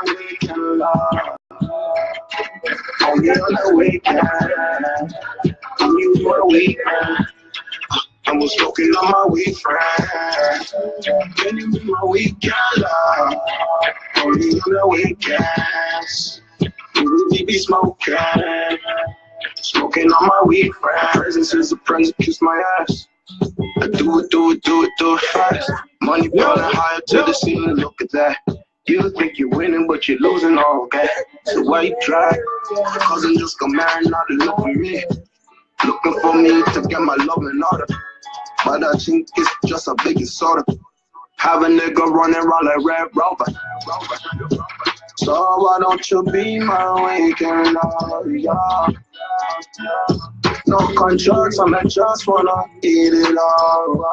weekend love. Only on the weekend. You my weekend. I was smoking on my weed friend. Can you be my weekend love? Only on the weekends. We be smoking. Smoking on my weed friend. Presence is a present, kiss my ass. I do it fast. Money blowing higher to the ceiling, look at that. You think you're winning, but you're losing all okay. So why you try? Cause I'm just got married, not to look for me. Looking for me to get my love in order. But I think it's just a big soda. Have a nigga running around like Red Rover. So why don't you be my weekend love, yeah. No contracts, I just wanna eat it all.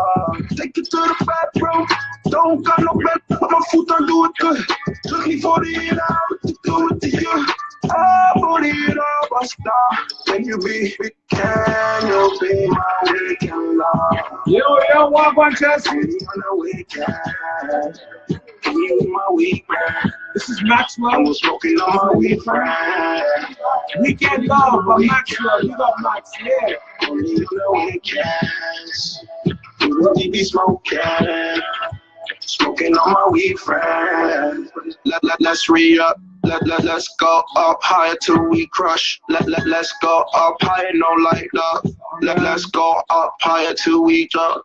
Take it to the bathroom. Don't got no bed, but my foot don't do it good. Took me 48 hours to do it to you. I put it up, I stop. Can you be my weekend love? Yo, walk on chest. On the weekend. You my weekend. This is Maxwell. I was smoking on my weed friend. Weekend love from Maxwell. You got Max, yeah. Only on the weekends. We be smoking. Smoking on my weed friend. Let's re-up. Let's go up higher till we crush. Let's go up higher, no light up. Let's go up higher till we just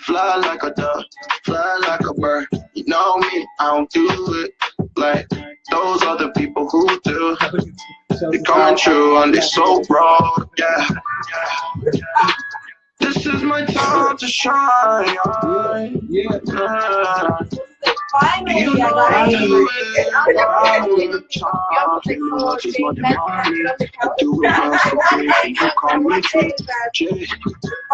fly like a dove, fly like a bird. You know me, I don't do it like those other people who do. They're coming true and they're so broad, yeah. This is my time to shine. Yeah. Finally, You know I I'm the child. You know just want the money. I do it all for free. You call me Jay.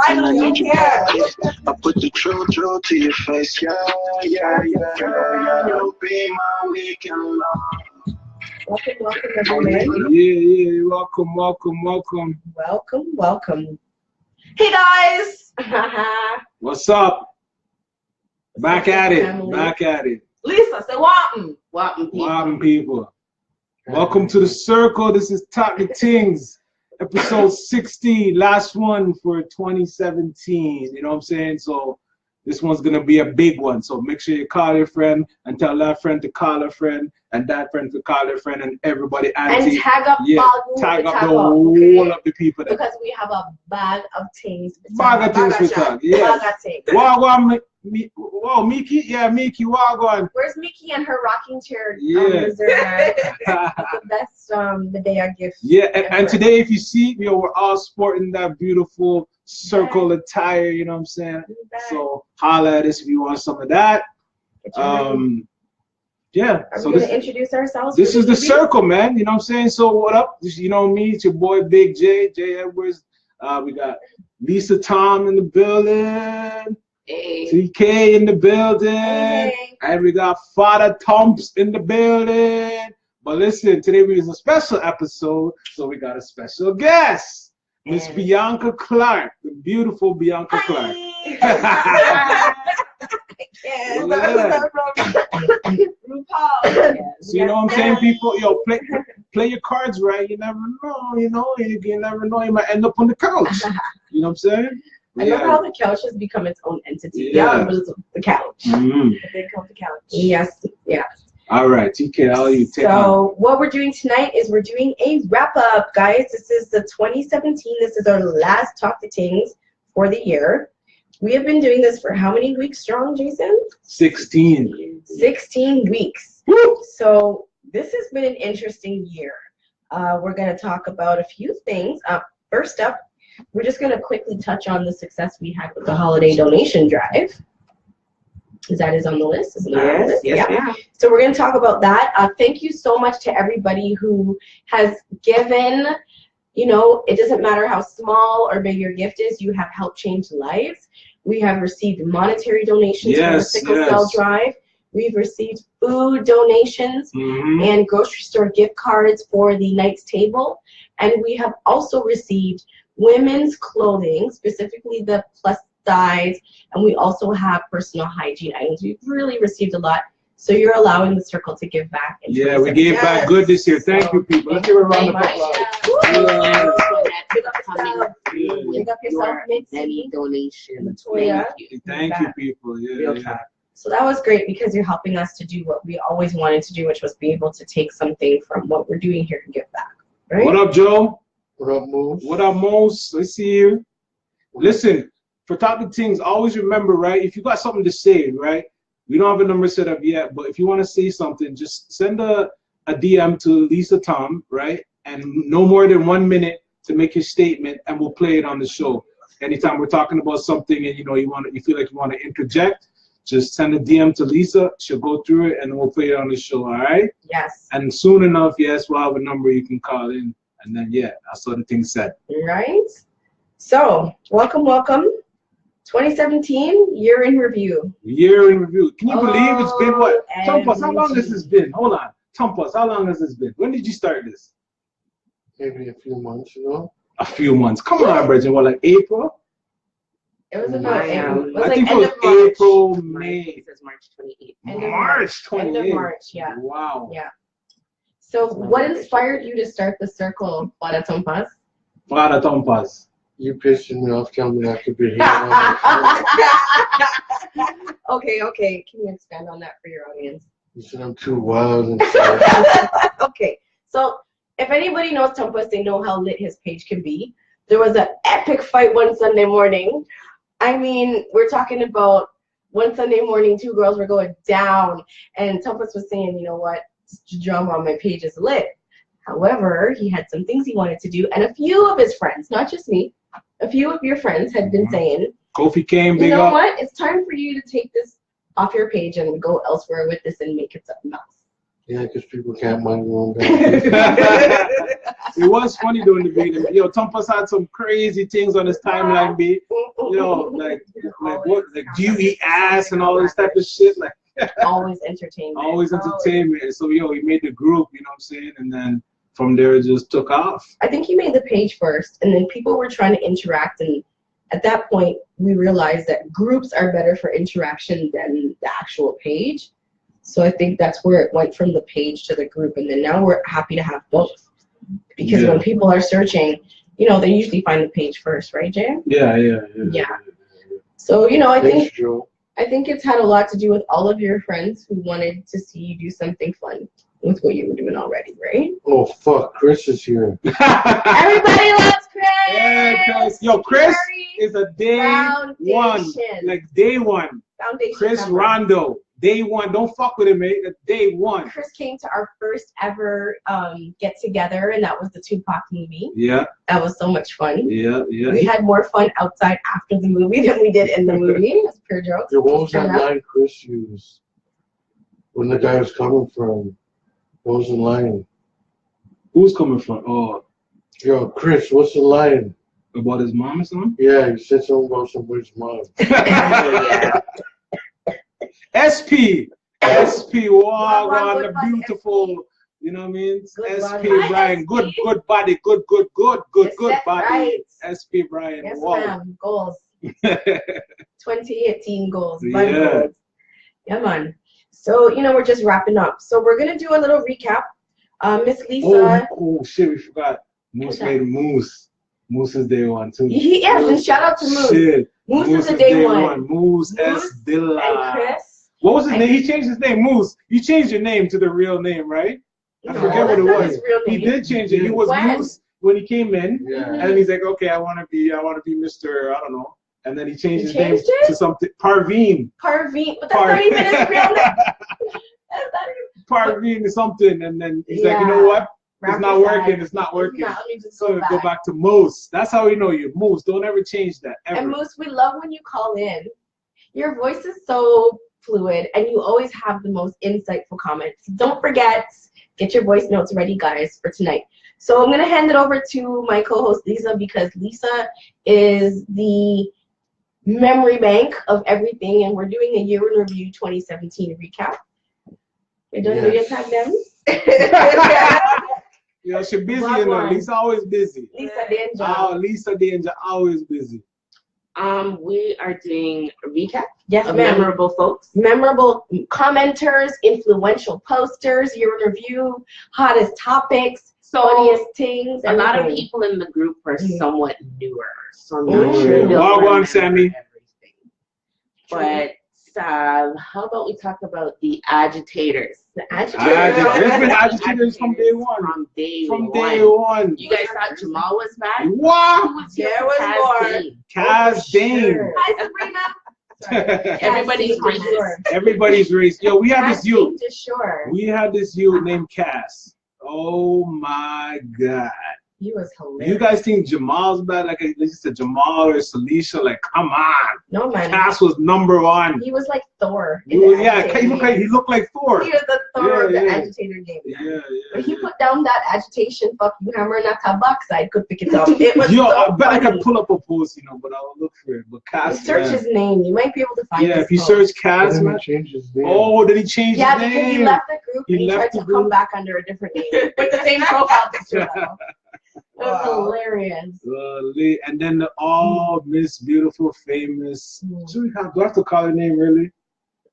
And I need your body. I put the true to your face. Yeah. You'll be my weekend love. Welcome, everyone. Yeah, welcome. Welcome. Hey, guys. What's up? Back at it. Lisa, say welcome. Welcome, people. Welcome to the circle. This is Talk to Tingz, episode 16, last one for 2017. You know what I'm saying? So this one's gonna be a big one. So make sure you call your friend and tell that friend to call a friend and that friend to call their friend and everybody. And tag up tag up the whole of the people. Because we have a bag of things. Bag of things to talk. Yeah. Wow, Miki, Wagwan. Where's Miki and her rocking chair? Yeah. The best the day I gift. Yeah, and today, if you see, we're all sporting that beautiful circle attire, you know what I'm saying? So holla at us if you want some of that. Yeah. Are so we gonna introduce ourselves? This is the circle, man. You know what I'm saying? So what up? You know me, it's your boy Big Jay Edwards. We got Lisa Thom in the building. Hey. TK in the building. Hey. And we got Father Tumpas in the building. But listen, today is a special episode, so we got a special guest. Miss Bianca Clarke, the beautiful Bianca Clarke. So you know what I'm saying, people? Yo, play your cards right. You never know. You never know. You might end up on the couch. You know what I'm saying? I love how the couch has become its own entity. Yeah, the couch. They call the couch. Yes. All right, TK, how you take So what we're doing tonight is we're doing a wrap up, guys. This is the 2017. This is our last Talk to Tingz for the year. We have been doing this for how many weeks strong, Jason? 16. 16 weeks. Woo! So this has been an interesting year. We're going to talk about a few things. First up, we're just going to quickly touch on the success we had with the holiday donation drive. That is on the list, isn't it? Yes, yeah. So we're going to talk about that. Thank you so much to everybody who has given. You know, it doesn't matter how small or big your gift is, you have helped change lives. We have received monetary donations from the sickle cell drive. We've received food donations and grocery store gift cards for the night's table. And we have also received women's clothing, specifically the plus size, and we also have personal hygiene items. We've really received a lot. So you're allowing the circle to give back. Yeah, we gave back good this year. Thank you, people. Let's give a round of applause. Pick up yourself, any donation. Latoya. Thank you, people. Yeah. So that was great because you're helping us to do what we always wanted to do, which was be able to take something from what we're doing here and give back. Right? What up, Joe? What up, Moose? What up, Mose? I see you. Listen, for Topic Things, always remember, right? If you got something to say, right? We don't have a number set up yet, but if you want to say something, just send a DM to Lisa Thom, right? And no more than 1 minute to make your statement, and we'll play it on the show. Anytime we're talking about something and you feel like you want to interject, just send a DM to Lisa. She'll go through it, and we'll play it on the show. All right? Yes. And soon enough, yes, we'll have a number you can call in, and then that's sort of thing said. Right. So welcome. 2017 year in review. Year in review. Can you believe it's been what? Tumpas, how long has this OMG. been? Hold on. Tumpas, how long has this been? When did you start this? Maybe a few months, you know? A few months. Come on, Bridget. What, like April? It was about April. It was I like think it end was of March. April, May. It says March 28th. End of March 28th. End of March, yeah. Wow. Yeah. So what inspired you to start the circle, Para Tumpas? Para Tumpas. You pissing me off, telling me I could be here. Okay. Can you expand on that for your audience? You said I'm too wild and stuff. Okay. So if anybody knows Tumpas, they know how lit his page can be. There was an epic fight one Sunday morning. I mean, we're talking about one Sunday morning, 2 girls were going down, and Tumpas was saying, you know what, drama on my page is lit. However, he had some things he wanted to do, and a few of his friends, not just me, a few of your friends had been saying, Kofi came, you know what, it's time for you to take this off your page and go elsewhere with this and make it something else. Yeah, because people can't mind their own business. It was funny during the video. Yo, Tumpas had some crazy things on his timeline, B. Yo, like what, like do you eat ass and all this type of shit, like always entertainment. Always entertainment. So yo, he made the group, you know what I'm saying, and then from there it just took off. I think he made the page first, and then people were trying to interact, and at that point we realized that groups are better for interaction than the actual page. So I think that's where it went from the page to the group, and then now we're happy to have both. Because when people are searching, you know, they usually find the page first, right, Jay? Yeah. So, you know, I think Joe. it's had a lot to do with all of your friends who wanted to see you do something fun with what you were doing already, right? Oh, fuck, Chris is here. Everybody loves Chris! Yeah, Chris. Yo, Chris is a day one. Like day one. Foundation Chris member. Rondo. Day one. Don't fuck with him, mate. Day one. Chris came to our first ever get together, and that was the Tupac movie. Yeah. That was so much fun. Yeah. We had more fun outside after the movie than we did in the movie. That's pure jokes. Yo, what was that line Chris used when the guy was coming from? What was the line? Who's coming from? Oh. Yo, Chris, what's the line? About his mom or something? Yeah, he said something about somebody's mom. Yeah. SP, wow, Good the body, beautiful, SP. You know what I mean? Good SP body. Brian, SP. good body, good Yes, body. right. SP Brian, Yes, wow. ma'am. Goals. 2018 goals. Fun Yeah. goals. Yeah, man. So, you know, we're just wrapping up. So we're going to do a little recap. Miss Lisa. Oh, shit, we forgot. Moose made Moose. Moose is day one, too. Yes, and shout out to Moose. Shit. Moose is a day one. Moose S. Dilla. And Chris. What was his name? He changed his name, Moose. You changed your name to the real name, right? I forget what it that's not was. his real He name. did change it. He was When? Moose when he came in. Yeah. And then he's like, okay, I want to be Mr. I don't know. And then he changed his name changed it? to something Parveen. Parveen. But that's not even his real name. That's not even. Parveen is something. And then he's like, you know what? It's not working. It's not working. Let me just So go back to Moose. That's how we know you. Moose. Don't ever change that. Ever. And Moose, we love when you call in. Your voice is so fluid, and you always have the most insightful comments. Don't forget, get your voice notes ready, guys, for tonight. So I'm going to hand it over to my co-host, Lisa, because Lisa is the memory bank of everything, and we're doing a year in review 2017 recap. You're done with your tag them? Yeah, she's busy, you know. Lisa always busy. Lisa Danger. Oh, Lisa Danger, always busy. We are doing a recap Yes, of ma'am. memorable folks. Memorable commenters, influential posters, year in review, hottest topics, funniest things. A lot of everything. people in the group are somewhat newer, so I'm Ooh. not sure they'll Log on, remember Sammy. everything. But how about we talk about the agitators? The agitators. There's been agitators from day one. From day From one. day one. You guys thought Jamal was back? Wow. Who was here There for was Kaz more. Dane? Kaz Dane. Sure. Hi, Sabrina. Sorry. Everybody's Kaz Dane, racist. sure. Everybody's race. Yo, we had Kaz this youth. Dane, sure. We had this youth named Cass. Oh my God. He was hilarious. You guys think Jamal's bad? Like this is a Jamal or Salisha? Like, come on. No, man. Cass was number one. He was like Thor. in He the was- yeah, agitator he looked like Thor. game. He was the Thor of the Yeah. agitator game. Yeah, But he yeah. put down that agitation, fuck you, hammer, and that backside could pick it up. It was Yo, so I bet I funny. could pull up a post, but I'll look for it. But Cass, Search man. his name. You might be able to find Yeah, his if you post. search But Cass, then man. he changed his name. Oh, did he change Yeah, his because name? he left the group He and he left tried the to group? come back under a different name with the same profile picture. though. It was Wow. hilarious. And then the all Miss Beautiful Famous. Do I have to call her name really?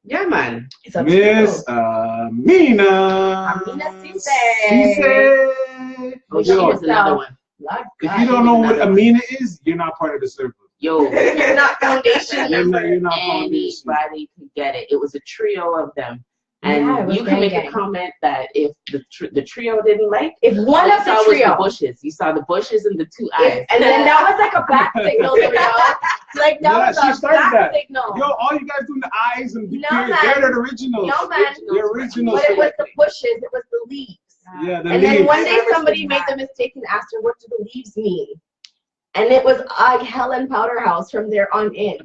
Yeah, man. It's up to you. Miss Amina. Amina Cisse. Cisse. Oh, she Yo, was another one. Lord if God. you don't know what another one. Amina is, you're not part of the circle. Yo, You're not foundation You're member. not foundation. anybody could get it. It was a trio of them. Yeah, it And was you can make gang. a comment that if the trio didn't like, If one all of you saw the was the trio, bushes. You saw the bushes and the two eyes. and then that was like a back signal, you know? Like that Yeah, was she a started back that. signal. Yo, all you guys doing the eyes and the No, ears, man. they're the originals. No, man. The originals. But it was the bushes, it was the leaves. Yeah, the And then leaves. one day Never somebody seen made that. the mistake and asked her, what do the leaves mean? And it was Helen Powderhouse from there on in.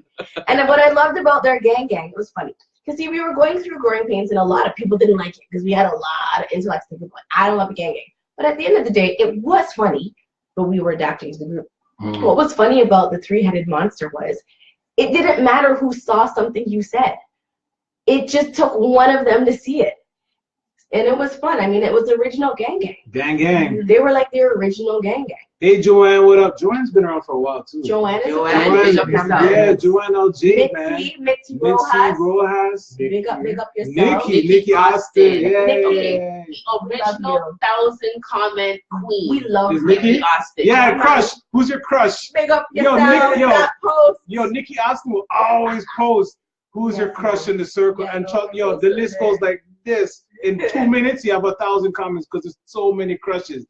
And what I loved about their gang, it was funny. Because see, we were going through growing pains and a lot of people didn't like it because we had a lot of intellects. People like, I don't love a gang. But at the end of the day, it was funny, but we were adapting to the group. What was funny about the three-headed monster was it didn't matter who saw something you said. It just took one of them to see it. And it was fun. I mean, it was the original gang. Gang, gang. They were like the original gang. Hey, Joanne, what up? Joanne's been around for a while, too. Joanne is Joanne, a big up yourself. Yeah, Joanne LG, man. Mitzi Mitzi Rojas. Rojas. Big up yourself. Nikki Austin. Yeah, Nikki. yeah. The original 1,000 comment queen. We love Is her. Nikki? Austin. Yeah, crush. Who's your crush? Big up Yo, yourself. Nick, yo. That post. Yo, Nikki Austin will always post who's your Yes, crush ma'am. in the circle. Yeah, And no, yo, the list goes like this. In 2 minutes, you have 1,000 comments because there's so many crushes.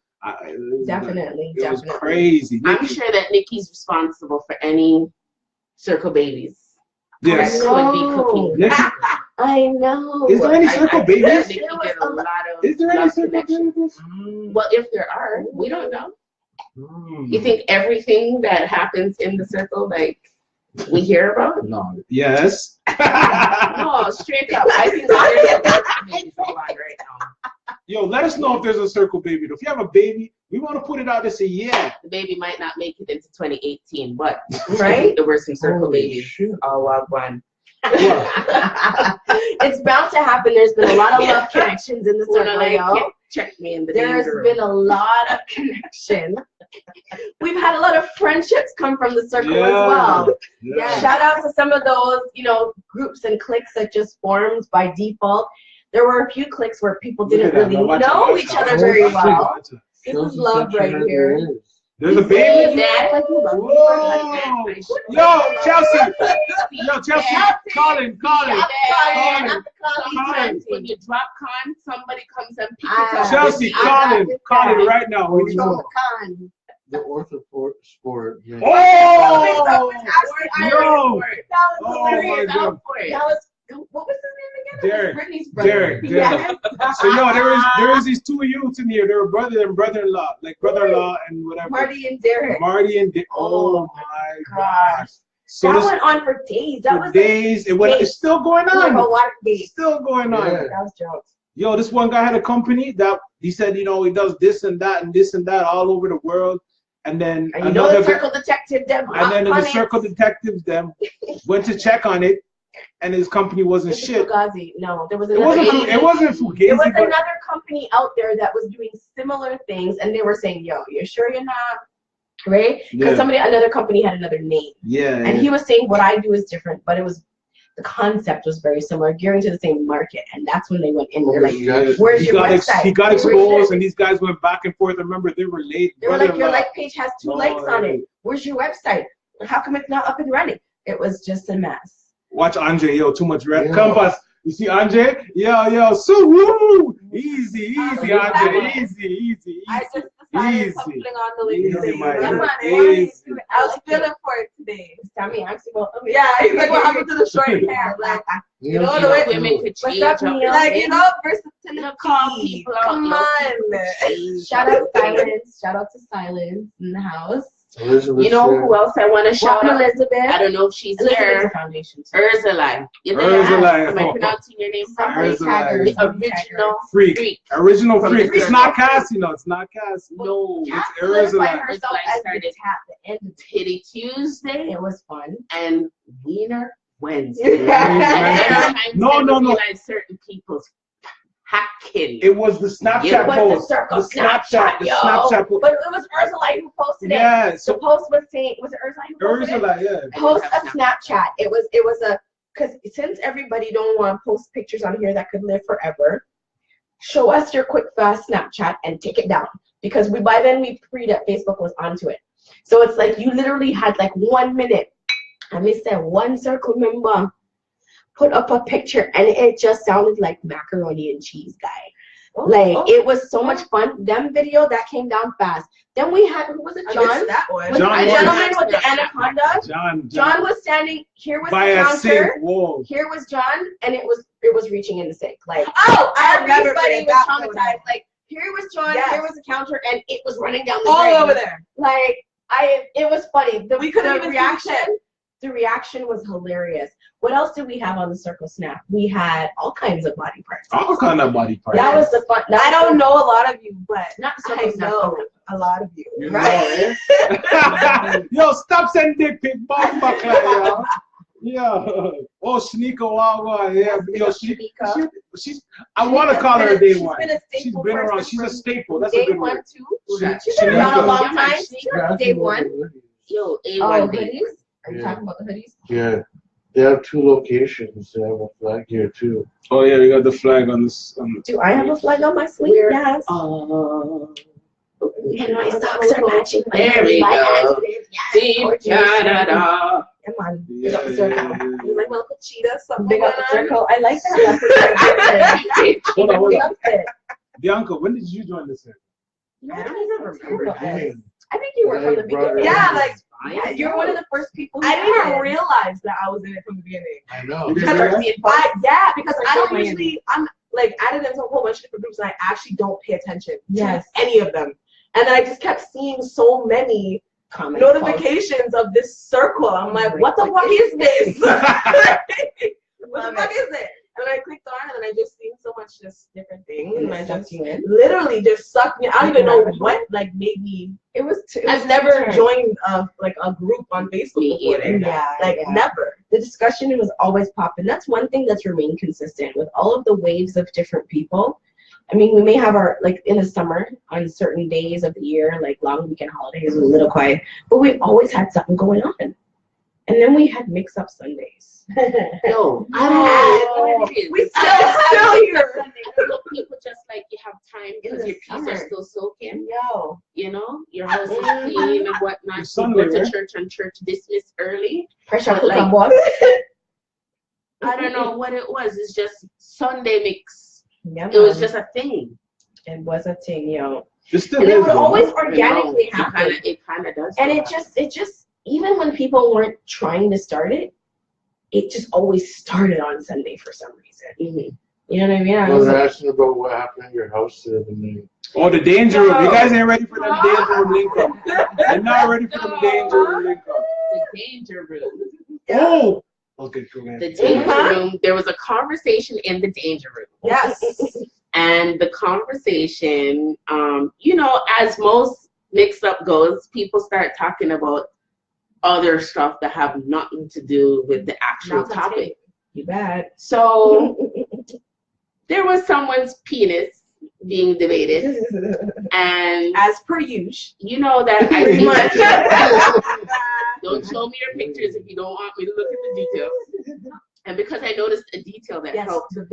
Definitely, It was definitely. crazy. I'm Nikki. sure that Nikki's responsible for any circle babies. Yes. I Could be know. cooking. Nikki. I know. Is there any circle babies? Nikki There was get a a lot of Is there any love circle connection. babies? Well, if there are, we don't know. Mm. You think everything that happens in the circle, like, we hear about? No. Yes. No, straight up. I think there's a lot of babies going on right now. Yo, let us know if there's a circle baby. If you have a baby, we want to put it out and say, yeah. The baby might not make it into 2018, but Right? there were some circle Holy babies. shit. Oh, well, one. It's bound to happen. There's been a lot of love connections in the circle, yo. Check me in the There's danger been room. a lot of connection. We've had a lot of friendships come from the circle as well. Yeah. Shout out to some of those, groups and cliques that just formed by default. There were a few cliques where people didn't really know each other very well. This Shows is you love such right a here. there is. There's a baby. You act like you love me. Whoa. Yo, Chelsea. Yo, Chelsea. Colin. Sometimes when you drop con, somebody comes and picks it up. Chelsea, I got Colin this right now. What do you want? Con. The orthosport. Man. Oh! Yo, Yo! that was Oh my hilarious. God. That was, what was his name again? Derek. Brittany's brother. Derek. Yes. So yo, there is these two youths in here. They were brother and brother-in-law, like brother-in-law and whatever. Marty and Derek. Marty and oh my gosh. So That this went on for days. That for was days. It's still going like on. a water date. Still going on. Yeah. That was jokes. Yo, this one guy had a company that he said, he does this and that and this and that all over the world. And then And the circle detective them. and then the circle detectives them went to check on it, and his company wasn't shit. Fugazi. No, there was It another. wasn't Fugazi. There was but another company out there that was doing similar things, and they were saying, "Yo, you sure you're not right? Because Yeah. another company had another name. Yeah. And he was saying what I do is different, but the concept was very similar, gearing to the same market. And that's when they went in. They're like, where's your website? He got exposed, and these guys went back and forth. I remember they were late. They were like, your like page has 2 likes on it. Where's your website? How come it's not up and running? It was just a mess. Watch Andre, yo, too much rap. Tumpas. You see Andre? Yo, so woo! Easy, Andre. Easy. I just decided something on the list. I was feeling for it today. Sammy actually go, yeah, he's like, what happened to the short hair? Like, you know, the way women could change up. Like, you know, versatility. Call people out. Come on. Shout out Silence. Shout out to Silence in the house. Elizabeth, you know who else I want to shout out? Elizabeth. I don't know if she's there. Ursula. Ursula. Am I pronouncing your name properly? Ursula. The original freak. Original freak. It's not Cassie, no. It's not Cassie. No. It's Ursula. herself as the end of Titty Tuesday. It was fun. And Wiener Wednesday. No. Realize certain people's hacking. It was the Snapchat post. The Snapchat post. But it was Ursula who posted it. Yeah. So the post was saying, was it Ursula who posted it? Ursula, yeah. Post a Snapchat. It was a, because since everybody don't want to post pictures on here that could live forever, show us your quick fast Snapchat and take it down. Because by then we preyed that Facebook was onto it. So it's like you literally had like 1 minute. And we said one circle member put up a picture and it just sounded like macaroni and cheese guy. It was so much fun. Them video that came down fast. Then we had, who was it? John. That one. Was John the gentleman with the anaconda. John was standing. Here was by the a counter. sink. Whoa. Here was John, and it was reaching in the sink. Like, everybody was traumatized. Like, here was John. Yes. Here was the counter, and it was running down the drain. All over there. Like, it was funny. We couldn't even reaction. The reaction was hilarious. What else did we have on the Circle Snap? We had all kinds of body parts. All kind of body parts. That was the fun. I don't know a lot of you, but not I know a lot of you. Right? Yo, stop sending dick pic, Bianca Clarke, yo. Oh, Shanika Wawa, yeah. Yo, she's. I want to call her a day one. She's been around. She's a staple. That's a good word. She's been around a long time. Day one. Yo, A1 hoodies. Are you talking about the hoodies? Yeah. They have 2 locations. They have a flag here too. Oh yeah, you got the flag on this. Do I have a flag on my sleeve? Yes. And my socks are matching. There we go. Come on. Yeah, Big up the circle. You like my little cheetah? Big up the circle. I like that. Hold on. Bianca, when did you join this? I don't even remember. I think you were from the beginning. Yeah, like you're one of the first people. I didn't even realize that I was in it from the beginning. I know. Because I don't usually, I'm like added into a whole bunch of different groups and I actually don't pay attention to any of them. And then I just kept seeing so many notifications of this circle. I'm like, what the fuck is this? What the fuck is it? And I clicked on it and I just seen so much just different things. And I just literally just sucked me. I don't even know what like made me. I've never joined a group on Facebook before. Never. The discussion was always popping. That's one thing that's remained consistent with all of the waves of different people. I mean, we may have our, like in the summer, on certain days of the year, like long weekend holidays, a little quiet, but we've always had something going on. And then we had mix-up Sundays. No, we still here. People just like you have time because your peas are still soaking. Yo, you know, your house is clean and whatnot. You go to church and church dismiss early. Pressure like, boss. I don't know what it was. It's just Sunday mix. Yeah, it was just a thing. It was a thing, yo. And it would always organically happen. It kind of does. And it just even when people weren't trying to start it, it just always started on Sunday for some reason. Mm-hmm. You know what I mean? I was asking about what happened in your house the other night. Oh, the danger room. You guys ain't ready for them danger room link up. You're not ready for them danger room link up. The danger room. Oh! Okay, go ahead. The danger room. There was a conversation in the danger room. Yes. And the conversation, you know, as most mix-up goes, people start talking about other stuff that have nothing to do with the actual topic. You bet. So there was someone's penis being debated. And as per usual, you know that I think don't show me your pictures if you don't want me to look at the details. And because I noticed a detail that helped to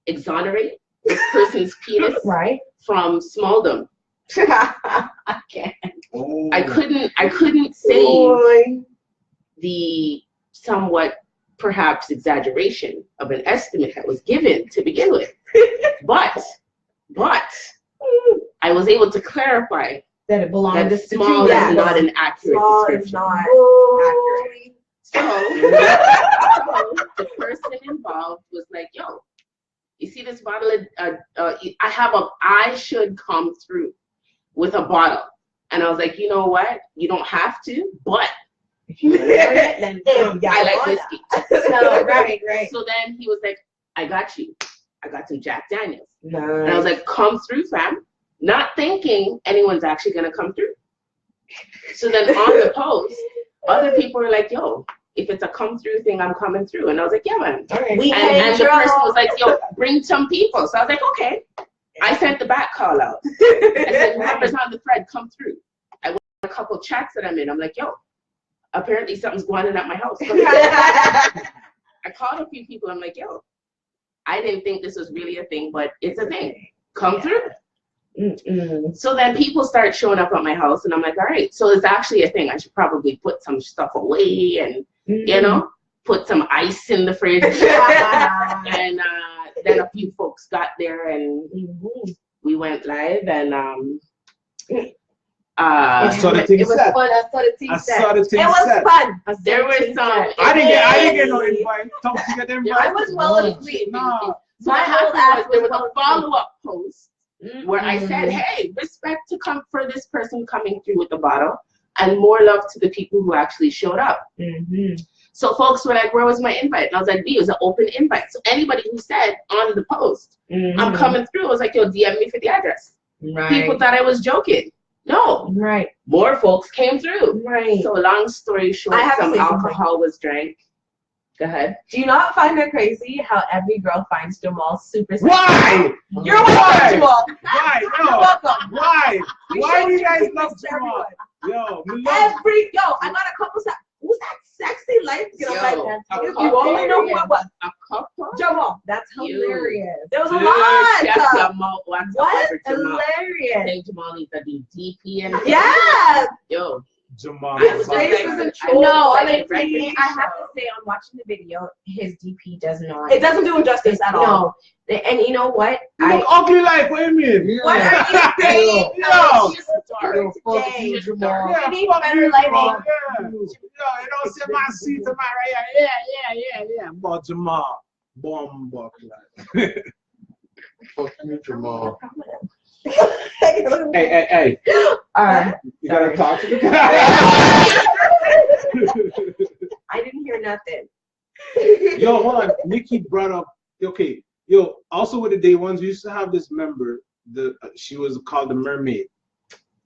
exonerate this person's penis from smalldom. I can't. Oh. I couldn't save the somewhat perhaps exaggeration of an estimate that was given to begin with. But I was able to clarify that it belonged that small is not an accurate description. Is not accurate. So the person involved was like, yo, you see this bottle of, I should come through with a bottle. And I was like, you know what? You don't have to, but if you then I like whiskey. So then he was like, I got you. I got some Jack Daniels. Nice. And I was like, come through, fam. Not thinking anyone's actually going to come through. So then on the post, other people were like, yo, if it's a come through thing, I'm coming through. And I was like, yeah, man. Right. And the person was like, yo, bring some people. So I was like, okay. I sent the back call out. I said, whoever's on the thread, come through. I went to a couple chats that I'm in. I'm like, yo, apparently something's going on at my house. I called a few people. I'm like, yo, I didn't think this was really a thing, but it's a thing. Come through. So then people start showing up at my house, and I'm like, all right, so it's actually a thing. I should probably put some stuff away and, you know, put some ice in the fridge. And then a few folks got there, and we went live, and I saw the thing it was set. fun. I saw the thing set. It was fun. There were some. I didn't get no invite. Tom, you get the invite? I was well asleep. So what happened was there was a follow-up post where I said, hey, respect to come for this person coming through with the bottle, and more love to the people who actually showed up. So folks were like, where was my invite? And I was like, B, it was an open invite. So anybody who said on the post, I'm coming through, I was like, yo, DM me for the address. People thought I was joking. No. More folks came through. So long story short, some alcohol was drank. Go ahead. Do you not find it crazy how every girl finds Jamal super sexy? Why? You're welcome, Jamal. Why? You're welcome. Why? Why do you guys love Jamal? Yo, I got a couple. Who's that sexy light skin? If you only know what? A couple? Jamal, that's hilarious. There was a lot. What? Hilarious. Hey, Jamal needs to do DP and yes. Yo. Jamal. I have to say, on watching the video, his DP does not. It doesn't do him justice at all. No. And you know what? You look ugly like, what do you mean? What are you saying? Yo. Today, Jamal. Yeah, we need better lighting. Yo, you don't see my seat to my right. Yeah. But Jamal. Bomb buckler. Fuck you, Jamal. Hey. You gotta talk to the guy. I didn't hear nothing. Yo, hold on. Nikki brought up. Okay. Yo, also with the day ones, we used to have this member. She was called the Mermaid.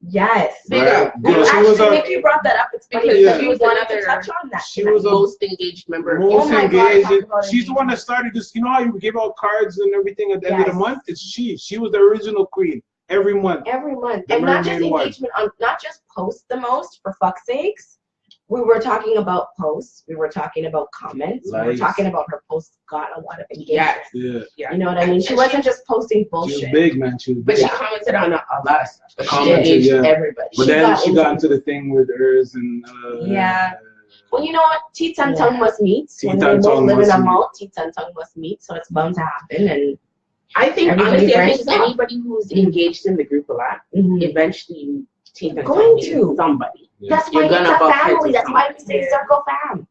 Yes. Right? Nikki brought that up. It's because she was another. Touch on that. She was most engaged member. Most engaged. She's the one that started this. You know how you give out cards and everything at the end of the month? It's she. She was the original queen. Every month. And not just engagement on, not just post the most, for fuck's sakes. We were talking about posts. We were talking about comments. We were talking about her posts got a lot of engagement. Yeah. You know what I mean? She wasn't just posting bullshit. She was big, man. But she commented on a lot of stuff. But she engaged everybody. But then she got into the thing with hers and. Well, you know what? Teeth and tongue must meet. When they both live in a mall, teeth and tongue must meet. So it's bound to happen. And I think, honestly, anybody who's engaged in the group a lot, eventually teeth and tongue meet somebody. That's why it's a family. That's why we say circle fam.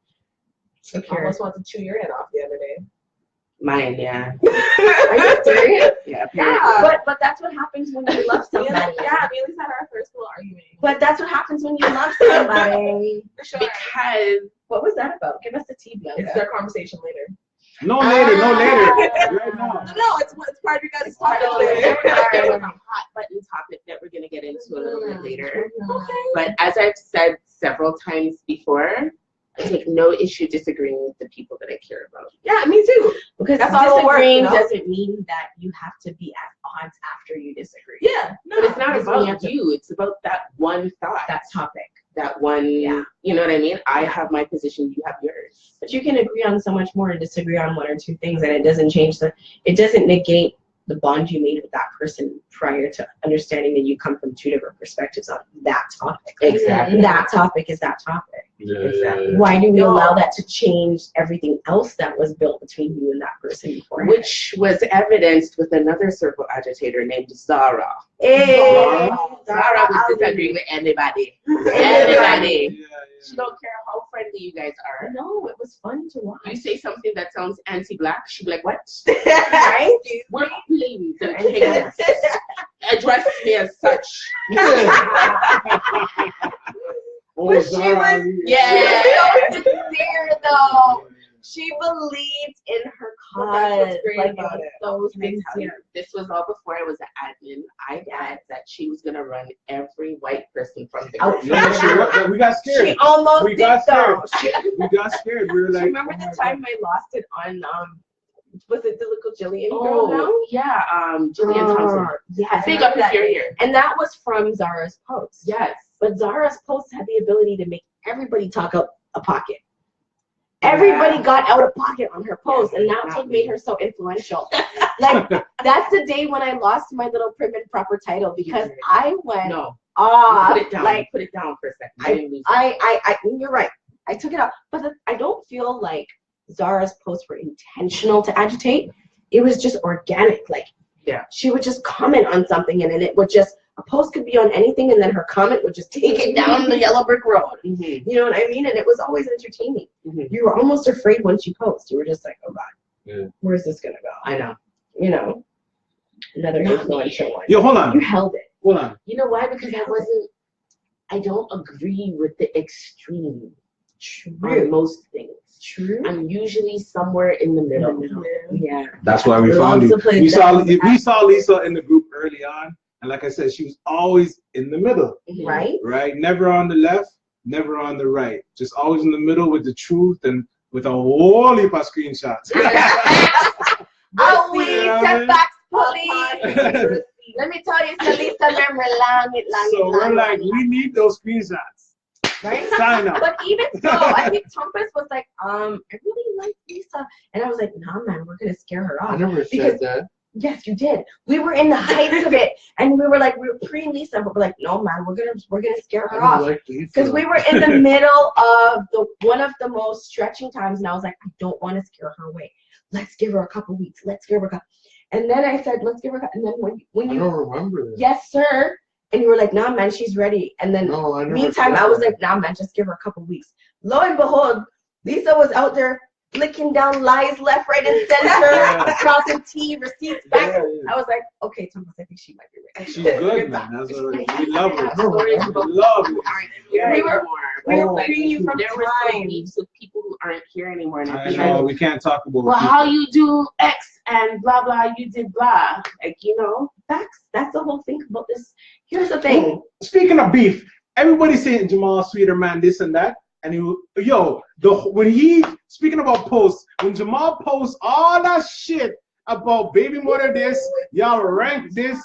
I almost wanted to chew your head off the other day. Mine, yeah. Are you serious? Yeah. But that's what happens when you love somebody. Me and Lisa had our first little argument. But that's what happens when you love somebody. For sure. Because what was that about? Give us the tea, Bianca. It's their conversation later. No later. Right now. No, it's part of you guys' topic later. later. A hot button topic that we're gonna get into a little bit later. Okay. But as I've said several times before, I take no issue disagreeing with the people that I care about. Yeah, me too. Because That's how it works, disagreeing you know? doesn't mean that you have to be at odds after you disagree. Yeah, no, But it's not doesn't mean you have about to- you. It's about that one thought. That topic. That one, Yeah. you know what I mean? I have my position, you have yours. But you can agree on so much more and disagree on one or two things, and it doesn't change it doesn't negate the bond you made with that person prior to understanding that you come from two different perspectives on that topic. Exactly. That topic is that topic. Yeah. Exactly. Why do we No. allow that to change everything else that was built between you and that person before? Which was evidenced with another circle agitator named Zara. Hey, Zara would disagree with anybody. Anybody. She don't care how friendly you guys are. No, it was fun to watch. You say something that sounds anti-black, she'd be like, what? Right? We're queens and kings. Address me as such. Oh, She Zara, was- Yeah. So sincere though. She believed in her But that's what's cause. great Like, about it. so Can I tell you, sincere. this was all before I was an admin. I thought that she was gonna run every white person from the Out group. Yeah, we got She scared. almost We did got though. We got scared. We were like, Remember oh the my time I lost it on was it the little Jillian girl now? Oh, yeah, Jillian Thompson. Yes. Big up if you're here. And that was from Zara's post. Yes. But Zara's post had the ability to make everybody talk out a pocket. Everybody got out of pocket on her post, and that's what made her so influential. Like, that's the day when I lost my little prim and proper title because I went No. off. Put it down. Like, Put it down for a second. You didn't lose it. you're right. I took it off, but I don't feel like Zara's posts were intentional to agitate. It was just organic. Like, Yeah. she would just comment on something, and then it would just, a post could be on anything, and then her comment would just take it down the yellow brick road. Mm-hmm. You know what I mean? And it was always entertaining. Mhm. You were almost afraid once you post. You were just like, oh God, Yeah. where's this gonna go? I know. You know, another Not me. influential one. Yo, hold You on. held it. Hold on. You know why? Because I don't agree with the extreme on True. most things. True. I'm usually somewhere in the middle. Yeah. That's why we found you. We saw Lisa in the group early on, and like I said, she was always in the middle, Right? right? Never on the left, never on the right. Just always in the middle with the truth and with a whole heap of screenshots. Oh, we Yeah, set man. back police. Let me tell you, Lisa, remember So we're like, we need those screenshots. right? Sign up. But even so, I think Tumpas was like, I really like Lisa. And I was like, nah, man, we're going to scare her I off. never Because- said that. Yes, you did. We were in the heights of it. And we were pre-Lisa, but we're like, no, man, we're gonna scare I her don't off. like Lisa. Because we were in the middle of one of the most stretching times. And I was like, I don't want to scare her away. Let's give her a couple weeks. Let's give her a couple. And then I said, let's give her a couple. And then when I you, don't remember that. yes, sir. And you were like, nah, man, she's ready. And then No, I never meantime, said I was that. like, nah, man, just give her a couple weeks. Lo and behold, Lisa was out there flicking down lies left, right, and center, Yeah. crossing T, receipts back. Yeah, yeah. I was like, okay, Thomas, I think she might be ready. She's good, man. That's what we love her. Stories We about love people it. who aren't here We were- anymore. We were Oh, freeing you from There were so time. beefs with people who aren't here anymore. And I I'd be know like, we can't talk about. well, people. how you do X and blah blah, you did blah. Like, you know, That's the whole thing about this. Here's the thing. Speaking of beef, everybody's saying Jamal Sweeter, man, this and that. And when he speaking about posts, when Jamal posts all that shit about baby mother this, y'all rank this,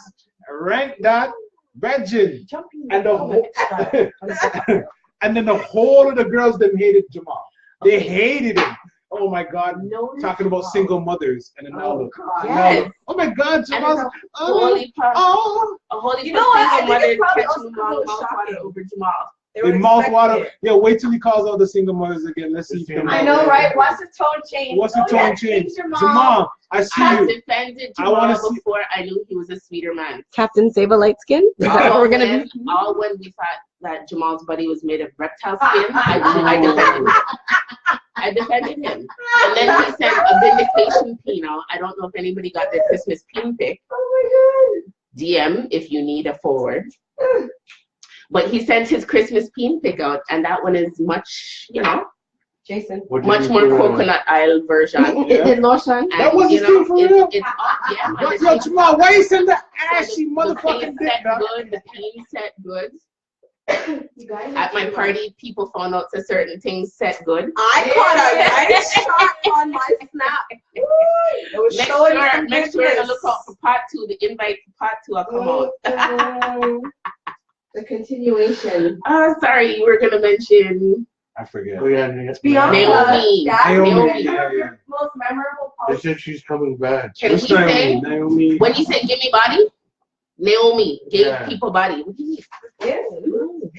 rank that, virgin, Jumping and the whole, whole and then the whole of the girls them hated Jamal. They hated him. Oh my God, talking about single mothers and an elder. Yes. Oh my God, and Jamal. it's a holy Oh, a holy You know what? I single think it's mother probably catching also mouth because it was water shocking. over Jamal. the mouth water. Yeah, wait till he calls all the single mothers again. Let's see if he can. I know, right? What's the tone change? What's the Oh, tone yeah, change? Jamal. Jamal, I see I you. defended I wanna Jamal see- before I knew he was a sweeter man. Captain Save a Light Skin? Is that what we're going to be? All when we thought that Jamal's body was made of reptile skin, I defended him. I defended him. And then he sent a vindication pino. I don't know if anybody got their Christmas pin pic. Oh DM if you need a forward. But he sent his Christmas pin pic out, and that one is much, Jason. What did much you more put on it? coconut oil version. It did lotion. That was you his thing for real? It's yeah, man. What, yo, Jamal, why you send the ashy The motherfucking paint dick, set dog? good. The paint set good. You guys At my party, people found out that certain things set good. I caught a nice shot on my snap. It was showing some Make sure to goodness. look out for part 2. The invite for part 2 will come out. The continuation. Sorry, you were gonna mention I forget. Oh yeah, Bianca. Naomi. That's Naomi, your yeah. most memorable They post. said she's coming back. Can What's he say Naomi? when he said give me body? Naomi gave Yeah. people body. What do you mean?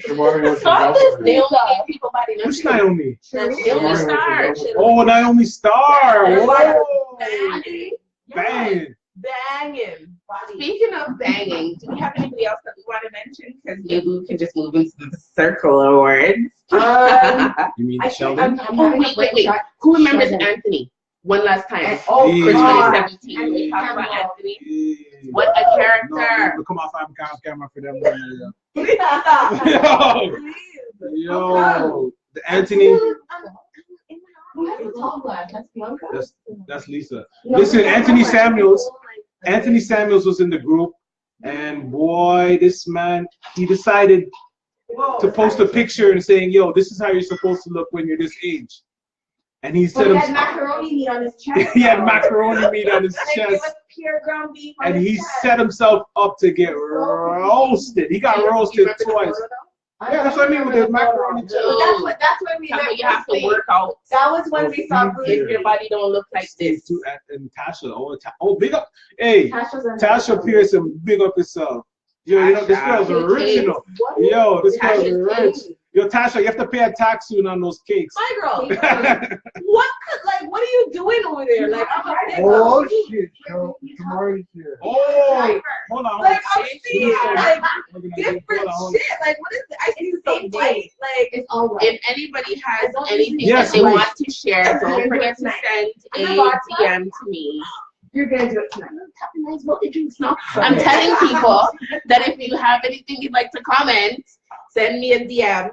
Shamari was Stop this, Naomi gave people body. Who's Naomi? Naomi Star. Oh, Naomi Star. Whoa. Banging. Bang. Banging. Speaking of banging, do we have anybody else that we want to mention? Because maybe we can just move into the circle of words. You mean I Sheldon? I'm Oh, having a wait. break shot. Who remembers Sheldon. Anthony? One last time. Oh, Yeah. For God. 2017. We talked about Anthony. Yeah. What a No, character. we come off camera for them. Yo, yo, the Anthony. Who has the tall glass? That's Bianca? That's Lisa. No, Listen, that's Anthony not Samuels. right. Anthony Samuels was in the group, and boy, this man, he decided to post a picture and saying, "Yo, this is how you're supposed to look when you're this age." And he But said, he had macaroni meat on his chest. he had macaroni meat on his And it chest, was pure ground beef on and his he chest. set himself up to get roasted. He got roasted twice. Yeah, that's what I mean with the macaroni But too. that's when we Tell me met you have to Bruce Lee. work out That was when we saw Bruce if Lee. your body don't look like this. And Tasha, oh, big up, hey, Tasha's in Tasha Pearson, big up yourself. Yo, you know this girl's Tasha original. What? Yo, this girl's Tasha rich. Tingz. Yo, Tasha, you have to pay a tax soon on those cakes. My girl. Hold What are you doing over there? Like, I'm a big Oh shit, Shamari's here. Oh, hold on. Like, I'm seeing, like, We're gonna do- different hold on. shit. Like, what is it? I see some It's white. Like, It's all right. If anybody has As long as anything Yes, that they please. want to share, don't Yes, forget to nice. send a And the vodka? DM to me. You're gonna do it tonight. I'm telling people that if you have anything you'd like to comment, send me a DM.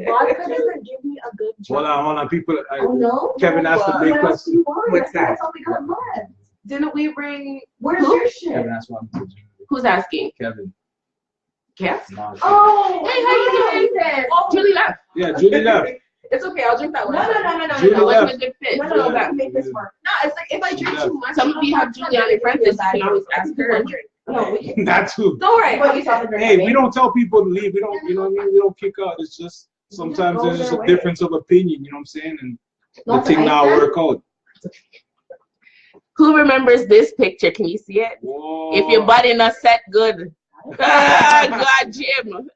Vodka doesn't give me a good Hold job. on. People, Oh no? Kevin asked a big What else do question. you want? What's that? That's all we got left. didn't we bring? Where's Who? your shit? Kevin asked one question. Who's asking? Kevin. Yes. No, Oh, Hey, how you doing? Oh, Julie left. Yeah, Julie left. It's okay. I'll drink that one. No. Julie It wasn't left. a good fit. No, Julie we left. can make this work. No, it's like if I drink Yeah. too much. Some of you have Julie on your friends list. You can always ask her. No, we can. Not too. Don't worry. But you saw the Hey, we don't tell people to leave. We don't, you know what I mean? We don't kick out. It's just sometimes Go there's just their a way. difference of opinion, you know what I'm saying? And the Lots of thing ice now then? work out. Who remembers this picture? Can you see it? Whoa. If your body not set good. God, Jim.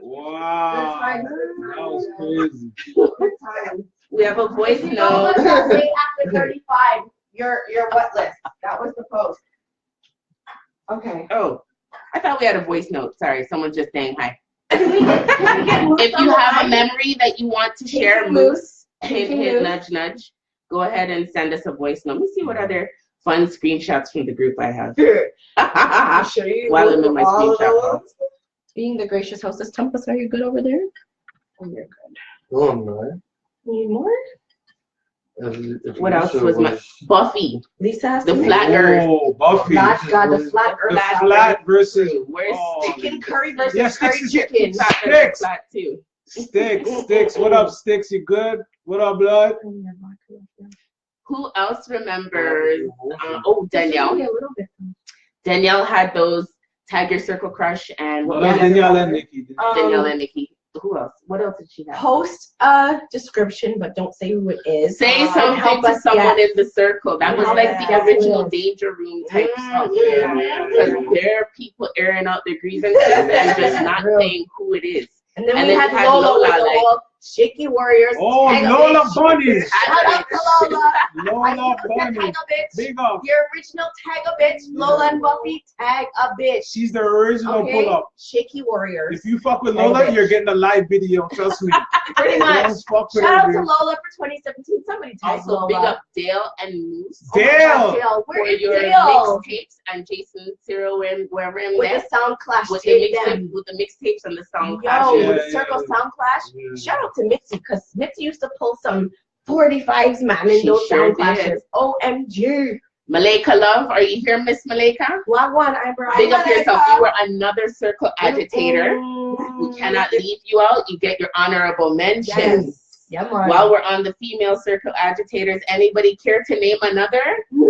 Wow. That was crazy. We have a voice If you don't note. look that way after 35, you're wet list. That was the post. Okay. Oh, I thought we had a voice note. Sorry, someone just saying hi. If If you have a memory that you want to share, Moose, hit Moose. nudge, nudge. Go ahead and send us a voice note. Let me see what other fun screenshots from the group I have. I'll show you. While I'm in my all of screenshot those. phone. being the gracious hostess, Tumpas, are you good over there? Oh, you're good. Oh, I'm not. Need more? If What else Lisa was my Buffy, Lisa has the to flat earth? Oh, Buffy. God, the flat earth. The Flat flat versus Where's oh, Chicken curry versus yeah, curry Sticks is chicken. Flat earth Sticks. flat too. Sticks. What up, Sticks? You good? What up, blood? Who else remembers? Only Danielle. a little bit. Danielle had those Tiger Circle Crush and What what up, was Danielle and Nikki? Danielle and Nikki. Who else? What else did she have? Post a description, but don't say who it is. Say And something help to us someone get- in the circle. That was Help like us the get original this. danger room type stuff. Yeah. Because there are people airing out their grievances and just not Real. saying who it is. And then And we then had you had Lola with Lola, the like- whole Shaky Warriors. Oh, tag a Lola bitch. Bunnies. Shout out to Lola. Lola Tag Bunnies. a bitch. Big up. Your original tag a bitch. Lola and Buffy, tag a bitch. She's the original Okay? pull up. Shaky Warriors. If you fuck with Tag a Lola, bitch. you're getting a live video. Trust me. Pretty much. Don't fuck with Shout out her, to dude. Lola for 2017. Somebody tag Also, Lola. big up Dale and Moose Oh my God, Dale. Dale. for Where is your Dale? mixtapes and Jason, Cyril, and wherever in With there. the sound clash. With the Take them. mixtape, with the mixtapes and the sound Yo, clashes. with Yeah, the Circle yeah. Sound Clash. Yeah. Shout out to Mitzi, because Mitzi used to pull some 45s, man, in She those sure sound did. clashes. OMG. Malika Love, are you here, Miss Malika? Wagwan eyebrow. Big up yourself. You were another circle agitator. We cannot leave you out. You get your honorable mention. Yes. Yeah, while we're on the female circle agitators, anybody care to name another?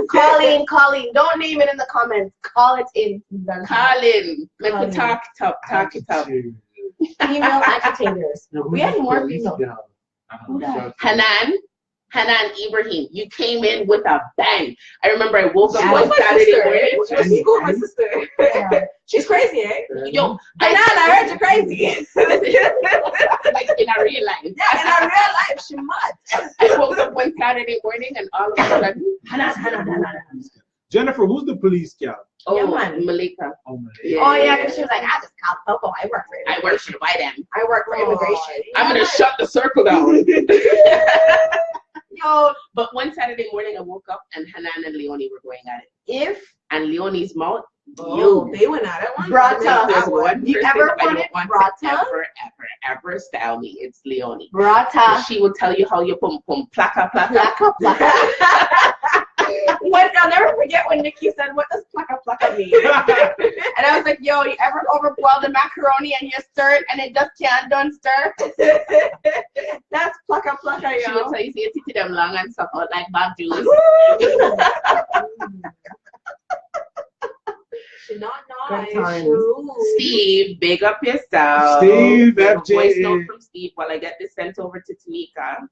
Colleen. Don't name it in the comments. Call it in. Colin. Let me talk it up. Female agitators. We had more female. Who that? Hanan Ibrahim, you came in with a bang. I remember I woke up What's one my Saturday sister? morning. She was in school with my sister. Yeah. She's crazy, eh? Yo, I heard you're crazy. like in our real life. Yeah, in our real life, she must. I woke up one Saturday morning and all of a sudden, Hanan. Jennifer, who's the police gal? Oh, Yeah, man. Malika. Oh, man. Yeah, because she was like, I just called Popo. I work for for white them. I work for immigration. I'm gonna shut the circle down. Yo, But one Saturday morning, I woke up and Hanan and Leonie were going at it. if And Leonie's mouth, They went at it one Brata. there's one You person ever I wanted don't want Brata? to ever style me, it's Leonie. Brata. She will tell you how you pum plaka. I'll never forget when Nikki said, what does plaka mean? And I was like, yo, you ever overboil the macaroni and you stir it and it just can't done stir? That's plaka, She will yo. tell you, see, you them long and suck out like bad juice. She not Good nice. times. Steve, big up yourself. Steve, We have a FJ. voice note from Steve while I get this sent over to Tanika.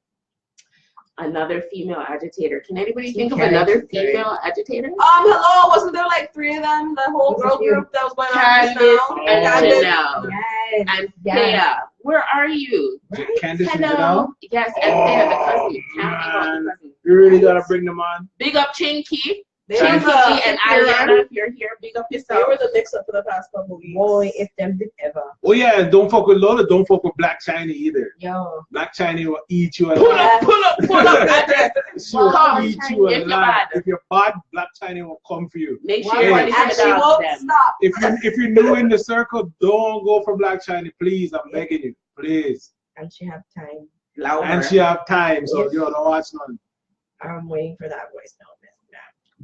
Another female agitator. Can anybody think of another female agitator? Hello, wasn't there like 3 of them? The whole girl group that was going on just Candice now? and Candice. Janelle. Yes. And Yes. Thea, where are you? Candice and Hello. Janelle? Yes, and Thea, the cousin. Can't leave out the cousin. You really gotta bring them on. Big up Chinky. They Thank were Chinky the, and Ariana, if you're here, big up they yourself. were the mix-up for the past couple weeks. Boy, if them did ever. Oh yeah, and don't fuck with Lola, don't fuck with Black China either. Yo. Black China will eat you Pull alive. up, address. She will Well, eat Black you China, if you're alive. bad. If you're bad, Black China will come for you. Make sure Hey. you're ready And for she the dogs won't them. stop. If you're new in the circle, don't go for Black China, please. I'm begging you, please. And she have time. Louder. And she have time, so Yes. yo, don't watch none. I'm waiting for that voice note.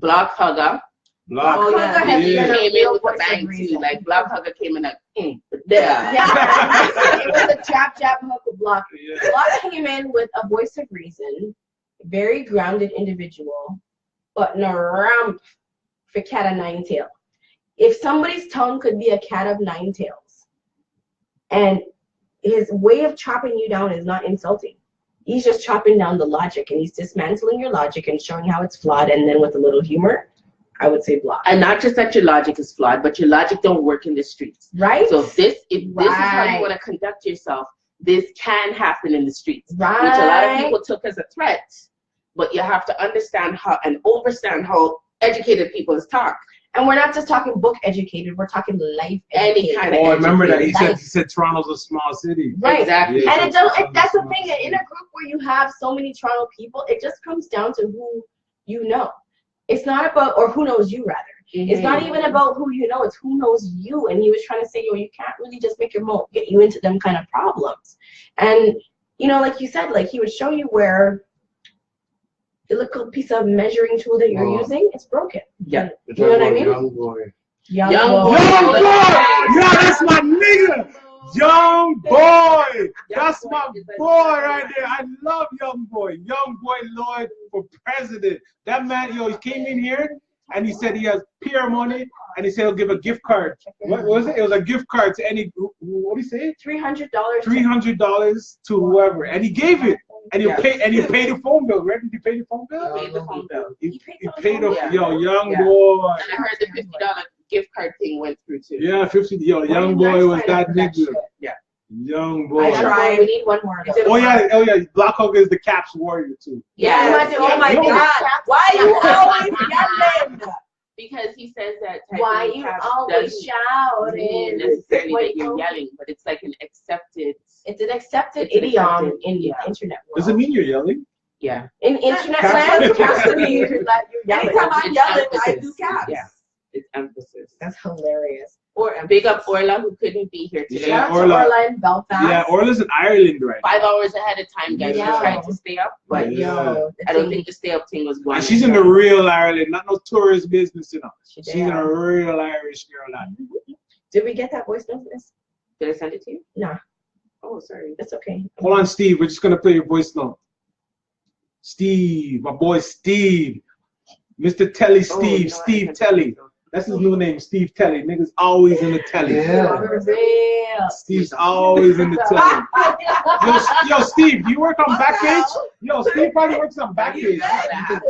Block hugger. Block. Oh, yeah. Hugger He has been a came in real with a voice of bang too. reason. Like Block hugger came in like, there. Yeah. It was a jab hook block. Yeah. Block came in with a voice of reason, very grounded individual, but no ramp for cat of 9 tail. If somebody's tongue could be a cat of 9 tails, and his way of chopping you down is not insulting. He's just chopping down the logic, and he's dismantling your logic and showing how it's flawed, and then with a little humor, I would say Block. And not just that your logic is flawed, but your logic don't work in the streets. Right? So if this is how you Right. want to conduct yourself, this can happen in the streets. Right. Which a lot of people took as a threat. But you have to understand how and understand how educated people talk. And we're not just talking book educated, we're talking life Any educated. kind of Oh, I remember that he Life. said Toronto's a small city. Right. Exactly. Yeah. And that's the thing, in a group where you have so many Toronto people, it just comes down to who you know. It's not about, or who knows you rather. It's not even about who you know, it's who knows you. And he was trying to say, yo, you can't really just make your mouth get you into them kind of problems. And, you know, like you said, like he would show you where the little piece of measuring tool that you're using, it's broken. Yeah. You You're know what I talking mean? about Young boy. Young Young boy. boy. Young boy! Yeah, that's my nigga! Young boy! That's my boy right there. I love Young Boy. Young Boy Lloyd for president. That man, yo, he came in here and he said he has peer money and he said he'll give a gift card. What was it? It was a gift card to any, what did he say? $300. $300 to whoever. And he gave it. And you Yeah. pay and you paid the phone bill. Right? Did you pay the phone bill? Paid the phone bill. He paid the Yeah. yo, Young Yeah. Boy. And I heard the $50 gift card thing went through too. Yeah, 50. Yo, Young Boy was that nigga. Yeah. Young I boy. tried. We need one more. Though. Oh yeah. Black Hawk is the Caps warrior too. Yeah. Oh my Yo. God. Why you always yelling? Because he says that type Why of you Caps always doesn't mean shouting? necessarily What that you're you- yelling, but it's like an accepted. It's an accepted It's an idiom accepted- in the yeah. internet world. Does it mean you're yelling? Yeah. In internet Caps- land, Caps to me, you're yelling. Anytime I'm It's yelling, I emphasis. do caps. Yeah. It's emphasis. That's hilarious. Or big up Orla, who couldn't be here today. Yeah, Shout out to Orla in Belfast. Yeah, Orla's in Ireland right 5 hours ahead of time, guys. Yeah. She tried to stay up, but Yo, I don't think the stay up thing was one. and she's in the real Ireland, not no tourist business, you know. She She's in a real Irish girl. Did we get that voice note for this? Did I send it to you? No. Oh, sorry. That's okay. Hold on, Steve. We're just gonna play your voice note. Steve, my boy Steve, Mr. Telly, Steve, no, Steve Telly. That's his new name, Steve Telly. Niggas always in the telly. Yeah. For real. Steve's always in the telly. Yo, Steve, do you work on Backpage? Yo, Steve probably works on Backpage. I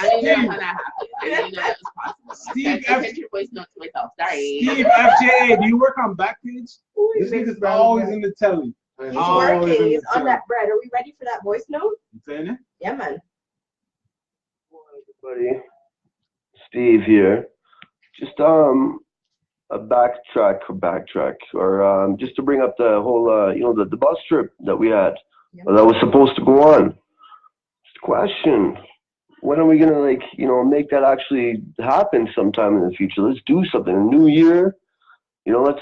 didn't know how that happened. I didn't know that was possible. Steve I sent your voice note to myself. Sorry. Steve FJA, do you work on Backpage? This nigga's always in the telly. He's Always in working. the He's on telly. that bread. Are we ready for that voice note? You saying it? Yeah, man. Everybody, Steve here. Just a backtrack, or just to bring up the whole, you know, the bus trip that we had, that was supposed to go on. Just a question: when are we gonna, like, you know, make that actually happen sometime in the future? Let's do something. A new year, you know, let's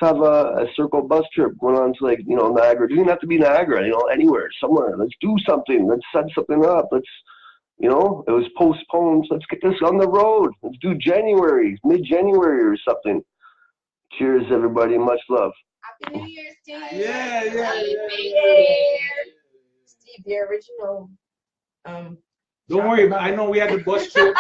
have a circle bus trip going on to, like, you know, Niagara. It doesn't have to be Niagara, you know, anywhere, somewhere. Let's do something. Let's set something up. Let's, you know, it was postponed. So let's get this on the road. Let's do January, mid-January or something. Cheers, everybody. Much love. Happy New Year, Steve. Yeah. Steve, the original. Don't worry, I know we had the bus trip.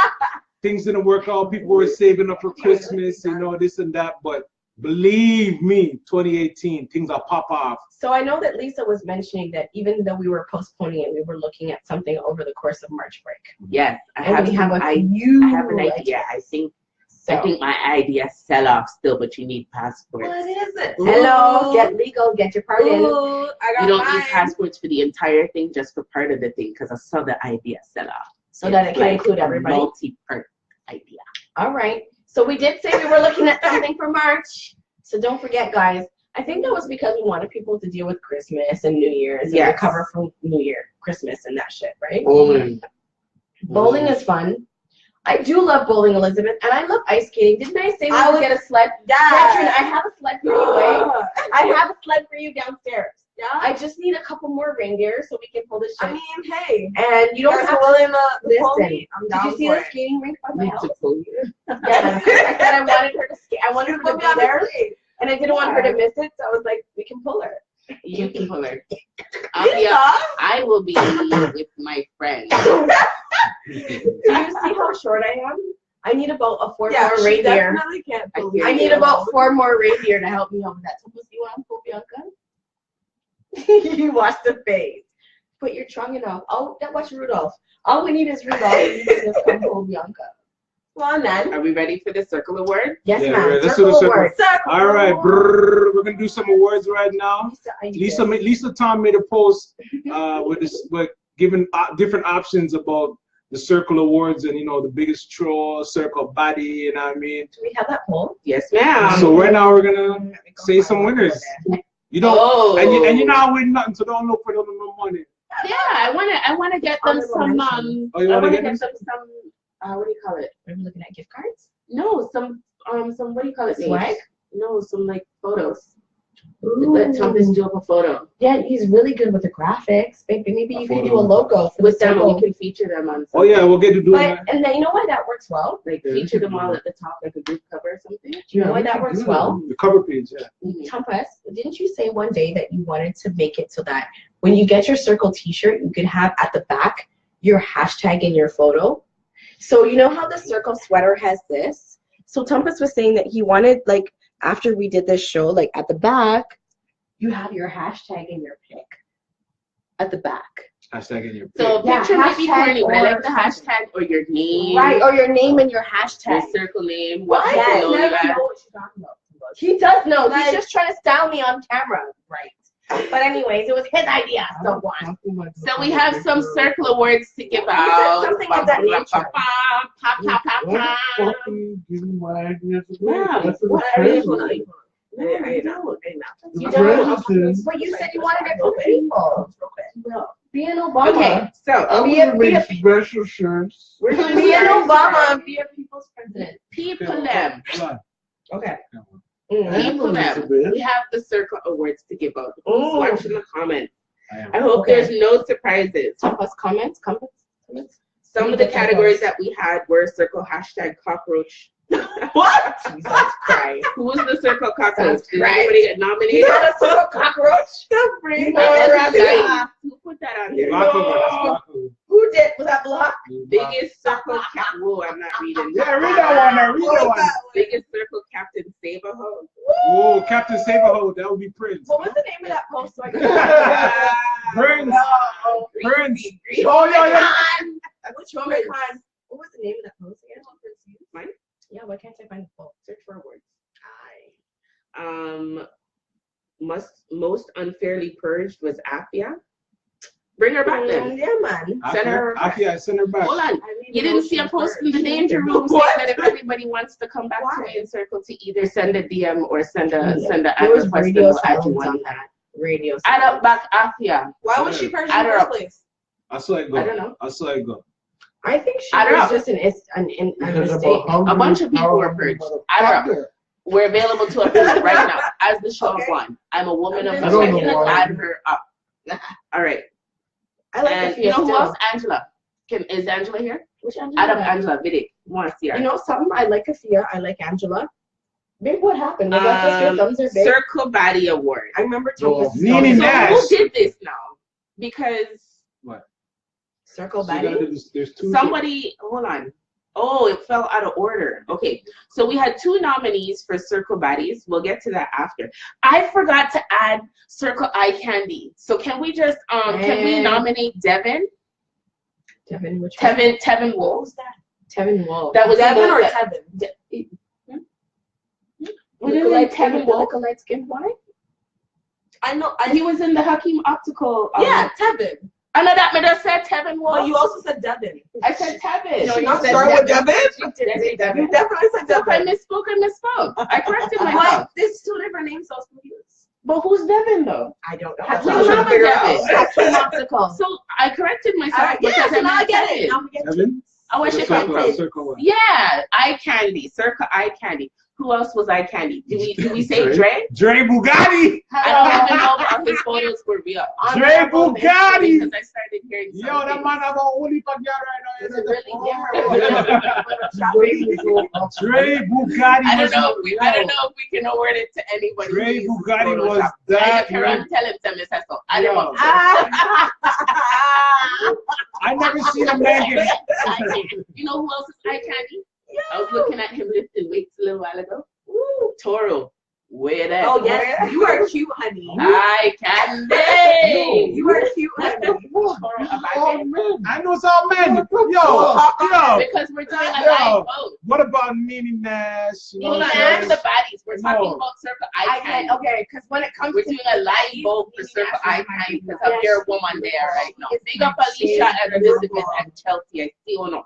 Things didn't work out. People were saving up for Christmas, you know, this and that. But believe me, 2018, things will pop off. So I know that Lisa was mentioning that even though we were postponing it, we were looking at something over the course of March break. Yes, I And have we have an idea. idea. I think my idea sell off still, but you need passports. What is it? Hello, get legal, get your part in. Ooh, I got You don't mine. need passports for the entire thing, just for part of the thing, because I saw the idea sell off. So that it can include everybody. Multi-part idea. All right. So we did say we were looking at something for March. So don't forget, guys. I think that was because we wanted people to deal with Christmas and New Year's and Yes. recover from New Year, Christmas, and that shit, right? Bowling. Bowling is fun. I do love bowling, Elizabeth, and I love ice skating. Didn't I say we would get a sled? Catherine, I have a sled for you, eh? I have a sled for you downstairs. Yeah. I just need a couple more reindeer so we can pull this shit. I mean, hey. And you don't Guys have are willing to to pull listen. me. I'm Did down you see for the it. skating rink by my Need house? to pull you. Yes. I said I wanted her to skate. I wanted her to Put be me on the there, sled. and I didn't want her to miss it. So I was like, we can pull her. You can pull her. Lisa? I will be with my friend. Do you see how short I am? I need about four Yeah, more she reindeer. definitely can't I pull hear I me. need about 4 more reindeer to help me over that. So, you want to pull Bianca? You watch the face. Put your tongue in off. Oh, that was Rudolph. All we need is Rudolph. You can just come pull Bianca. Come on, then. Are we ready for the circle award? Yes, Yeah, ma'am. right. Let's Circle do the circle. award. All right, brrr, we're gonna do some awards right now. Lisa Thom made a post with giving different options about the circle awards and, you know, the biggest troll, circle body, you know what I mean? Do we have that poll? Yes, ma'am. So right now we're gonna say some winners. You don't, and you're not winning nothing, so don't look for no money. Yeah, I wanna get them some Oh, you I wanna wanna get get them? them some what do you call it? Are we looking at gift cards? No, some what do you call it? Swag? No, some like photos. Ooh. Let Tumpas do up a photo. Yeah, he's really good with the graphics. Maybe you can do a logo for With the them, circle. we can feature them on Oh yeah, we'll get to do But that. and then you know why that works well? like Yeah, feature we them can all do at the top, like a group cover or something. Do you know why we that can works do well? The cover page, yeah. Tumpas, didn't you say one day that you wanted to make it so that when you get your circle t-shirt, you could have at the back your hashtag in your photo? So you know how the circle sweater has this? So Tumpas was saying that he wanted, like, after we did this show, like at the back, you have your hashtag in your pic at the back. Hashtag in your So Yeah, picture might be hashtag corny, but I like or- the hashtag or your name. Right, or your name and your Your hashtag. circle name. What? What Yes, people know never that. know what she's talking about. He does know. Like- He's just trying to style me on camera. Right. But anyways, it was his idea. So one. So we have some circle awards to give said out. something of that nature. Pop, pop, pop, pop. What fucking give me my ideas to do? Yeah, That's what the are you president. You The don't. president. But you said you wanted it for people. No. Be an Obama. Okay, so I Be a- would be a- make special shirts. we're doing Be an stars. Obama and be a people's president. People them. Okay. People them. Elizabeth. We have the Circle Awards to give out. Ooh. Watch in the comments. I I hope Okay. there's no surprises. Tumpas comments. Some of the categories that we had were Circle #cockroach. What? Jesus Christ. Who was the Circle cockroach? Did Christ. anybody get nominated? a circle cockroach? Bring Who put that on there? Who did? Was that Block? Biggest Circle Cap. Whoa, I'm not reading. Yeah, read that one. Now, read that one. Biggest Circle Captain Saberho. Oh, Captain Saberho, that would be Prince. What was the name of that post? So I can Prince. No. Prince. Green. Oh, yeah. Which one? What was the name of that post again? Mine? Yeah, why can't I find the post? Search for awards. Most unfairly purged was Afia. Bring her back then. Yeah, man. Send her back. I send her back. Hold on. You didn't see a post in the danger room saying that if anybody wants to come back to me in Circle to either send a DM or send a There was request, radio we'll add silence you on one. that. Radio Add silence. up back Afia. Why was she purged in Add the her first up. place? I saw it go. I don't know. I saw it go. I think she Add her was up. just a Because mistake. about how A bunch many of people were power purged. motherfucker. Add her up. We're available to approve right now as the show of Okay. one. I'm a woman of I the don't know second. why. Add her up. All right. I like And the you know who still. else? Angela. Is Angela here? Which Angela? Add up Angela. Vidic. Want to see her? You know something? I like Afia. I like Angela. Big, what happened? Was that just your thumbs are big? Circle Body Award. I remember No, Tumpas. Nene So Nash. who did this now? Because Circle So you Betty. gotta do- there's two. somebody, hold on. Oh, it fell out of order. Okay, so we had 2 nominees for Circle Baddies. We'll get to that after. I forgot to add Circle Eye Candy. So can we just can we nominate Devin? Tevin, which one? Tevin Wolf. Tevin Wolf. That was Devin or the- Tevin? What is it? Tevin Wolf. Light skin boy? I know. He was in the Hakeem Optical. Yeah, Tevin. I know that, but I said Tevin Wolf. But you also said Devin. I said Tevin. No, Should you not said start with Devin. You did say You Devin. definitely said So if I Devin. misspoke, I misspoke. I corrected myself. What? There's 2 different names, so I was confused. But who's Devin though? I don't know. Hakeem That's what I'm trying to Optical. figure out. Hakeem Optical. So I corrected myself Alright, because yeah, I so now I meant get it. Tevin. Now we get it. Evan? Oh, where she come Circle, from? circle one. Yeah, Eye Candy, Circa Eye Candy. Who else was Eye Candy? Do we say Dre? Dre Bugatti. I don't even know if all his photos were real. Dre Bugatti. Because I started hearing Yo, that something. man have a only fuck y'all right now. Is it really him or Dre Bugatti I don't was know. I don't know if we can award it to anybody. Dre who uses Bugatti was Photoshop. that. I can tell him to miss that. So I don't Yo. know. I never seen a man get. You know who else is Eye Candy? I was looking at him lifting weights a little while ago. Ooh, Toro. Where that? Oh, yes. You are cute, honey. Eye Candy. You are cute, honey. Toro, am I Oh right? man, I know it's all men. Yo, Because we're doing a Yo. live vote. what about Nene Nash? You know Hold what on, I'm not the bodies. We're talking No. about Circle I Eye can, Candy. okay, because when it comes We're to doing a live vote for Circle Eye Candy because of your woman there right now. Big up Alicia and Elizabeth and Chelsea. I see or no.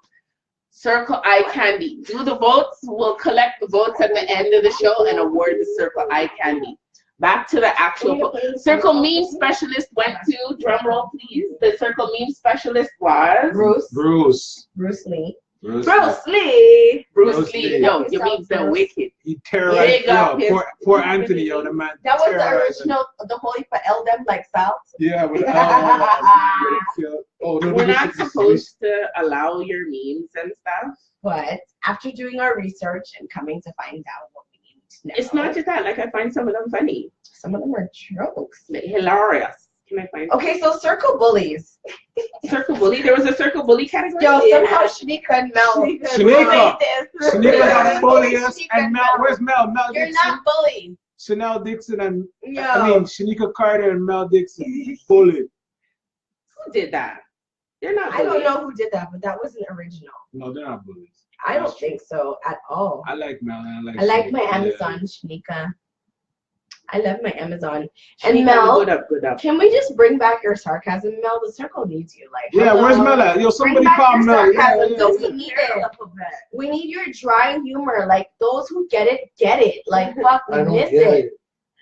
Circle Eye Candy. Do the votes. We'll collect the votes at the end of the show and award the Circle Eye Candy. Back to the actual vote. Circle Meme Specialist went to, drum roll please. The Circle Meme Specialist was Bruce. Bruce Lee. Bruce. Bruce Lee. Bruce Bruce Lee. Lee. Yo, your memes are wicked. He terrorized. Big up Yo, his- poor Anthony, yo, the man. That was the terrorized him. original, the Holy for L them like South. Yeah, but oh, no, We're this not is- supposed to allow your memes and stuff. But after doing our research and coming to find out what we need to know, It's not just that. Like I find some of them funny, some of them are jokes. like, hilarious. Can I find Okay, so circle bullies. Circle Bully? There was a Circle Bully category. Yo, Yeah. somehow Shanika and Mel. Shanika. Shanika got bully us, Shanika and Mel. Where's Mel? Mel You're Dixon. not bullied. Chanel Dixon and Yo. I mean Shanika Carter and Mel Dixon. Bully. Who did that? They're not. I don't bullies. know who did that, but that wasn't original. No, they're not bullies. I don't think so at all. I like Mel and I like Shanika. my Yeah. Amazon, Shanika. I love my Amazon. Shanika, And Mel, good up, good up. can we just bring back your sarcasm, Mel? The circle needs you. Like, Yeah, hello. where's Mel at? Yo, somebody back call your Mel. Yeah, sarcasm. yeah, No, yeah. we need it. We need your dry humor. Like, those who get it, get it. Like, fuck, we I don't miss get it.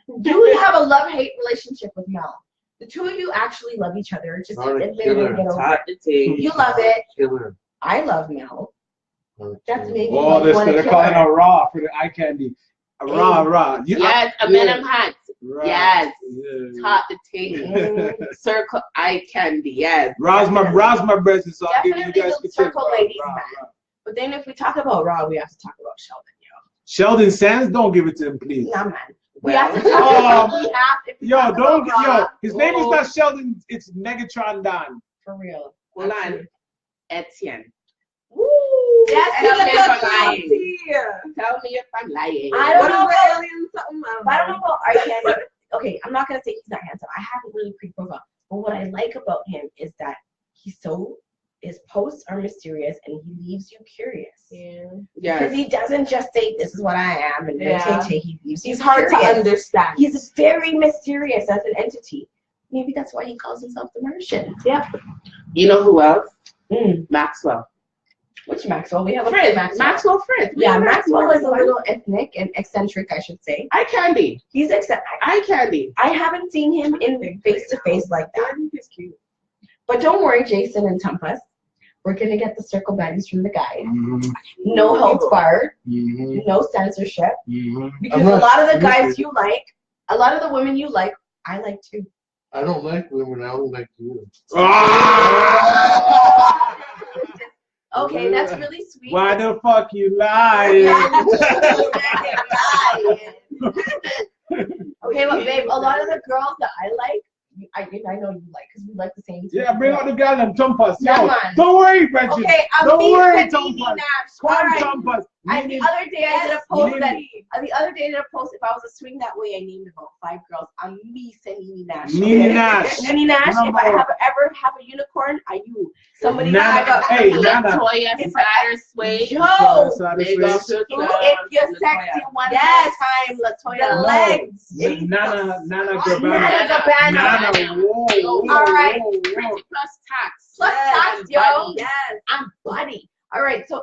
it. You have a love-hate relationship with Mel. The two of you actually love each other. Just Not a admit it killer. and get It's over hard it. to take. You love it. Killer. I love Mel. That's killer. maybe Oh, like one they're of calling killer. a raw for the eye candy. A raw. Yes, a venom hat. Right. Yes. Yeah. It's hard to take. Circle eye candy. Yes. Raw's my brother, so I'll give you Definitely guys the the circle tip. ladies, Raw. man. But then if we talk about Raw, we have to talk about Sheldon, Sheldon Sands, don't give it to him, please. Nah, man. We have to talk about Yo, don't Raw, yo. His name is not Sheldon. It's Megatron Don. for real. Hold on. Etienne. Woo! Yes, Tell me if I'm Tia. lying. Tell me if I'm lying. I don't What know is about- the alien something? I don't know about eye candy. Okay, I'm not gonna say he's not handsome. I haven't really pre-profile. But what I like about him is that his posts are mysterious and he leaves you curious. Yeah. Because Yes. he doesn't just say this is what I am and then Yeah. he leaves you He's hard to curious. understand. He's very mysterious as an entity. Maybe that's why he calls himself the Martian. Yeah. You know who else? Mm. Maxwell. Which Maxwell? We have a Fritz. Maxwell. Fritz. Yeah, Maxwell is a little ethnic and eccentric, I should say. Eye candy. He's eccentric. Eye candy. I haven't seen him in face to face like I that. think he's cute. But don't worry, Jason and Tumpas. We're gonna get the circle baddies from the guys. Mm-hmm. No holds barred, Mm-hmm. no censorship. Mm-hmm. Because I'm a not lot of the guys stupid. you like, a lot of the women you like, I like too. I don't like women. I don't like you. Okay, that's really sweet. Why the fuck you lying? Okay, but babe, a lot of the girls that I like, I know you like, because we like the same. Yeah, bring out the gal and Tumpas. Yeah, Yo, man. don't worry, Bridget. Okay, I'm Don't being worry, Nene Tumpas. Nash. Come All on, right. Tumpas. The other day I did a post Nene. that the other day I did a post. If I was a swing that way, I named about 5 girls. I'm me saying Nene Nash. Nene Nash. Nene Nash. If Number I one. ever have a unicorn, I you. Somebody Nana. tag up. Hey, Nana. Latoya Sattersway. Yo, Big up to if you're sexy one Yes. time, Latoya. The No. legs. Nana Nana Gabbana. Gabbana. Nana, whoa. All right. Pretty plus tax. Plus tax, yo. Buddy. Yes. I'm buddy. All right, so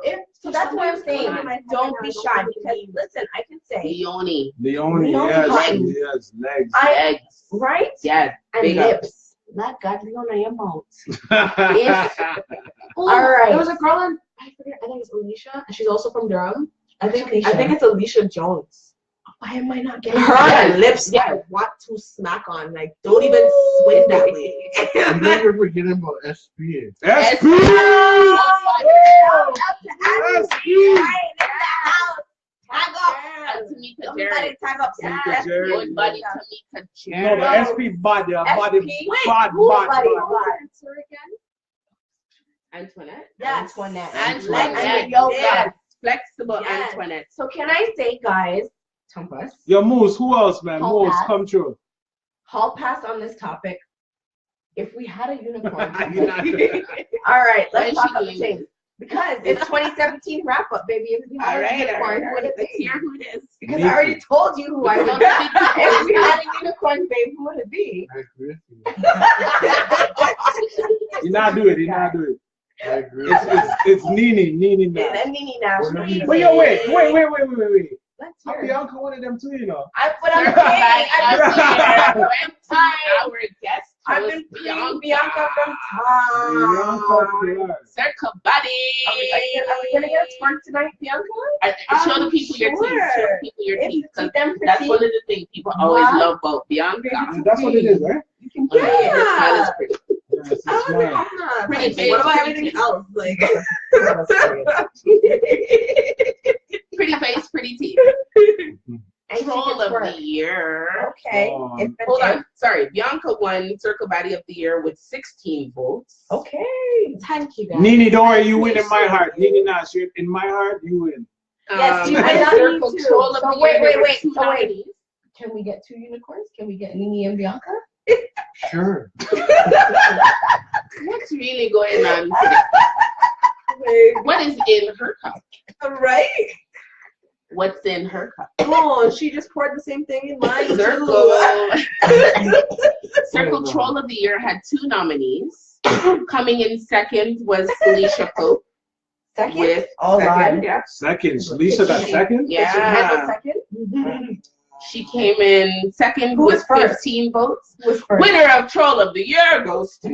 that's what I'm saying. Don't be shy because listen, I can say Leonie. Leonie, No yes, legs. yes, legs. Legs. right Yes. and Big up. lips. Let God be on your mouth. Oh, All right. There was a girl in I forget. I think it's Alicia, and she's also from Durham. I think Alicia? it's Alicia Jones. Why am I not getting Her that? lips, yeah, I want to smack on. Like, don't even swing that way. You never forgetting about SP. SP! Tag up. Tamika Somebody Jerry. tag up. Tamika Jerry. Good buddy Tamika No, Jerry. but SP body, body, Wait, bad, who bad, body? bad. Antoinette. Antoinette. Antoinette. Yo, Yes. Flexible Yes. Antoinette. So can I say, guys, Tumpas, Yo, Moose, who else, man? Hall Moose, pass. come true. hall pass on this topic. If we had a unicorn. You're not doing All right, Why let's is talk she about doing things. Because it's 2017 wrap up, baby. If we had All a right, unicorn, who would it let's be? hear who it is. Because I already told you who I would. If we had a unicorn, babe, who would it be? I agree with you. You're not doing it. You're not doing it. I agree with you. It's Nene Nash. And Nene Nash. Well, Nene But yo, wait. Let's I'm hear it. Bianca one of them too, you know. But I'm saying, Our guest I've host, been Bianca from Bianca Tom. Clarke. Circle Buddy. Are we gonna get a twerk tonight, Bianca? Show the people your teeth. Show the people your teeth. 'Cause Keep them that's pretty. one of the things people always Wow. love about Bianca. That's what it is, right? You can Yeah. get Her smile is pretty. Yes, it's I don't mine. know. Pretty face, What about pretty everything teeth. else? Like, Pretty face, pretty teeth. And she Troll can of twerk. the year. Okay. Um, Hold on. Sorry. Bianca won Circle Body of the Year with 16 votes. Okay. thank you, guys. Nene, don't worry, you win in my heart. Nene Nash, you're in my heart, you win. Yes, you and win. Circle Me too. Troll of So the wait, Year. wait, there were wait. 2 So wait. nominees. Can we get 2 unicorns? Can we get Nene and Bianca? Sure. What's really going on today? What is in her cup? Right? What's in her cup? Oh, she just poured the same thing in mine. Circle. Too. Circle Troll of the Year had 2 nominees. Coming in second was Felicia Pope Second? with Oh, second. God. Yeah. Second. Lisa got second? Yeah. Handle second? She came in second Who with was first? 15 votes. Who was first? Winner of Troll of the Year goes to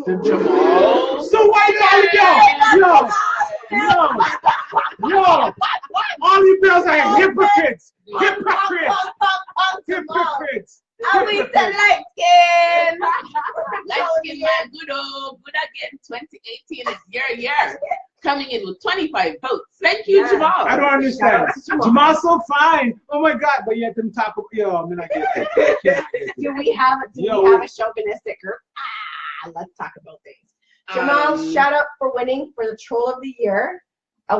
Jamal. So why yo, all you girls are hypocrites. Hypocrites. And we said light skin. Light skin man, good again. 2018 is your year. Coming in with 25 votes. Thank you, Jamal. I don't understand. Jamal's so fine. Oh my God, but yet them talk about I mean, I get it. Do we have a chauvinistic group? Let's talk about things. Jamal, shout out for winning for the Troll of the Year.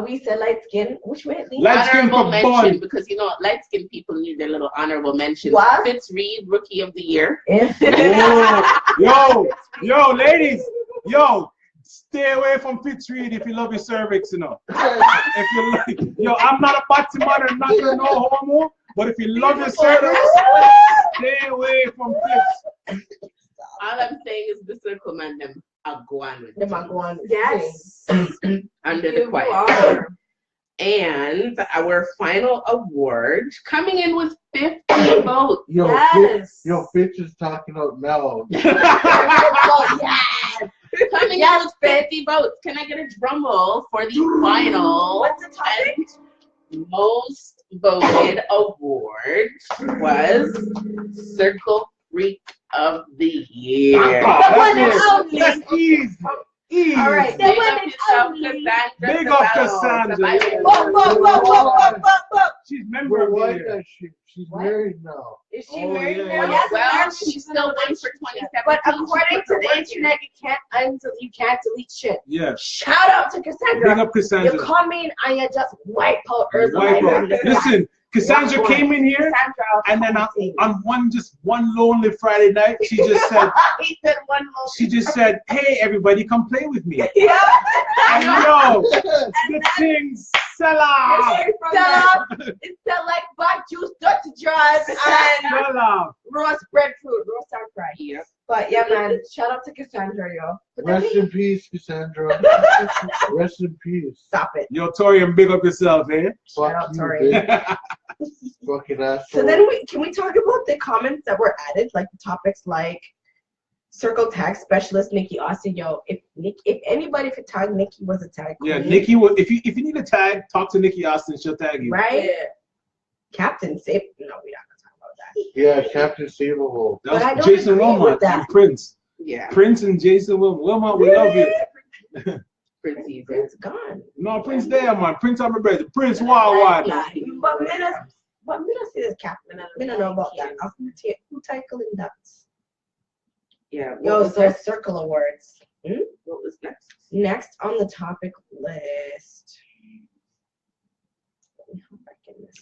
We said light skin. Which way? Honorable mention, because light skin people need their little honorable mention. What? Fitz Reed, Rookie of the Year. Yo, ladies, stay away from Fitz Reed if you love your cervix, If you like, I'm not a bottom man, I'm not gonna no homo, but if you love your cervix, stay away from Fitz. All I'm saying is the circle man, them are going with Them are going. Yes. under the quiet. And our final award, coming in with 50 votes. Yes. Fitch is talking out now. Coming in with 50 votes. Can I get a drum roll for the final? What's the topic? Most voted award was Circle Freak of the Year. The one and only. That's easy. All right. The Big one up and yourself, only. Cassandra. Big up Cassandra. Whoa. She's member of the year. She's married now. Is she Oh, married yeah. now? Yes, Well, she still won for 2017. but according to the internet, you can't delete shit. Yeah. Shout out to Cassandra. Big up Cassandra. You come in and you just wipe out Earth. Wipe out. Listen, Cassandra came in here, Cassandra, and then on one lonely Friday night, she just said, he said one more. "Hey, everybody, come play with me." Yeah. And the things sell out. It's like black juice, dirty drive, and Sell out. roast breadfruit, roast and fry. Yeah. But yeah, man, shout out to Cassandra, yo. Rest in peace, Cassandra. Rest in peace. Stop it. Yo, Torian, big up yourself, eh? Shout out, Fuck you, Tori. bitch. Fucking asshole. So then can we talk about the comments that were added, like the topics like circle tag specialist Nikki Austin. Yo, if anybody could tag Nikki was a tag queen. Yeah, Nikki. If you need a tag, talk to Nikki Austin. She'll tag you. Right? Yeah. Captain Safe. No, we're not gonna talk about that. Yeah, Captain Savable. But I That was don't Jason agree Wilmot with that. and Prince. Yeah. Prince and Jason Wilmot. Wilmot, we love you. Pretty easy. Prince gone. No, Prince there, man. Prince on my brother. Prince wild. But me not see this Captain. Me not know about that. Who tackling that? Yeah. Yo, so circle awards. What was next? Next on the topic list.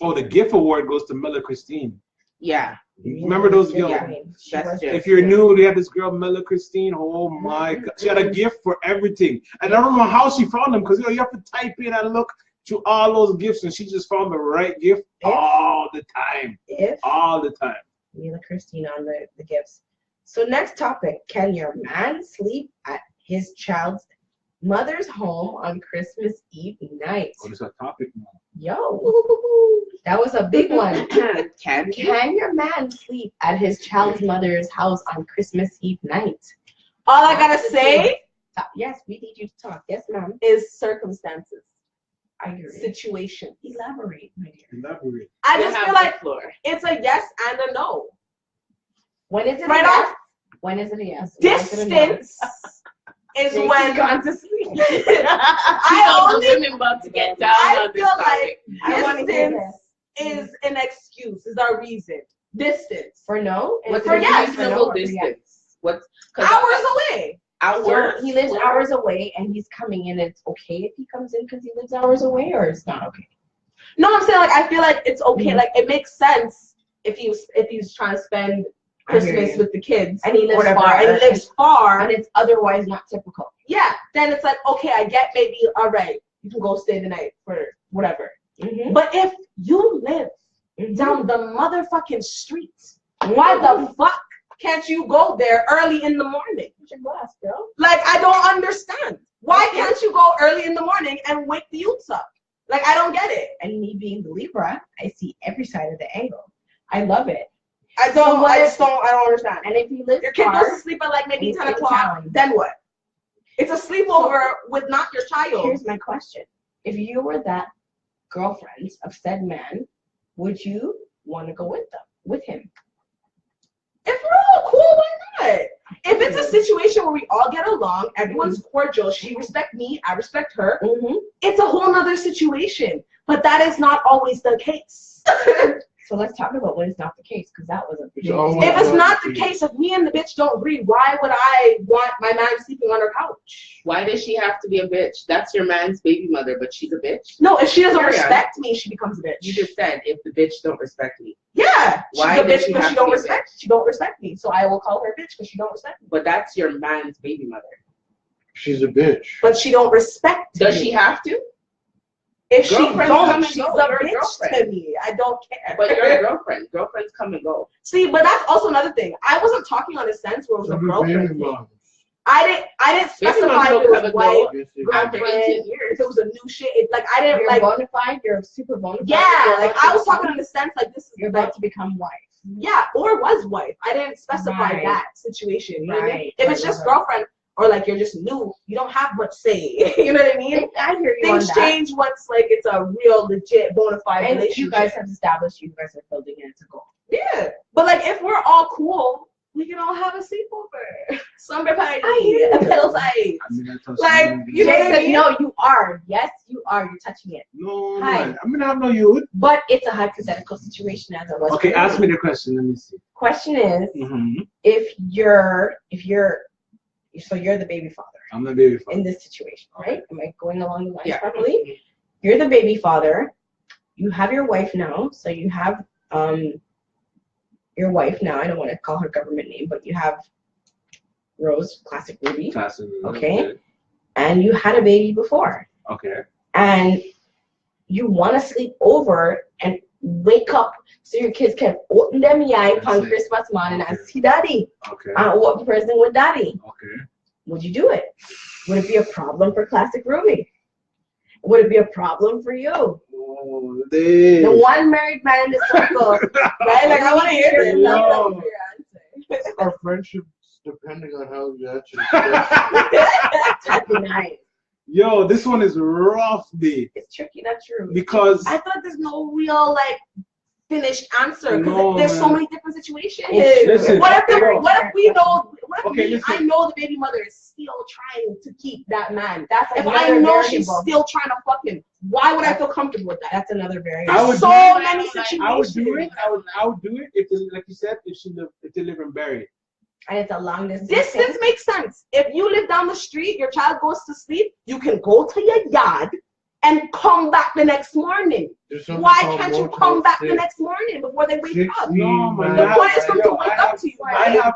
Oh, the GIF award goes to Miller Christine. Yeah. Remember those? Yo, Yeah. That's just, if you're new, we had this girl, Miller Christine. Oh my God. She had a gift for everything. And I don't know how she found them because you have to type in and look through all those gifts, and she just found the right gift all the time. All the time. Mila Christine on the gifts. So next topic, can your man sleep at his child's mother's home on Christmas Eve night? What is our topic now? Yo, that was a big one. Can your man sleep at his child's mother's house on Christmas Eve night? All I gotta say Yes, we need you to talk. Yes, ma'am. is circumstances. I agree. Situation. Elaborate, my dear. Elaborate. I just feel like floor. it's a yes and a no. When is it Right a yes? off. When is it a yes? When is it a no? Distance is when gone to sleep. I only women about to get down I on this feel topic. I want to hear distance this. is an excuse, is our reason. Distance. For no? And What's for a yes, for no, reasonable or for yes? distance? What's Hours away. So he lives hours away and he's coming in. It's okay if he comes in because he lives hours away, or it's not okay? No, I'm saying like I feel like it's okay. Like it makes sense if he's trying to spend Christmas with the kids And he lives whatever, far. and he lives far. And it's otherwise not typical. Yeah, then it's like okay, I get maybe all right. You can go stay the night for whatever. Mm-hmm. But if you live down the motherfucking streets, why the fuck can't you go there early in the morning? Like I don't understand. Why can't you go early in the morning and wake the youths up? Like I don't get it. And me being the Libra, I see every side of the angle. I love it. I don't understand. And if you live your kid far, goes to sleep at like maybe and 10 it's in o'clock, town. then what? It's a sleepover with not your child. Here's my question. If you were that girlfriend of said man, would you want to go with him? If we're all cool, why not? If it's a situation where we all get along, everyone's cordial, she respects me, I respect her, it's a whole nother situation. But that is not always the case. So let's talk about when it's not the case, because that was a big If it's not the case, if me and the bitch don't agree, why would I want my man sleeping on her couch? Why does she have to be a bitch? That's your man's baby mother, but she's a bitch? No, if she doesn't respect me, she becomes a bitch. You just said if the bitch don't respect me. Yeah, Why she's a does bitch she because have she to don't be a respect. She don't respect me, so I will call her a bitch because she don't respect me. But that's your man's baby mother. She's a bitch. But she don't respect Does me. she have to? If she Girlfriends come don't, and she's go. a You're a bitch girlfriend. to me. I don't care. But you're a girlfriend. Girlfriends come and go. See, but that's also another thing. I wasn't talking on a sense where it was a girlfriend thing. I didn't specify if it was wife, After 18 girlfriend, years. if it was a new shit. It's like I didn't You're like bona fide, you're super bona fide. Yeah, you're like about I to was talking become- in the sense like this is You're like about to become wife. yeah, or was wife. I didn't specify Right. that situation. You know what I mean? Right. If it's just girlfriend or like you're just new, you don't have much say. You know what I mean? I hear you Things on that. change once like it's a real legit bona fide And relationship. you guys have established you guys are building it to go. Yeah, but like if we're all cool, we can all have a sleepover, slumber party, I hear a you. pillow fight. I mean, I touched Like, you. you know what I Jay said, mean? no, you are. Yes, you are. You're touching it. No, Hi. man. I mean, I have no youth. But it's a hypothetical situation as it was. Okay, for ask me the question. Let me see. Question is, Mm-hmm. if you're the baby father I'm the baby father. in this situation, right? Am I going along the lines Yeah. properly? You're the baby father. You have your wife now, so you have your wife now. I don't want to call her government name, but you have Rose, classic Ruby. Classic. Okay. And you had a baby before. Okay. And you want to sleep over and wake up so your kids can open them eye That's on it. Christmas morning and Okay. see daddy Okay. and open present with daddy. Okay. Would you do it? Would it be a problem for classic Ruby? Would it be a problem for you? Oh, they. The one married man in the circle, right? Like I want to hear this. Yo. I love your answer. Our friendship's depending on how you answer the question. That'd be nice. Yo, this one is rough, B. It's tricky, not true. Because I thought there's no real like finished answer because No, there's so man. many different situations. Listen, What if we know? What if Okay, me, listen. I know the baby mother is still trying to keep that man. That's If another I know she's variable. still trying to fuck him, why would I feel comfortable with that? That's another variable. I would There's so do it. many situations. I would do it. I would do it if, like you said, if they live in Barrie. And it's a long distance. Distance makes sense. If you live down the street, your child goes to sleep, you can go to your yard and come back the next morning. There's something Why called can't you Motel come back the 6. next morning before they wake 16, up? No, man. The point is for them to wake I up to you. have.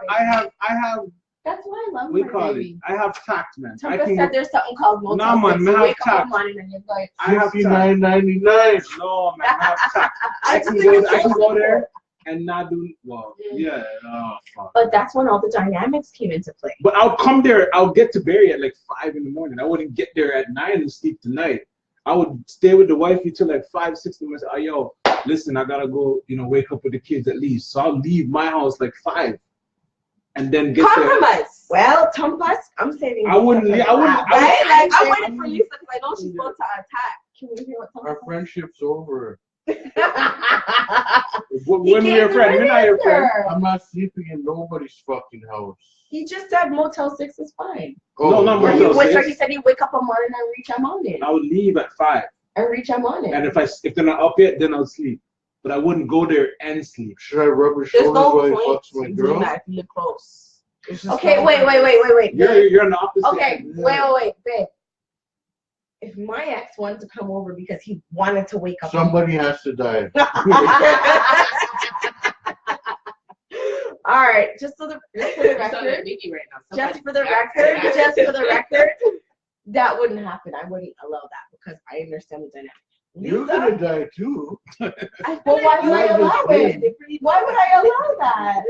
That's why I love We my call baby. it. I have tact, man. I Tumpas can. said there's something called Motel Nah, man, 6. man, You have wake up tact. in the morning and you're like, I have tact. $59.99. No, man. I have tact. I just can think go. it's I can so go there and not do well. Mm. Yeah. Oh fuck. but that's when all the dynamics came into play. But I'll come there. I'll get to Barrie at like 5 in the morning. I wouldn't get there at 9 and sleep tonight. I would stay with the wifey till like 5, 6 in the morning. Oh, yo, listen, I gotta go. Wake up with the kids at least. So I'll leave my house like 5, and then get there. Compromise. Well, Tumpas, I'm saving. I wouldn't Lisa leave- for I wouldn't- that, I Right? right? Like, I'm waiting for Lisa because I know she's going to attack. Can we hear what Our Tumpas friendship's over. When we're your friend, we're not your friend. I'm not sleeping in nobody's fucking house. He just said Motel 6 is fine. No, not When Motel he, wake, 6. he said he'd wake up a morning and reach him on it. I would leave at 5, And reach him on it. and if they're not up yet, then I'll sleep. But I wouldn't go there and sleep. Should I rub her There's shoulders no while he point fucks my in girl? doing that if you live close. It's just Okay, not- wait. You're on the opposite. Okay, end. wait, babe. If my ex wanted to come over because he wanted to wake up. Somebody has to die. All right, just for the record, just for the record, that wouldn't happen. I wouldn't allow that because I understand the dynamic. You're Lisa, gonna die too. well, why would I allow it? Why would I allow that?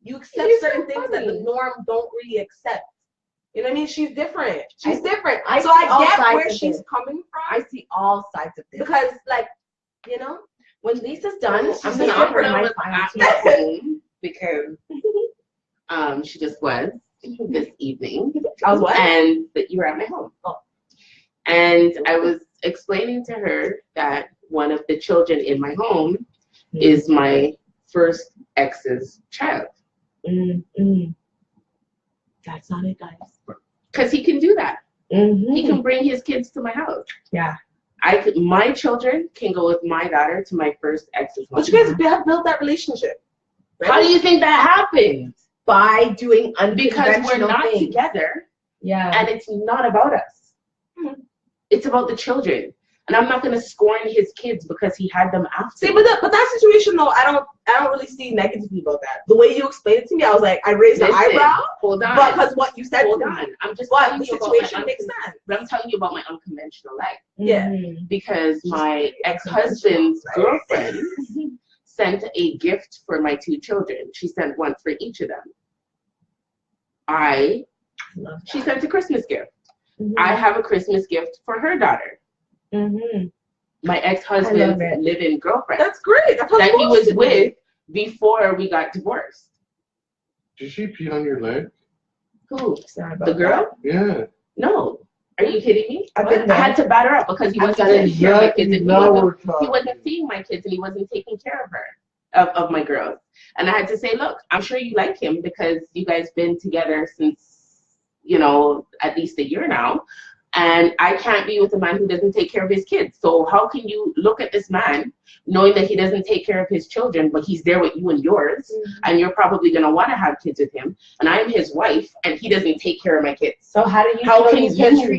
You accept You're certain so things that the funny. norm don't really accept. You know what I mean? She's different. She's different. I So see all I get sides where of she's it. coming from I see all sides of this. because, like, you know, When Lisa's done, I'm gonna Bianca offer my was final at tea. my home because she just was this evening. I was what? And that you were at my home. Oh. And I was explaining to her that one of the children in my home is my first ex's child. That's not it, guys. Because he can do that. He can bring his kids to my house. Yeah. My children can go with my daughter to my first ex's home. But you guys have built that relationship. Right? How do you think that happened? By doing Because we're unconventional not things. together. Yeah. And it's not about us. It's about the children. And I'm not gonna scorn his kids because he had them after. See, but that situation though, I don't really see negatively about that. The way you explained it to me, I was like, I raised an eyebrow. Hold on. Because what you said Hold to on. me. I'm just But telling the you about situation my makes sense. But I'm telling you about my unconventional life. Yeah. Because my ex-husband's girlfriend sent a gift for my two children. She sent one for each of them. She sent a Christmas gift. I have a Christmas gift for her daughter. My ex-husband's live-in girlfriend. That's great. That's that he was with before we got divorced. Did she pee on your leg? Who? The girl? Yeah. No. Are you kidding me? I had to batter up because he wasn't taking care of my kids. He wasn't seeing my kids and he wasn't taking care of her, of my girls. And I had to say, look, I'm sure you like him because you guys been together since, at least a year now. And I can't be with a man who doesn't take care of his kids. So how can you look at this man knowing that he doesn't take care of his children, but he's there with you and yours, and you're probably going to want to have kids with him, and I'm his wife, and he doesn't take care of my kids. So how can you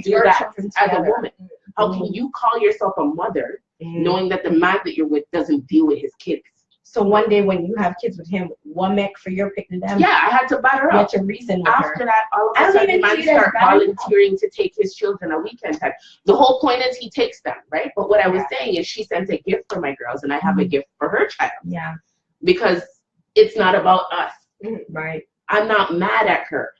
do that as a woman? How can you call yourself a mother knowing that the man that you're with doesn't deal with his kids? So one day when you have kids with him, one make for your picking them. Yeah, I had to batter up. You had to reason with After her. that, all of a sudden, man start volunteering to take his children a weekend time. The whole point is he takes them, right? But what I was saying is she sent a gift for my girls, and I have a gift for her child. Yeah. Because it's not about us. Right. I'm not mad at her.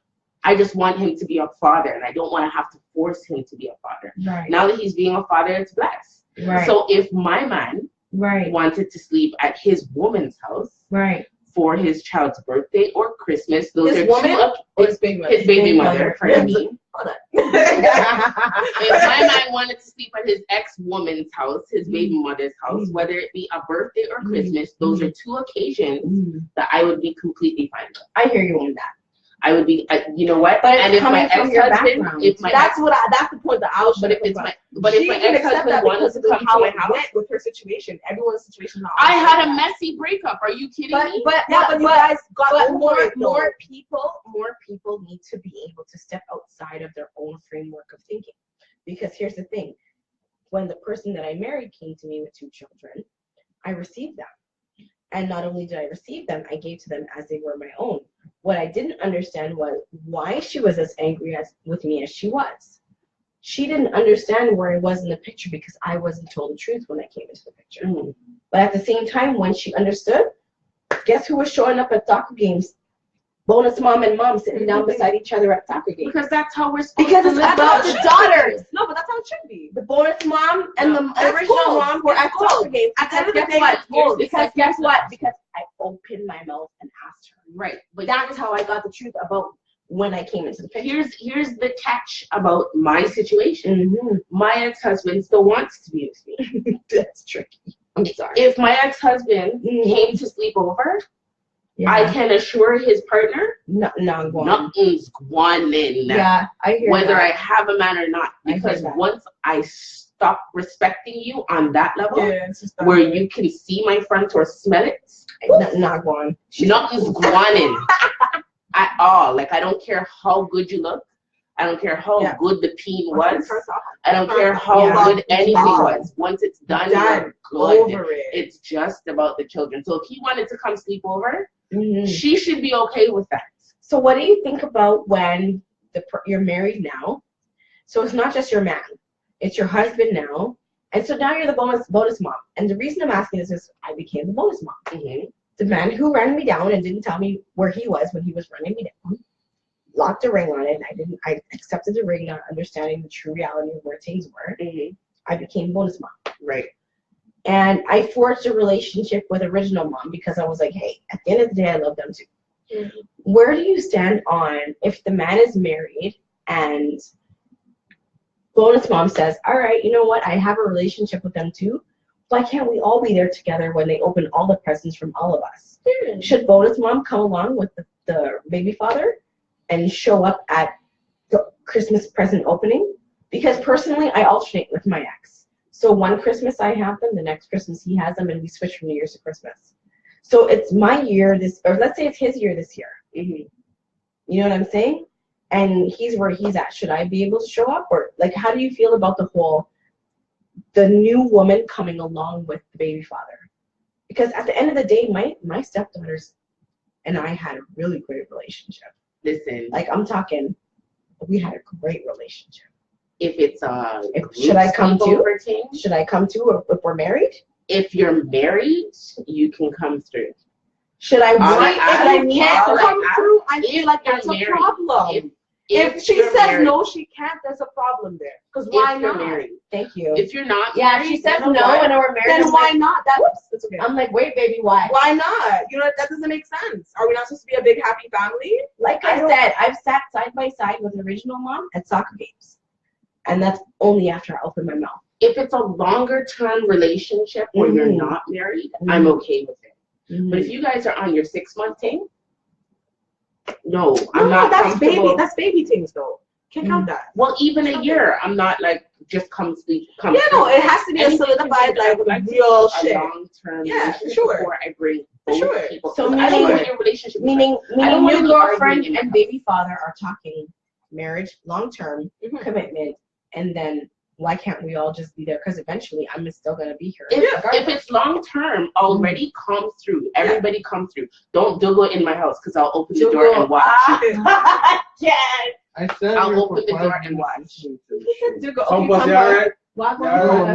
I just want him to be a father, and I don't want to have to force him to be a father. Right. Now that he's being a father, it's blessed. Right. So if my man wanted to sleep at his woman's house for his child's birthday or Christmas, those his are woman his baby mother, pardon me. If my man wanted to sleep at his ex-woman's house, his baby mother's house, whether it be a birthday or Christmas, those are two occasions that I would be completely fine with. I hear you on that. I would be, you know what? But and if my ex-husband, that's the point that I was. But if my ex-husband wanted to come how to it my house, went with her situation, everyone's situation. I had a messy breakup. Are you kidding me? But you guys got more people need to be able to step outside of their own framework of thinking. Because here's the thing: when the person that I married came to me with 2 children, I received them. And not only did I receive them, I gave to them as they were my own. What I didn't understand was why she was as angry with me as she was. She didn't understand where I was in the picture because I wasn't told the truth when I came into the picture. But at the same time, when she understood, guess who was showing up at soccer games? Bonus mom and mom sitting down beside each other at soccer games. Because that's how we're supposed because to it's live. about the daughters. No, but that's how it should be. The bonus mom and the original mom were at soccer games. Because guess what? Because I opened my mouth and asked her. Right. But that's how I got the truth about when I came into the picture. Here's the catch about my situation. My ex-husband still wants to be with me. That's tricky. I'm sorry. If my ex-husband came to sleep over, I can assure his partner, nothing's going in. Yeah, I hear whether that. I have a man or not. Because once I stop respecting you on that level, where you can see my front or smell it, not going. Nothing's going in at all. Like, I don't care how good you look. I don't care how good the peen was. I don't care how good anything was. Once it's done, you're good. It's just about the children. So if he wanted to come sleep over, she should be okay with that. So what do you think about when you're married now? So it's not just your man. It's your husband now. And so now you're the bonus mom. And the reason I'm asking this is I became the bonus mom. The man who ran me down and didn't tell me where he was when he was running me down, locked a ring on it. I accepted the ring, not understanding the true reality of where things were. I became bonus mom. Right. And I forged a relationship with original mom because I was like, hey, at the end of the day, I love them too. Mm-hmm. Where do you stand on if the man is married and bonus mom says, all right, you know what? I have a relationship with them too. Why can't we all be there together when they open all the presents from all of us? Mm-hmm. Should bonus mom come along with the baby father and show up at the Christmas present opening? Because personally, I alternate with my ex. So one Christmas I have them, the next Christmas he has them, and we switch from New Year's to Christmas. So it's my year this, or let's say it's his year this year. Mm-hmm. You know what I'm saying? And he's where he's at. Should I be able to show up? Or like, how do you feel about the new woman coming along with the baby father? Because at the end of the day, my stepdaughters and I had a really great relationship. Listen. Like I'm talking, we had a great relationship. If it's should I come to? Should I come to if we're married? If you're married, you can come through. Should I? I can't come through. I feel like that's a problem. If she says no, she can't. There's a problem there. Because why not? Married. Thank you. If you're not, married, she says no, and we're married. Then why not? That's okay. I'm like, wait, baby, why? Why not? You know that doesn't make sense. Are we not supposed to be a big happy family? Like I said, I've sat side by side with the original mom at soccer games, and that's only after I open my mouth. If it's a longer term relationship where you're not married, I'm okay with it. Mm-hmm. But if you guys are on your 6-month thing, no, I'm not. That's baby. That's baby things though. Can't count that. Well, even a year, I'm not like just come sleep. Come no, it has to be a solidified like real shit. Long term. Yeah, for sure. Before I bring both people. So I don't want your relationship. Meaning new girlfriend and baby father are talking marriage, long term commitment, and then. Why can't we all just be there? Because eventually I'm still going to be here. If it's long term, already come through. Everybody come through. Don't go in my house because I'll open the door and watch. Yes. I said I'll open the door and watch. Tumpas, you alright? No, I'm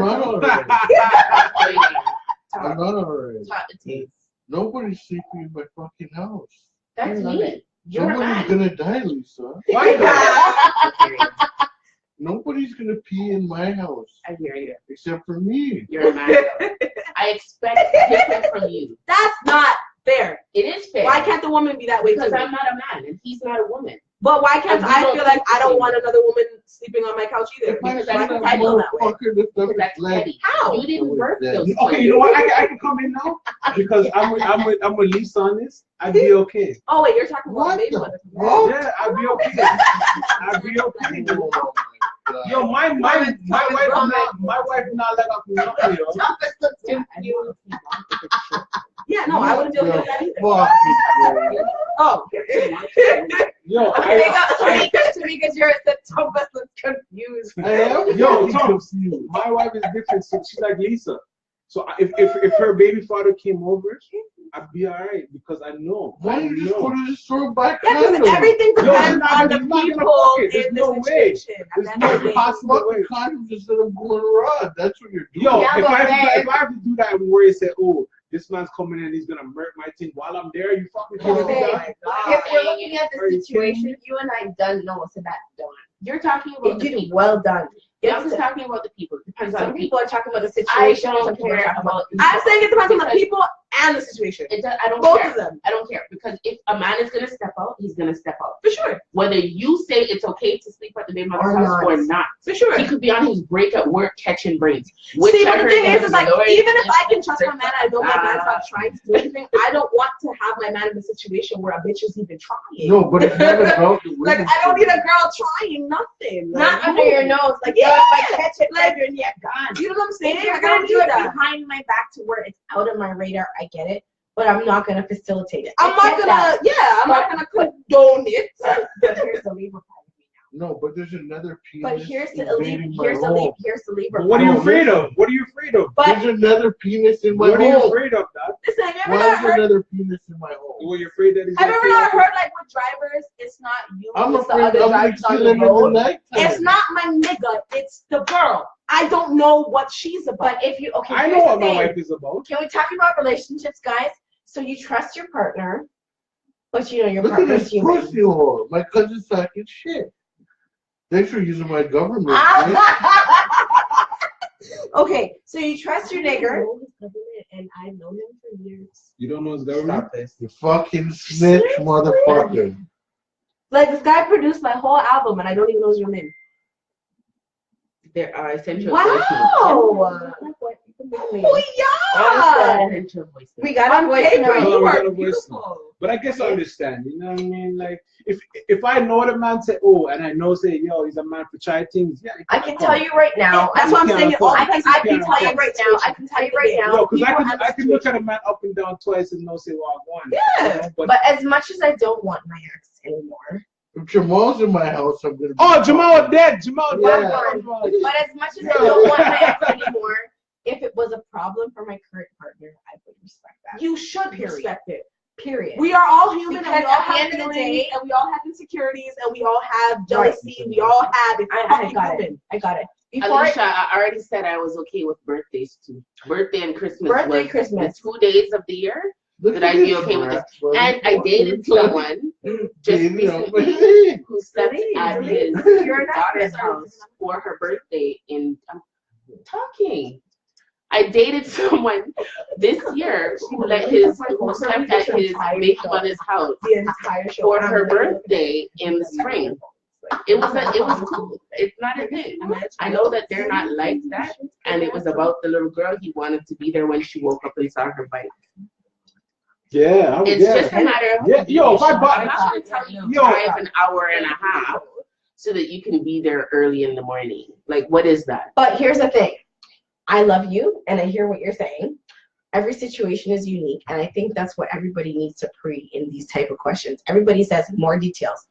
not alright. I'm not alright. Nobody's sleeping in my fucking house. That's me. Somebody's going to die, Lisa. Why? Nobody's gonna pee in my house. I hear you. Except for me. You're a man. I expect different from you. That's not fair. It is fair. Why can't the woman be that way? Because I'm not a man and he's not a woman. But why can't I feel like I don't want another woman sleeping on my couch either? Because I feel that way. That's petty. How? You didn't birth those. Okay, you know what? I can come in now because I'm with Lisa on this. I'd be okay. Oh wait, you're talking about baby mother. Yeah, I'd be okay. I'd be okay. Yo, my wife not let up nothing, yo. Yeah, no, I wouldn't deal with that either. Oh. Yo, to me because you're the Tumpas that's confused. Yo, Tom, my wife is different. So she's like Lisa. So if her baby father came over, I'd be alright because I know. Why don't you just go to the store and buy condoms? Because everything depends on the people in the situation. There's no possible way. Condoms instead of going around. That's what you're doing. Yo, if I have to do that, I would worry and say, oh, this man's coming in and he's gonna murk my thing while I'm there. You fucking kidding me? If we're looking at the situation, you and I done know so that's done. You're talking about the people. Well done. I'm just talking about the people. It depends on some people are talking about the situation. I don't care about. I'm saying it depends on the people and the situation. I don't Both care. Of them. I don't care because if a man is gonna step out, he's gonna step out for sure. Whether you say it's okay to sleep at the baby mother's house or not, for sure. He could be on his break at work catching brains. See, but the thing is like even if I can trust my man, I know my man's not trying to do anything. I don't want to have my man in a situation where a bitch is even trying. No, but it's not about the like I don't need a girl trying nothing. Not under your nose. Like if I catch it, like you're gone. You know what I'm saying? If you're gonna do it behind my back to where it's out of my radar, I get it. But I'm not gonna facilitate it. I'm not gonna condone it. But here's the lever part of me now. No, but there's another penis. But here's the lever. What are you afraid of? What are you afraid of? There's another penis in my home. What are you afraid of, Dad? Listen, have you ever not heard another penis in my home? Were you afraid that he's I've ever not heard like with drivers, it's not you, it's the other drivers on the road. It's not my nigga, it's the girl. I don't know what she's about. But if you I know what my wife is about. Can we talk about relationships, guys? So you trust your partner, but you know your partner's human. Look at this pussy whore. My cousin's talking shit. Thanks for using my government. Okay, so you trust your nigger. And I've known him for years. You don't know his government? Stop this. You fucking snitch, motherfucker. Like, this guy produced my whole album, and I don't even know his real name. There are essential Wow. Oh, yeah. We got a voice paper, note. you we are got a voice beautiful. But I guess I understand, you know what I mean? Like, if I know the man say, oh, and I know say, yo, he's a man for try things, yeah. I can tell you right now. That's what I'm saying. I can tell you right now. I can tell you right now. Yo, because I can look at a man up and down twice and know say, well, I won. Yeah. You know? But as much as I don't want my ex anymore. If Jamal's in my house, I'm gonna be Jamal dead. Jamal dead. Yeah. But as much as I don't want my ex anymore, if it was a problem for my current partner, I would respect that. You should Period. respect it. Period. We are all human, Because and we all at the have end of the feelings, day, and we all have insecurities, and we all have jealousy. We all have it. I got it. I got it. Before Alicia, I already said I was okay with birthdays too. Birthday and Christmas Birthday, was Christmas. the 2 days of the year Look that at I'd be this okay with rat, it. bro. And I dated someone just Baby, I'm recently who slept Please, at please. his You're not daughter's Christmas. house for her birthday. And I'm talking. I dated someone this year who slept at his big mother's house The entire show. for her birthday in the spring. It was cool. It's not a thing. I know that they're not like that, and it was about the little girl. He wanted to be there when she woke up and saw her bike. Yeah, It's just a matter of yo, if I bought I'm not going to tell you to yo, drive an hour and a half so that you can be there early in the morning. Like, what is that? But here's the thing. I love you, and I hear what you're saying. Every situation is unique, and I think that's what everybody needs to pre in these type of questions. Everybody says more details.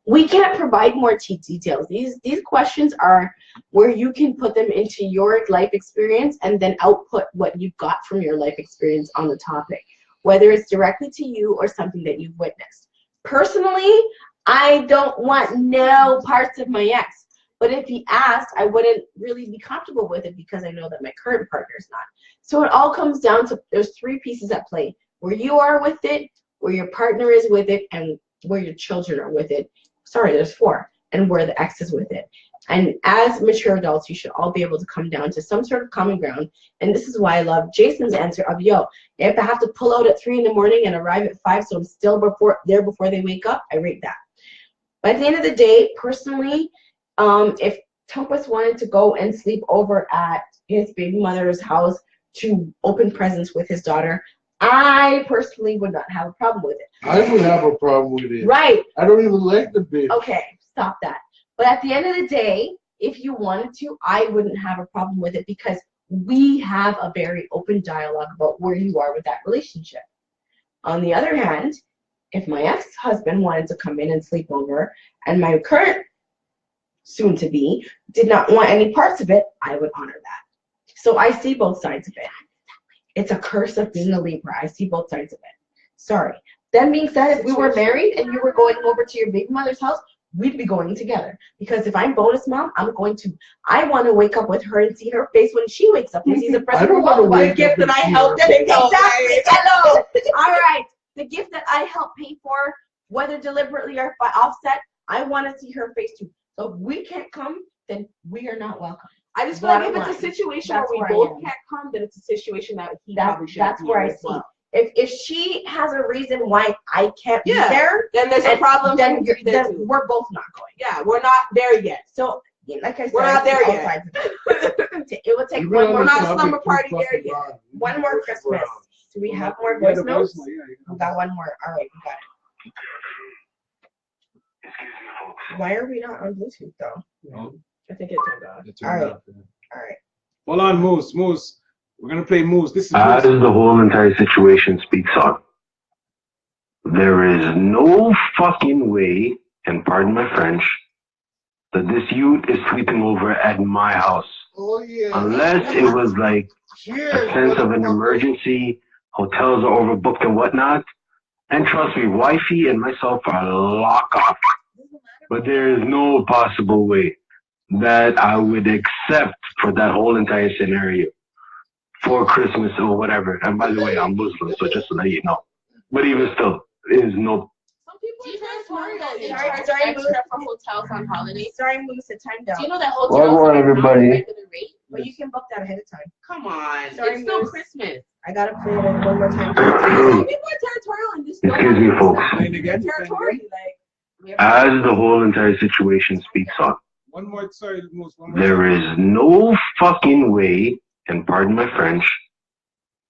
We can't provide more details. These questions are where you can put them into your life experience and then output what you got from your life experience on the topic, whether it's directly to you or something that you've witnessed. Personally, I don't want no parts of my ex. But if he asked, I wouldn't really be comfortable with it because I know that my current partner is not. So it all comes down to there's three pieces at play. Where you are with it, where your partner is with it, and where your children are with it. Sorry, there's four. And where the ex is with it. And as mature adults, you should all be able to come down to some sort of common ground. And this is why I love Jason's answer of, yo, if I have to pull out at 3 in the morning and arrive at 5, so I'm still before they wake up, I rate that. But at the end of the day, personally, if Tumpas wanted to go and sleep over at his baby mother's house to open presents with his daughter, I personally would not have a problem with it. I would have a problem with it. Right. I don't even like the bitch. Okay, stop that. But at the end of the day, if you wanted to, I wouldn't have a problem with it because we have a very open dialogue about where you are with that relationship. On the other hand, if my ex-husband wanted to come in and sleep over and my current soon-to-be did not want any parts of it, I would honor that. So I see both sides of it. It's a curse of being a Libra. I see both sides of it. Sorry. That being said, if we were married and you were going over to your baby mother's house, we'd be going together. Because if I'm bonus mom, I want to wake up with her and see her face when she wakes up and sees a present. I don't want to The wake gift up that I and helped see her. them. Exactly. Hello. All right. The gift that I helped pay for, whether deliberately or by offset, I want to see her face too. So if we can't come, then we are not welcome. I just feel like if Bottom it's a line. situation That's where where we I both am. can't come, then it's a situation that he probably should. That's where I see. If she has a reason why I can't be Yeah. there, Then there's a problem. then then we're both not going. yeah, we're not there yet. So, like I said, We're not there both yet. sides of it. It will take You've one been more. on not the a topic slumber too party fucking there yet. long. One more Christmas. Do we have more Yeah, voice the notes? voice note, yeah, We got one more. All right, we got it. Why are we not on Bluetooth though? No, I think it turned on. it's All right. enough, yeah. All right. Hold on, Moose. We're gonna play Moose. This is How Moose. does the whole entire situation speaks on? There is no fucking way, and pardon my French, that this youth is sleeping over at my house. Oh yeah. Unless it was like Cheers, a sense of an motherfucker. emergency, hotels are overbooked and whatnot. And trust me, wifey and myself are lock off. But there is no possible way that I would accept for that whole entire scenario for Christmas or whatever. And by the way, I'm Muslim, so just to let you know. But even still, there is no. Some people Do you are guys know that they Sorry, charge extra for hotels on holidays? Sorry, Moose, it timed Do out. you know that Well, hotels go on, are not everybody. regular rate? But you can book that ahead of time. Come on. Sorry, it's still Moose. Christmas. I gotta play it one more time. Be more territorial and just Excuse me, folks. territory. Like, As the whole entire situation speaks on, One more, sorry, Moose. One more. there is no fucking way, and pardon my French,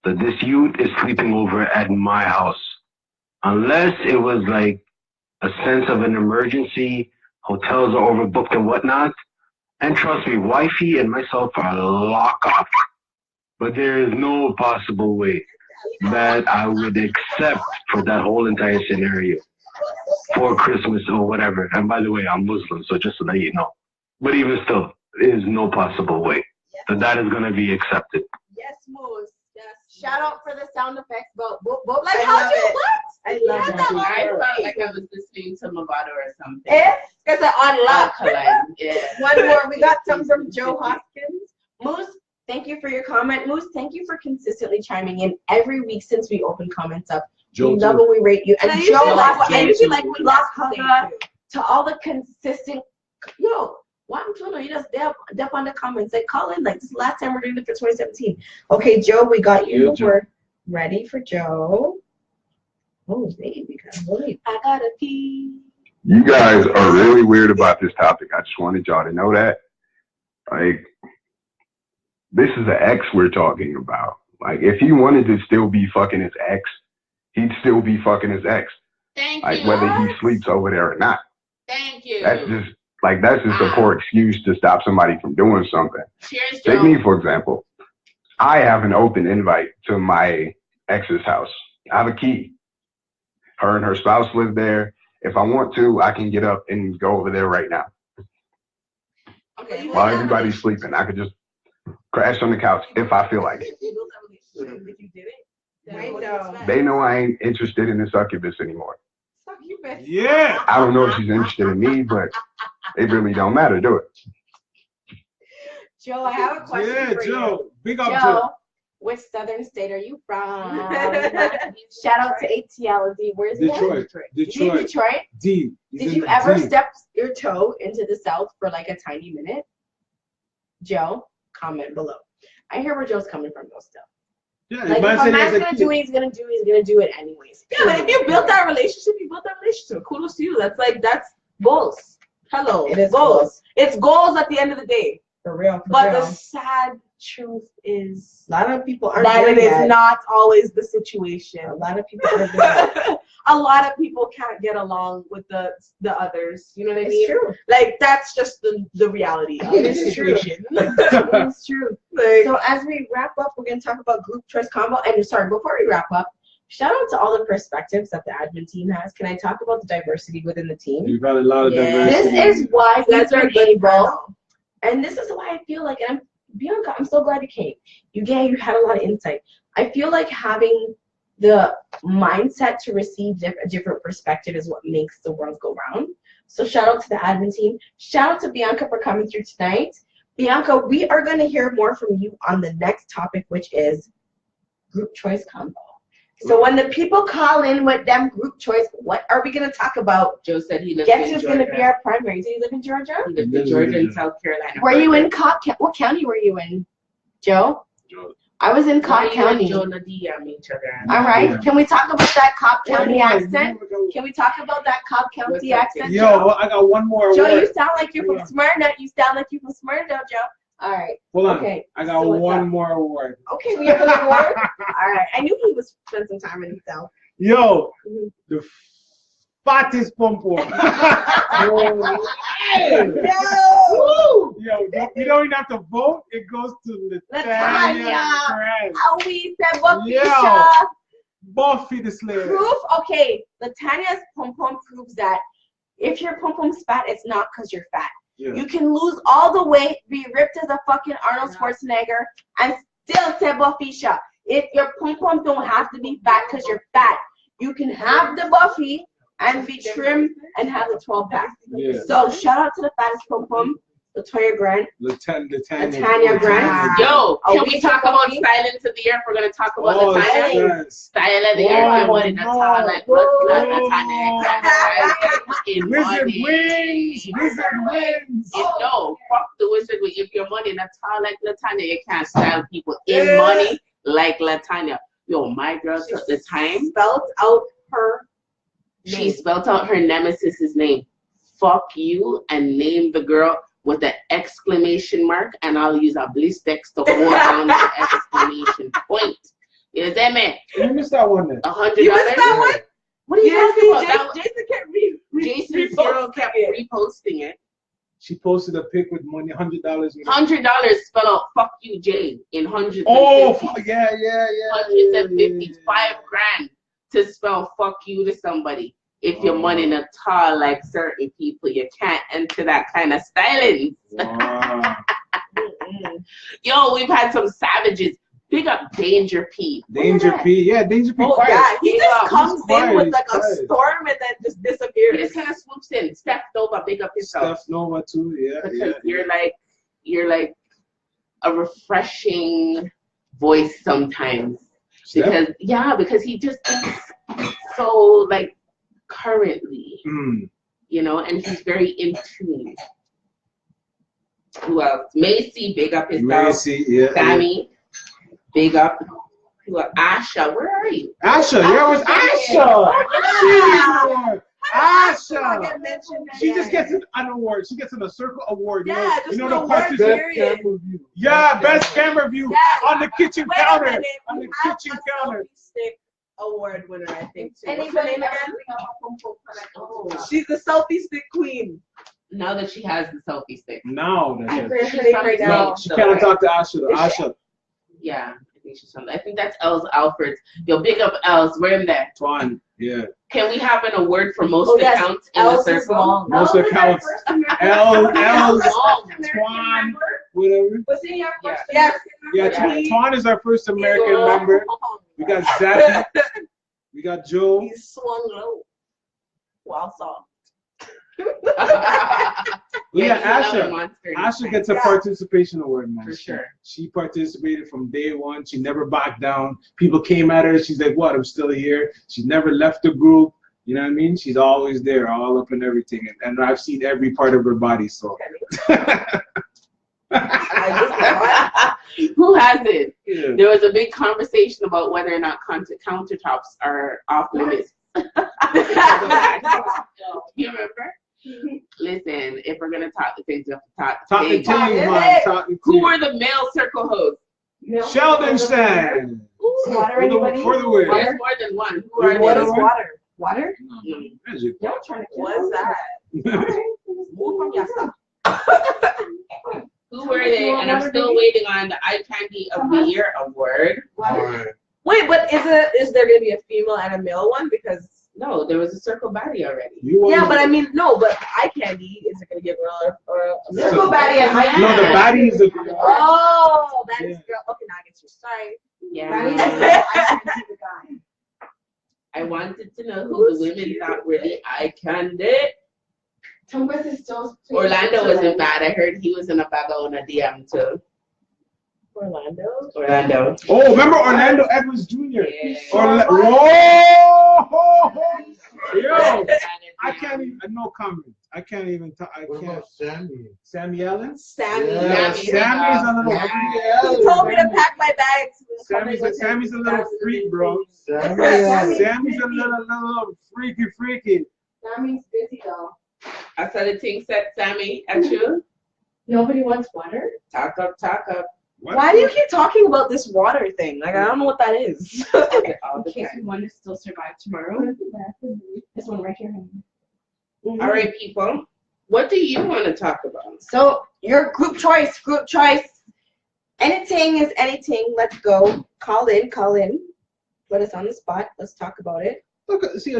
that this youth is sleeping over at my house. Unless it was like a sense of an emergency, hotels are overbooked and whatnot. And trust me, wifey and myself are locked off. But there is no possible way that I would accept for that whole entire scenario for Christmas or whatever. And by the way, I'm Muslim, so just to let you know. But even still, there is no possible way that is going to be accepted. yes, Moose. Yes. Shout out for the sound effects, but Like, how do you what? I love Yeah, that. I felt like I was listening to Movado or something. Because I unlocked. Alkaline, yeah. One more. We got some from Joe Hoskins. Moose, thank you for your comment. Moose, thank you for consistently chiming in every week since we opened comments up. Joe, We love too. when we rate you. And I Joe, usually like when Lost Thank Hugger, you. to all the consistent, yo, why I'm telling you, just dep on the comments. Like, call in. Like, this is the last time we're doing it for 2017. Okay, Joe, we got you. Yeah, Joe. We're ready for Joe. Oh, baby, wait. I gotta pee. You guys are really weird about this topic. I just wanted y'all to know that. Like, this is an ex we're talking about. Like, if he wanted to still be fucking his ex, he'd still be fucking his ex. Thank Like, you. whether he sleeps over there or not. Thank you. That's just a poor excuse to stop somebody from doing something. Cheers, Joe. Take me, for example. I have an open invite to my ex's house. I have a key. Her and her spouse live there. If I want to, I can get up and go over there right now. Okay. While everybody's sleeping, I could just crash on the couch if I feel like it. You built that relationship. If you did it, then I what do you know. expect? They know I ain't interested in the succubus anymore. Succubus. Yeah. I don't know if she's interested in me, but it really don't matter, do it? Joe, I have a question Yeah, for you. Joe. Big up, Joe, Joe. which southern state are you from? Shout out to ATLD. Where's Detroit. You in Detroit. Detroit? D. He's Did in you ever D. step your toe into the South for like a tiny minute? Joe, comment below. I hear where Joe's coming from though still. Yeah, Like man if a said he man's has a gonna kid. do what he's gonna do, he's gonna do it anyways. Yeah, but if you built that relationship, you built that relationship. Kudos to you. That's goals. Hello. It is goals. goals. It's goals at the end of the day. For real. But the sad truth is a lot of people aren't that there it is yet. not always the situation. A lot of people aren't there. A lot of people can't get along with the others. You know what I mean? It's true. Like that's just the reality of It the is true. situation. It's true. Like, So as we wrap up, we're gonna talk about group choice combo. And sorry, before we wrap up, shout out to all the perspectives that the admin team has. Can I talk about the diversity within the team? You've got a lot of Yeah. diversity. This is why that's we've our been good able, panel. and this is why I feel like, and Bianca, I'm so glad you came. You had a lot of insight. I feel like having the mindset to receive a different perspective is what makes the world go round. So shout out to the admin team. Shout out to Bianca for coming through tonight. Bianca, we are going to hear more from you on the next topic, which is group choice combo. So when the people call in with them group choice, what are we going to talk about? Joe said he lived Guess in who's Georgia. going to be our primary? Do you live in Georgia? He lived in Georgia and South Carolina. Were you in Cobb? What county were you in, Joe? Joe. I was in Why Cobb you and County. Joe Nadia each other? All right. Yeah. Can we talk about that Cobb County Yeah, accent? Can we talk about that Cobb County What's that accent? Yo, Joe? I got one more Joe, word. you sound like you're Yeah. from Smyrna. You sound like you're from Smyrna, Joe. All right. Hold on. Okay. I got So what's one up? more word. Okay, we have another word. All right. I knew he was spend some time in himself. Yo, Mhm. the fattest pom pom. No. Yo, you don't even have to vote. It goes to Latanya. Latanya. Oh, we said what Yo. Buffy the Slayer. proof. Okay, Latanya's pom pom proves that if your pom pom's fat, it's not because you're fat. Yeah. You can lose all the weight, be ripped as a fucking Arnold Schwarzenegger, and still say Buffisha. If your pom pom don't have to be fat because you're fat, you can have the Buffy and be trim and have the 12 pack. Yeah. So shout out to the fattest pom pom, Latoya Grant. Latanya Grant. Yo, can we talk about silence of the year? If we're gonna talk about Latanya. Yes. Style of the year. I wanted to talk like Latanya. Wizard wins. No, fuck the wizard wins. If your money not tall like Latanya, you can't style people in money like Latanya. Yo, my girl took the time. She spelled out her nemesis's name. Fuck you, and name the girl with the exclamation mark, and I'll use a blistex to hold down the exclamation point. You understand me? You missed that one then. $100. You missed that one? What are you talking about? Jason kept Jason's girl kept reposting it. She posted a pic with money, $100. $100 spell out "fuck you, Jay" in hundreds. Oh, yeah. 150, $5,000 to spell "fuck you" to somebody. If your money not tall like certain people, you can't enter that kind of styling. Wow. Yo, we've had some savages. Big up Danger P. Danger P. Yeah, Danger P. Oh, quiet. yeah. He just comes in with like a quiet. storm and then just disappears. He just kind of swoops in. Steph Nova, big up yourself. Steph Nova too. Yeah. Because you're like a refreshing voice sometimes. Steph? Because he just thinks so like currently, you know, and he's very in tune. Who else? Macy, big up himself. Macy, yeah. Sammy, big up. Who else? Asha, where are you? Asha, yeah, it was Asha. Asha. She just gets an award. She gets a circle award. Yeah, you know the best period. Yeah, best camera view on the kitchen counter. On the kitchen counter. Award winner, I think. Too. Anybody What's her name again? She's the selfie stick queen. Now that she has the selfie stick. Now that she can't talk to Asha. Asha. Yeah, I think she's from. I think that's Els Alfred's. Yo, big up Els. We're in there. Twan. Yeah. Can we have an award for most accounts in the circle? Most accounts. Els. Twan. Whatever. Was he our first? Yes. Yeah, Twan is our first American member. We got Zappy. We got Joe. He's swung low. Wow, song. Asha gets a participation award, man. For sure. She participated from day one. She never backed down. People came at her. She's like, what? I'm still here. She never left the group. You know what I mean? She's always there, all up in everything. And I've seen every part of her body, so. Who hasn't? Yeah. There was a big conversation about whether or not countertops are off limits. You remember? Listen, if we're gonna talk the things, we have to talk the things. Who were the male circle hosts? Sheldon Stan. Water, anybody? For the win. There's more than one. Who are What they? is water? Water? Don't try to. What's that? Who were they? And I'm still waiting on the Eye Candy of the Year award. Wait, but is there gonna be a female and a male one? Because no, there was a circle baddie already. Yeah, but I mean, no, but Eye Candy is it gonna give her a circle baddie and Eye Candy? No, the baddie is a girl. Oh, that is girl. Okay, now I get you. Sorry. Yeah. I wanted to know who the women thought were the Eye Candy. Tumpas is still. Orlando wasn't bad. I heard he was in a bag on a DM too. Orlando. Oh, remember Orlando Edwards Jr.? Yeah. Whoa! Yo, I can't even. No comment. I can't even talk. I What can't. about Sammy? Sammy Ellen? Sammy. Yeah. Sammy's a little. He told me to pack my bags. Sammy's a little freak, bro. Sammy. Sammy's a little freaky. Sammy's busy though. I saw the Tingz said Sammy at you. Nobody wants water? Talk up. What? Why do you keep talking about this water thing? Like, I don't know what that is. In case we want to still survive tomorrow. This one right here. All right, people. What do you want to talk about? So, your group choice. Anything is anything. Let's go. Call in. Put us on the spot. Let's talk about it. Look, see,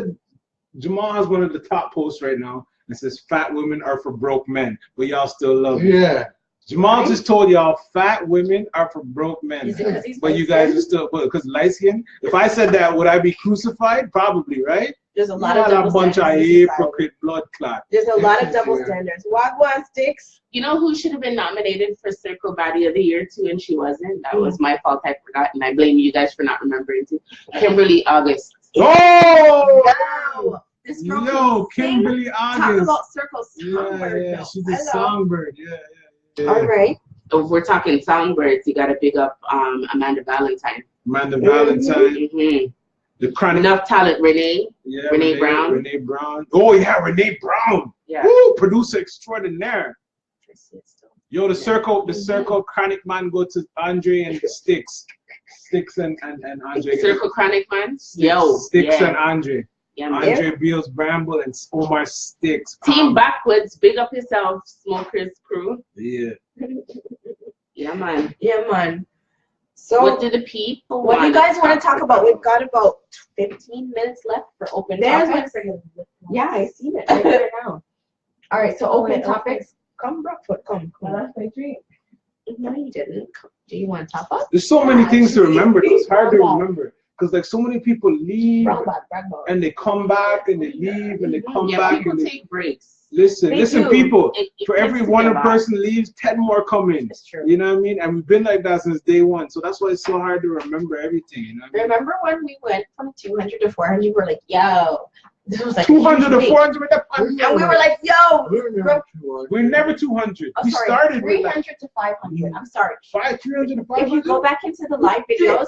Jamal has one of the top posts right now. It says, fat women are for broke men, but y'all still love me. Yeah. Jamal just told y'all fat women are for broke men. But you guys are still, because light skin. If I said that, would I be crucified? Probably, right? There's a lot Not of a double bunch of standards. in society. hypocrite blood clot. There's a lot of double standards. Wagwan sticks. You know who should have been nominated for Circle Baddie of the Year too, and she wasn't. That was my fault. I forgot, and I blame you guys for not remembering too. Kimberly August. Oh! Wow. This girl Yo, can sing, Kimberly talk August. about Circle Songbird. Yeah, though. she's a Hello. songbird. Yeah. All right. If we're talking songbirds, you gotta big up Amanda Valentine. Amanda Valentine. Mm-hmm. The chronic. Enough talent, Renee. Yeah, Renee Brown. Renee Brown. Oh yeah, Renee Brown. Yeah. Woo, producer extraordinaire. Yo, the circle chronic man go to Andre and Sticks. Sticks and Andre. Circle Chronic Man. Sticks, Yo. Sticks yeah. and Andre. Yeah, man. Andre Beals Bramble and Omar Sticks. Team Backwards, big up yourself, Smokers crew. Yeah. Yeah, man. Yeah, man. So, What do the people what do you guys want to talk about? about? We've got about 15 minutes left for open topics. Yeah, I see it right now. All right, so open topics. Come, Brockfoot, come. That's my dream. No, you didn't. Do you want to top up? There's so many things to remember. Though. It's hard to remember because like so many people leave and they come back and they leave and they come Yeah, back people and they take breaks. listen. They Listen, do. people. It For tends every to one get person leaves, 10 more come in. It's true. You know what I mean? And we've been like that since day one. So that's why it's so hard to remember everything. You know what I mean? Remember when we went from 200 to 400? We're like, yo. This was like 200 to 400 with the And we were like, yo. We're never 200. Oh, we sorry, started with 300 like to 500. I'm sorry. 300 to 500. If you go back into the live videos,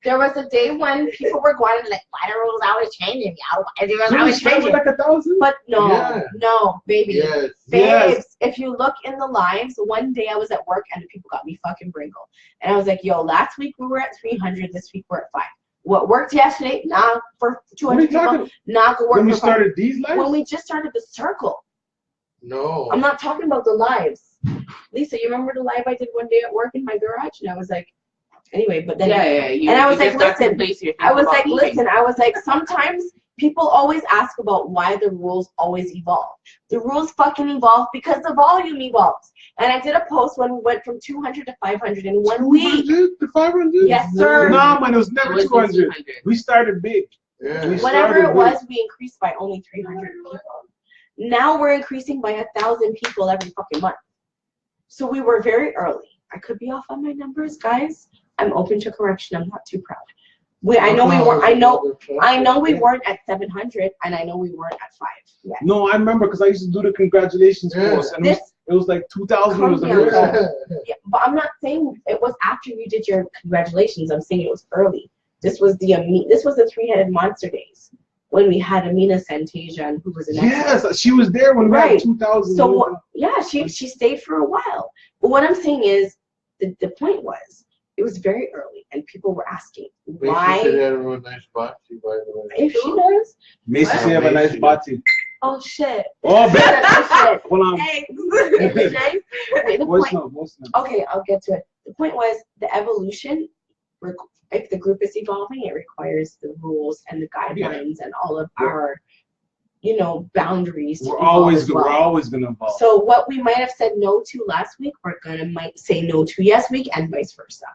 there was a day when people were going like, why the rules always changing? Why the rules So we always started changing? with like 1,000. But no, Yeah. no, baby. Yes. Babes, Yes. if you look in the lives, one day I was at work and the people got me fucking brinkled. And I was like, yo, last week we were at 300, this week we're at 5. What worked yesterday, not for What are you 200 people, talking? not going to work When we for 5. started these lives? When we just started the circle. No. I'm not talking about the lives. Lisa, you remember the live I did one day at work in my garage? And I was like, anyway, but then Yeah. and I was you like, just got to listen, place your I was thing like, about moving. listen, I was like, sometimes people always ask about why the rules always evolve. The rules fucking evolve because the volume evolves. And I did a post when we went from 200 to 500 in 1 week. 200 to 500? Yes, sir. No, man, it was never It wasn't 200. 200. We started big. Yeah. We Whatever started it was, we increased by only 300 people. Now we're increasing by 1,000 people every fucking month. So we were very early. I could be off on my numbers, guys. I'm open to correction. I'm not too proud. I know we weren't at 700, and I know we weren't at 5 yet. No, I remember because I used to do the congratulations Yeah. post, and it was like 2,000 was the Come most. here. Yeah, but I'm not saying it was after you did your congratulations. I'm saying it was early. This was the three-headed monster days when we had Amina Santasia, and who was an Yes, she was there when we had Right. 2,000. So yeah, she stayed for a while. But what I'm saying is, the point was, it was very early, and people were asking why. She had a nice boxy, by the way. If she does, Macy, she have a nice body. oh shit. Oh, Shit, bet. Hold on. Hey, Wait, the What's point. up? What's up? Okay, I'll get to it. The point was the evolution. If the group is evolving, it requires the rules and the guidelines and all of our, boundaries. We're always gonna evolve. So what we might have said no to last week, might say no to yes week, and vice versa.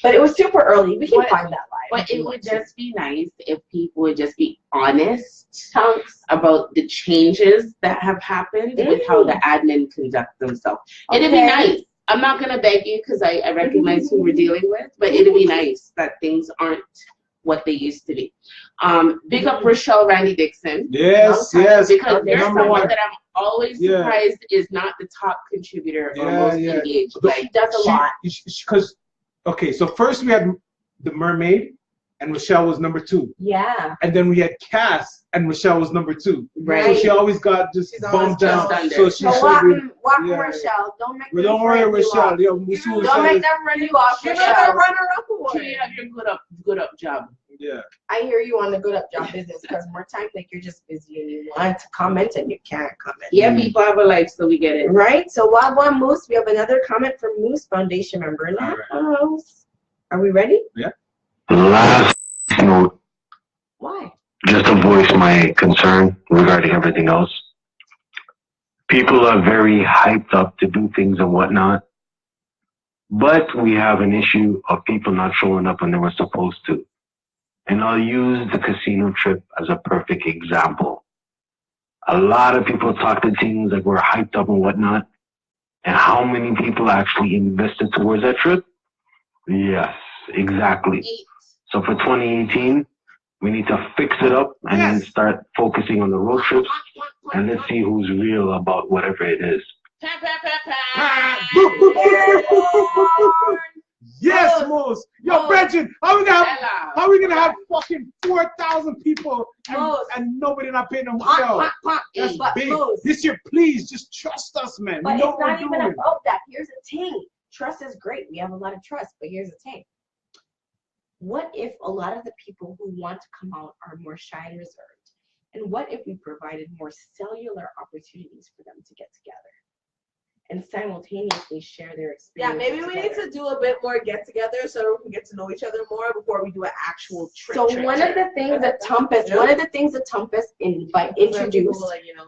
But it was super early. We can find that live. But it would just be nice if people would just be honest about the changes that have happened with how the admin conduct themselves. It'd be nice. I'm not gonna beg you because I recognize who we're dealing with, but it'd be nice that things aren't what they used to be. Big up Rochelle Randy Dixon. Yes. Because there's Number someone one. that I'm always surprised is not the top contributor or most engaged. She does a lot. Because, okay, so first we had the Mermaid, and Rochelle was number 2. Yeah. And then we had Cass, and Rochelle was number 2. Right. So she always got just bumped down. So she should walk Rochelle. Don't make them don't worry, run you Rochelle. off. Yeah, Don't make them run you off, You're Rochelle. not a runner-up award. You have your good up job. Yeah. I hear you on the good up job business because more times like you're just busy and you want to comment and you can't comment. Yeah, people have a life, so we get it. Right? So Wagwan Moose, we have another comment from Moose Foundation member in the house. Are we ready? Yeah. Last note, Why? just to voice my concern regarding everything else. People are very hyped up to do things and whatnot, but we have an issue of people not showing up when they were supposed to. And And I'll use the casino trip as a perfect example. A lot of people talk to Tingz like we're hyped up and whatnot. And how many people actually invested towards that trip? Yes, exactly. So for 2018, we need to fix it up and then start focusing on the road trips. And let's see who's real about whatever it is. Yes, Mose. Yo, Bridget, how we gonna have fucking 4,000 people and nobody not paying them well? That's big. This year, please just trust us, man. But it's not even about that. Here's a thing. Trust is great. We have a lot of trust, but here's the thing. What if a lot of the people who want to come out are more shy and reserved? And what if we provided more cellular opportunities for them to get together and simultaneously share their experience? Yeah, maybe we need to do a bit more get together so we can get to know each other more before we do an actual trip. So one of the things that Tumpas introduced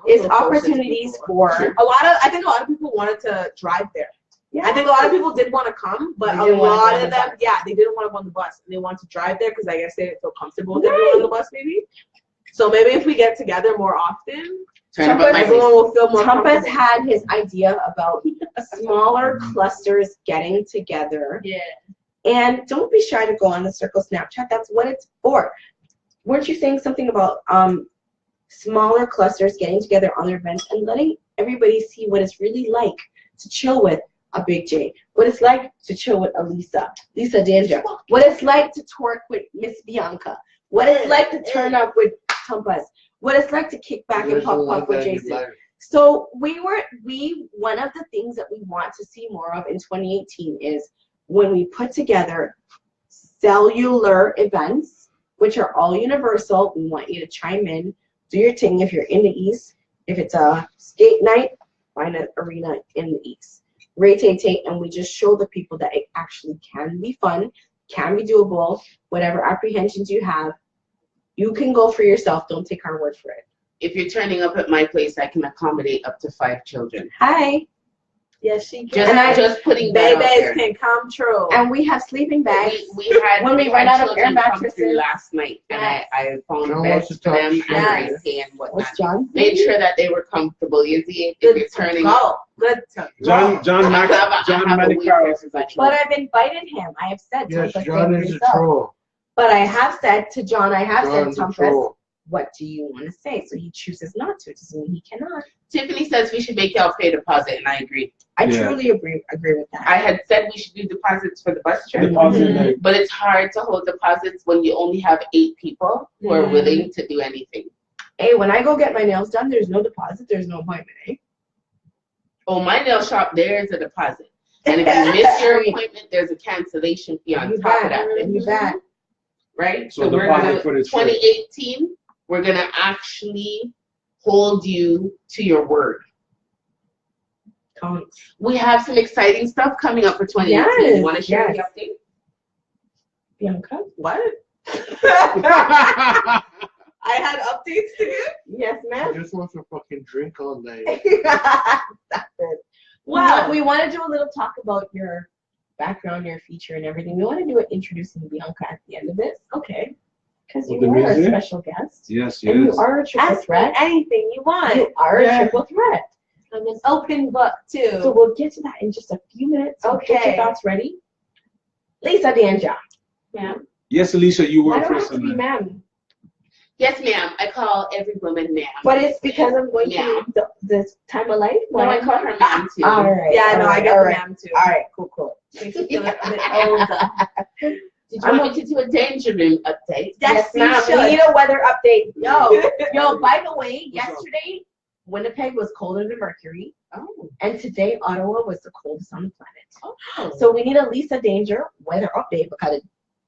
is opportunities for I think a lot of people wanted to drive there. Yeah. I think a lot of people did want to come, but a lot of them, they didn't want to go on the bus. They want to drive there because I guess they didn't feel comfortable with everyone on the bus, maybe. So maybe if we get together more often, everyone will feel more comfortable. Tumpas had his idea about smaller clusters getting together. Yeah. And don't be shy to go on the Circle Snapchat. That's what it's for. Weren't you saying something about smaller clusters getting together on their events and letting everybody see what it's really like to chill with a Big J, what it's like to chill with a Lisa Danger, what it's like to twerk with Miss Bianca, what it's like to turn up with Tumpas, what it's like to kick back and pop with Jason. So one of the things that we want to see more of in 2018 is when we put together cellular events, which are all universal. We want you to chime in, do your thing. If you're in the East, if it's a skate night, find an arena in the East. Rotate, and we just show the people that it actually can be fun, can be doable. Whatever apprehensions you have, you can go for yourself. Don't take our word for it. If you're turning up at my place, I can accommodate up to 5 children. Hi. Yes, she can. Just putting babies can come true. And we have sleeping bags. We had when we ran out of air mattresses last night, and I found beds for them and whatnot. What's John? Made sure that they were comfortable. You see, if you're turning up. Good. John Manicaros. But I've invited him. I have said. Yes, John is a troll. But I have said to John, Tumpas, what do you want to say? So he chooses not to. It doesn't mean he cannot. Tiffany says we should make y'all pay deposit, and I agree. I truly agree with that. I had said we should do deposits for the bus trip, but it's hard to hold deposits when you only have 8 people who are willing to do anything. Hey, when I go get my nails done, there's no deposit, there's no appointment, eh? Oh, my nail shop, there is a deposit. And if you miss your appointment, there's a cancellation fee on top of that. You bet. Right? So we're going to, 2018, we're going to actually hold you to your word. We have some exciting stuff coming up for 2018. Yes, you want to share the update? Bianca? What? I had updates to give? Yes, ma'am. I just want to fucking drink all night. That's it. Well, we want to do a little talk about your background, your feature, and everything. We want to do it introducing Bianca at the end of this. Okay. Because you are a special guest. Yes. And you are a triple threat. Anything you want. You are a triple threat. I'm an open book, too. So we'll get to that in just a few minutes. So okay. Get your thoughts ready. Lisa Danja. Ma'am. Yes, Alicia, you were first. I don't first have to be ma'am. Yes, ma'am. I call every woman ma'am. But it's because I'm going through this time of life? No, I call her ma'am, too. All right. Yeah, no, I get the ma'am, too. All right, cool. Makes me feel a bit older. Did you want me to do a danger room update? Yes, ma'am. We need a weather update. Yo, by the way, yesterday, Winnipeg was colder than Mercury. Oh. And today, Ottawa was the coldest on the planet. Oh. So we need a Lisa Danger weather update because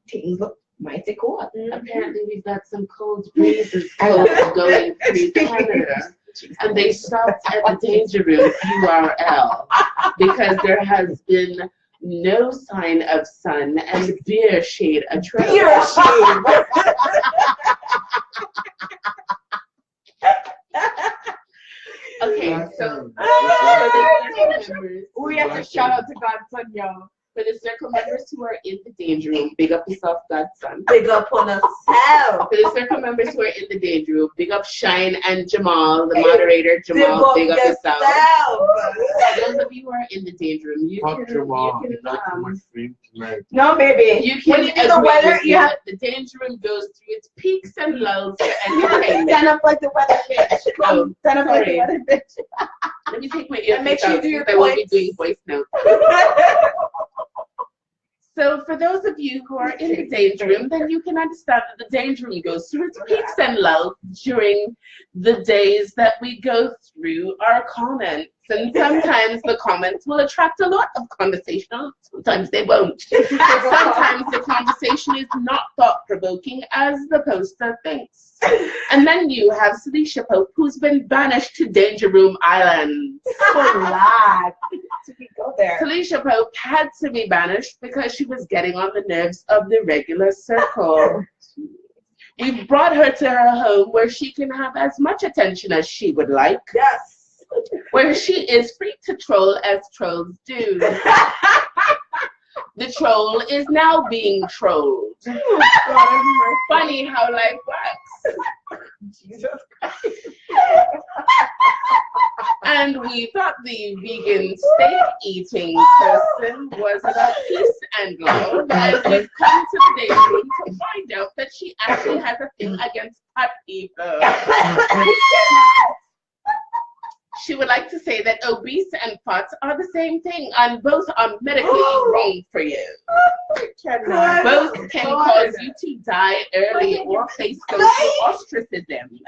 things might stay cool. Apparently, we've got some cold breezes going through Canada. And they stopped at the Danger Room URL because there has been no sign of sun and beer shade atrocious. Beer shade! Okay, so we have to shout out to Godson, yo. For the circle members who are in the danger room, big up yourself, godson. Big up on us. For the circle members who are in the danger room, big up Shine and Jamal, the moderator. Jamal, big up yourself. For those of you who are in the danger room, you can no, baby. You can when you do the weather, you have the danger room goes through its peaks and lows. And stand up like the weather bitch. Stand up like the weather bitch. Let me take my earpiece make sure you out do your I won't be doing voice notes. So for those of you who are in the danger room, then you can understand that the danger room goes through its peaks and lows during the days that we go through our comments. And sometimes the comments will attract a lot of conversation, sometimes they won't. Sometimes the conversation is not thought-provoking as the poster thinks. And then you have Celicia Pope, who's been banished to Danger Room Island. Go there. Celicia Pope had to be banished because she was getting on the nerves of the regular circle. We've brought her to her home where she can have as much attention as she would like. Yes. Where she is free to troll as trolls do. The troll is now being trolled. Funny how life works. Jesus Christ. And we thought the vegan steak eating person was about peace and love. And we've come to the dating room to find out that she actually has a thing against fat people. She would like to say that obese and fat are the same thing, and both are medically wrong for you. Both can cause you to die early or face social ostracism.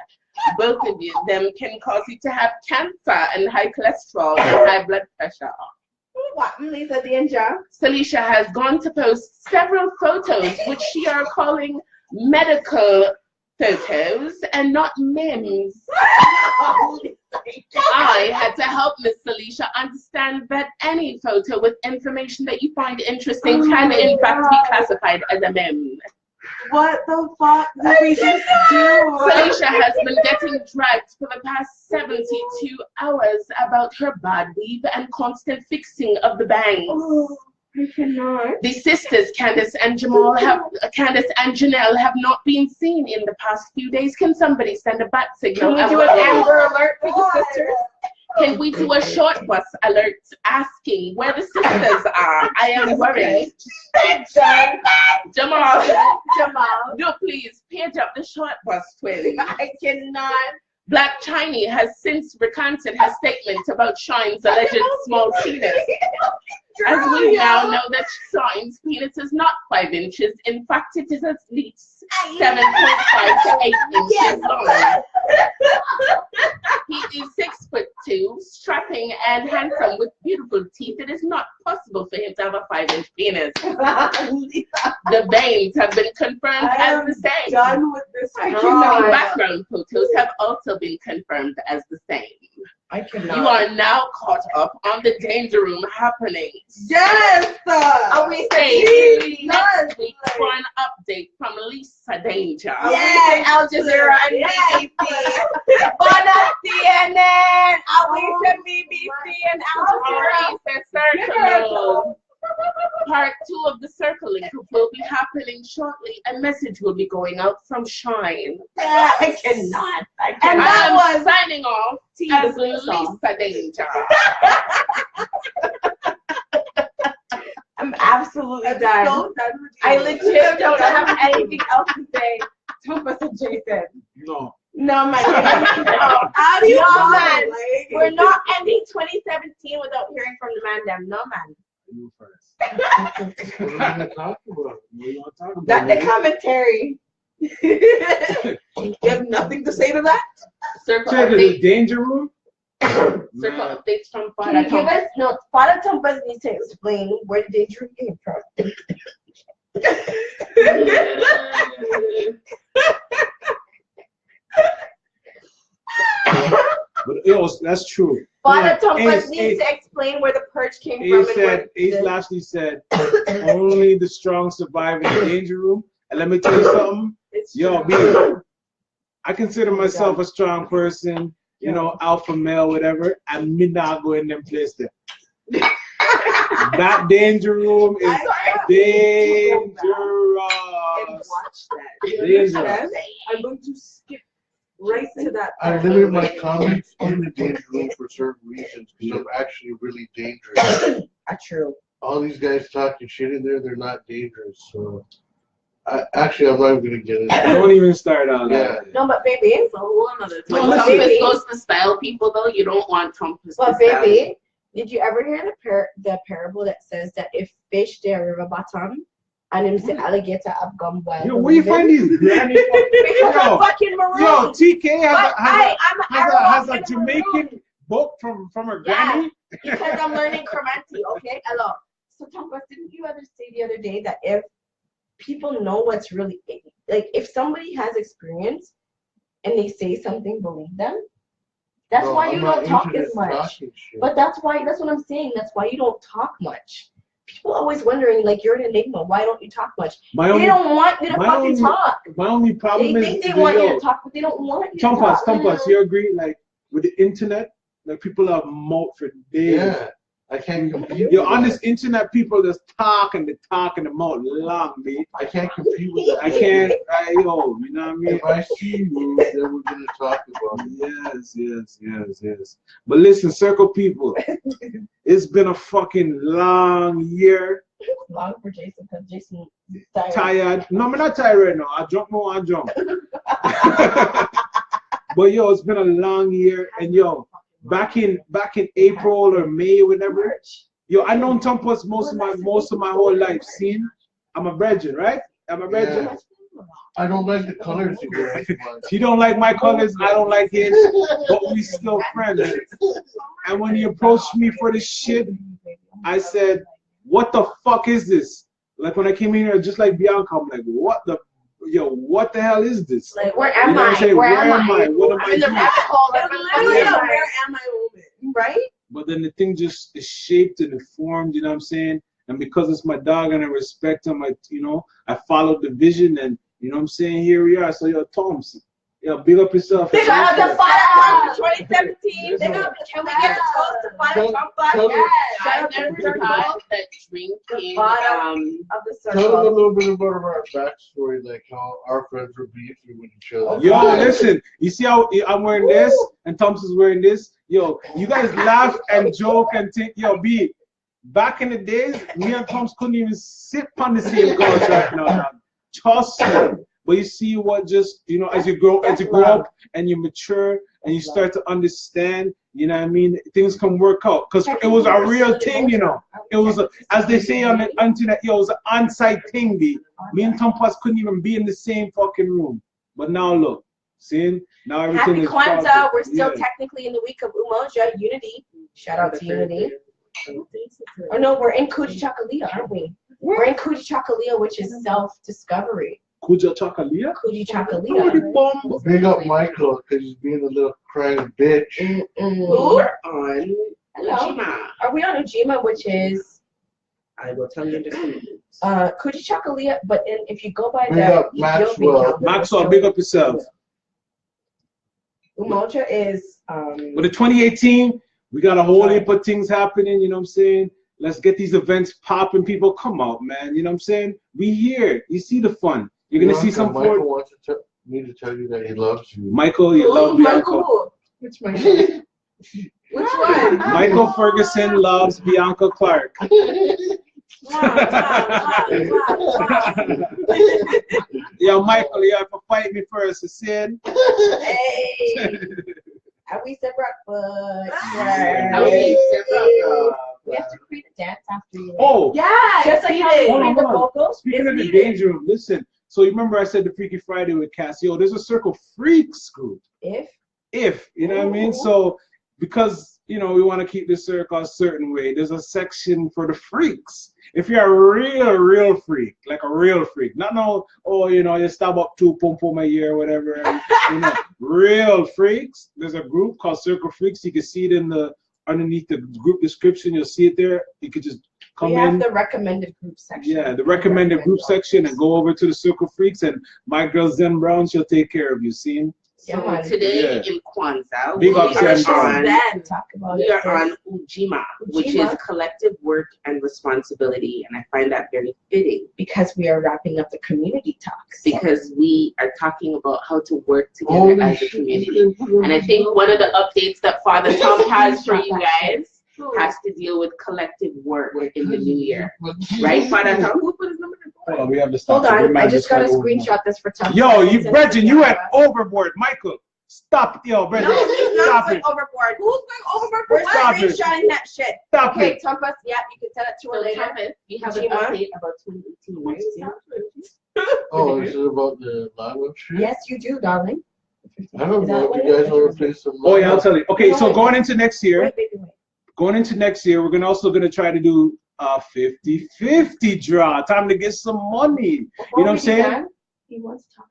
Both of them can cause you to have cancer and high cholesterol and high blood pressure. What, Lisa Danger? Celicia has gone to post several photos, which she are calling medical photos and not memes. I had to help Miss Celicia understand that any photo with information that you find interesting can in fact be classified as a meme. What the fuck did we just do? Celicia has been getting dragged for the past 72 hours about her bad weave and constant fixing of the bangs. I cannot. The sisters, Candace and Janelle, have not been seen in the past few days. Can somebody send a bat signal? Can we do an Amber Alert for the sisters? Can we do a short bus alert asking where the sisters are? I am worried. Jamal, no, please, page up the short bus twins. I cannot. Black Chinese has since recanted her statement about Shine's alleged small penis. As we now know that Shine's penis is not 5 inches. In fact, it is at least 7.5 to 8 inches long. He is 6'2", strapping and handsome with beautiful teeth. It is not possible for him to have a 5-inch penis. The veins have been confirmed as the same. Done with this. The background photos have also been confirmed as the same. I cannot. You are now caught up on the Danger Room happenings. Yes! Are we saying next week for an update from Lisa Danger? Yes, Al Jazeera and BBC. On CNN, Alicia, BBC, and Al Jazeera. Part 2 of the circling will be happening shortly. A message will be going out from Shine. I cannot. And I am signing off as Lisa Danger. I'm absolutely done. So done with you. I legit don't have anything else to say. Tumpas and Jason. No. No, man. No. How do you No, man. like? We're not ending 2017 without hearing from the man them. No, man. You first. What are we gonna talk about? What are you gonna talk about? Not the commentary. You have nothing to say to that? Circle Check updates. the Danger Room. Circle updates from Can you give Father. us, no, Father Tumpas needs to explain where the danger room came from. But yo, that's true. Father Yeah, Tumpas Ace- needs Ace- to explain where the purge came from. Ace and said, where Ace the- Lashley said, only the strong survive in the Danger Room. And let me tell you something. Yo, me, I consider myself a strong person, you know, alpha male, whatever. And me not go in them place there. That danger room is dangerous. Watch that. Dangerous. I'm going to skip right to that. I limit my comments in the danger room for certain reasons because I'm actually really dangerous. True. All these guys talking shit in there, they're not dangerous. So, I'm not even gonna get it. Don't even start on that. No, but baby, It's a whole another thing. No, When Tumpas goes to style people, though, you don't want Tumpas to but style. baby, did you ever hear the parable that says that if fish they are river bottom and him say alligator have gone wild? Yo, where you find these granny? Because I'm fucking maroon. Yo, TK I'm has a Jamaican book from her granny. Because I'm learning Cromanti, okay? Hello. So Tumpas, didn't you ever say the other day that if people know what's really, like if somebody has experience and they say something, believe them? That's why you don't talk as much. But that's what I'm saying. That's why you don't talk much. People always wondering, like, you're an enigma. Why don't you talk much? They don't want you to fucking talk. My only problem They is think they want you to talk, but they don't want you to talk. Tumpas, you agree? Like with the internet, like people have mouth for days. Yeah, I can't compete. Yo, on this internet, people just talk and the mouth long, man. I can't compete with that. I can't. You know what I mean? If I see you, then we're gonna talk about it. Yes. But listen, circle people, it's been a fucking long year. Long for Jason, because Jason is Tired. No, I'm not tired right now. I drunk more. I drunk. But yo, it's been a long year, and yo, back in April or May or whatever, yo, I known Tumpas most of my whole life. Seen, I'm a virgin, right? I'm a virgin. Yeah. I don't like the colors you wear. You don't like my colors, I don't like his, but we still friends. And when he approached me for this shit, I said, "What the fuck is this?" Like when I came in here, just like Bianca, I'm like, "What the hell is this?" Like, where am I? Where am I? What am I in the doing? rabbit hole. Literally, where am I woman? Right? But then the thing just is shaped and formed, you know what I'm saying? And because it's my dog and I respect him, I followed the vision, and you know what I'm saying? Here we are. So yo, Thompson, yo, big up yourself. Big up the father of 2017. Can we get a toast to Father Tumpas? Yes. I never thought that drinking Of the Tell them a circle. little bit about our backstory, like how our friends were beefing with each other. Yo, listen, you see how I'm wearing this and Thompson's wearing this? Yo, you guys laugh and joke and think, yo, B, back in the days, me and Thompson couldn't even sit on the same couch right now. Trust me. But you see what just, as you grow up and you mature and you start to understand, you know what I mean, things can work out. Because it was a real thing, It was, as they say on the internet, it was an on-site thing, B. Me and Tumpas couldn't even be in the same fucking room. But now look, see? Now everything Happy is Kwanzaa. positive. We're still technically in the week of Umoja, Unity. Shout out to Unity. Oh no, we're in Kujichagulia, aren't we? We're in Kujichagulia, which is self-discovery. Kujichagulia? Kujichagulia. Big up Michael, because he's being a little crying bitch. We're on Ujima. Are we on Ujima, which is? I will tell you in just a minute. Kujichagulia, but if you go by Big that, up Maxwell. Maxwell, big up yourself. Umoja is With the 2018, we got a whole heap of things happening, you know what I'm saying? Let's get these events popping. People, come out, man. You know what I'm saying? We here. You see the fun. You're going to see some Michael wants me to tell you that he loves you. Michael, you love Bianca. Michael. Which Michael? Which one? Michael Ferguson loves Bianca Clarke. Yo, Michael, you have to fight me first, you see? Hey. And we said breakfast. We have to create a dance after you. Oh, yeah, just like how we made the vocals. Speaking of the danger room, listen. So you remember I said the Freaky Friday with Cass. Yo, there's a Circle Freaks group. If you know what I mean. So because we want to keep the circle a certain way, there's a section for the freaks. If you're a real freak, like a real freak, not you stab up 2 pom pom a year or whatever. Real freaks. There's a group called Circle Freaks. You can see it underneath the group description. You'll see it there. You could just come in. We have the recommended group section. Yeah, the recommended group section, and go over to the Circle Freaks, and my girl Zen Brown, she'll take care of you. See? So today in Kwanzaa, Big we up are Sam. on Ujima, which is collective work and responsibility, and I find that very fitting because we are wrapping up the community talks. Because we are talking about how to work together as a community, and I think one of the updates that Father Tom has for you guys has to deal with collective work in the new year, right, Father Tom? Hold on, we have to stop. Hold on, I just gotta screenshot this for Tom. Yo, Bridget, you went overboard. Michael, stop. Yo, Bridget, no, he's stop not it. going overboard. Who's going overboard for what? Stop it. Screenshotting that shit. Stop okay, it. Tumpas, yeah, you can tell it to her later. Tumpas, we have an update about 2018, right? Oh, is it about the live shit? Yes, you do, darling. I don't know if you guys want to play some. Oh yeah, I'll tell you. Okay, so going into next year, wait. we're also gonna try to do a 50-50 draw. Time to get some money. Before you know what I'm saying? He wants to talk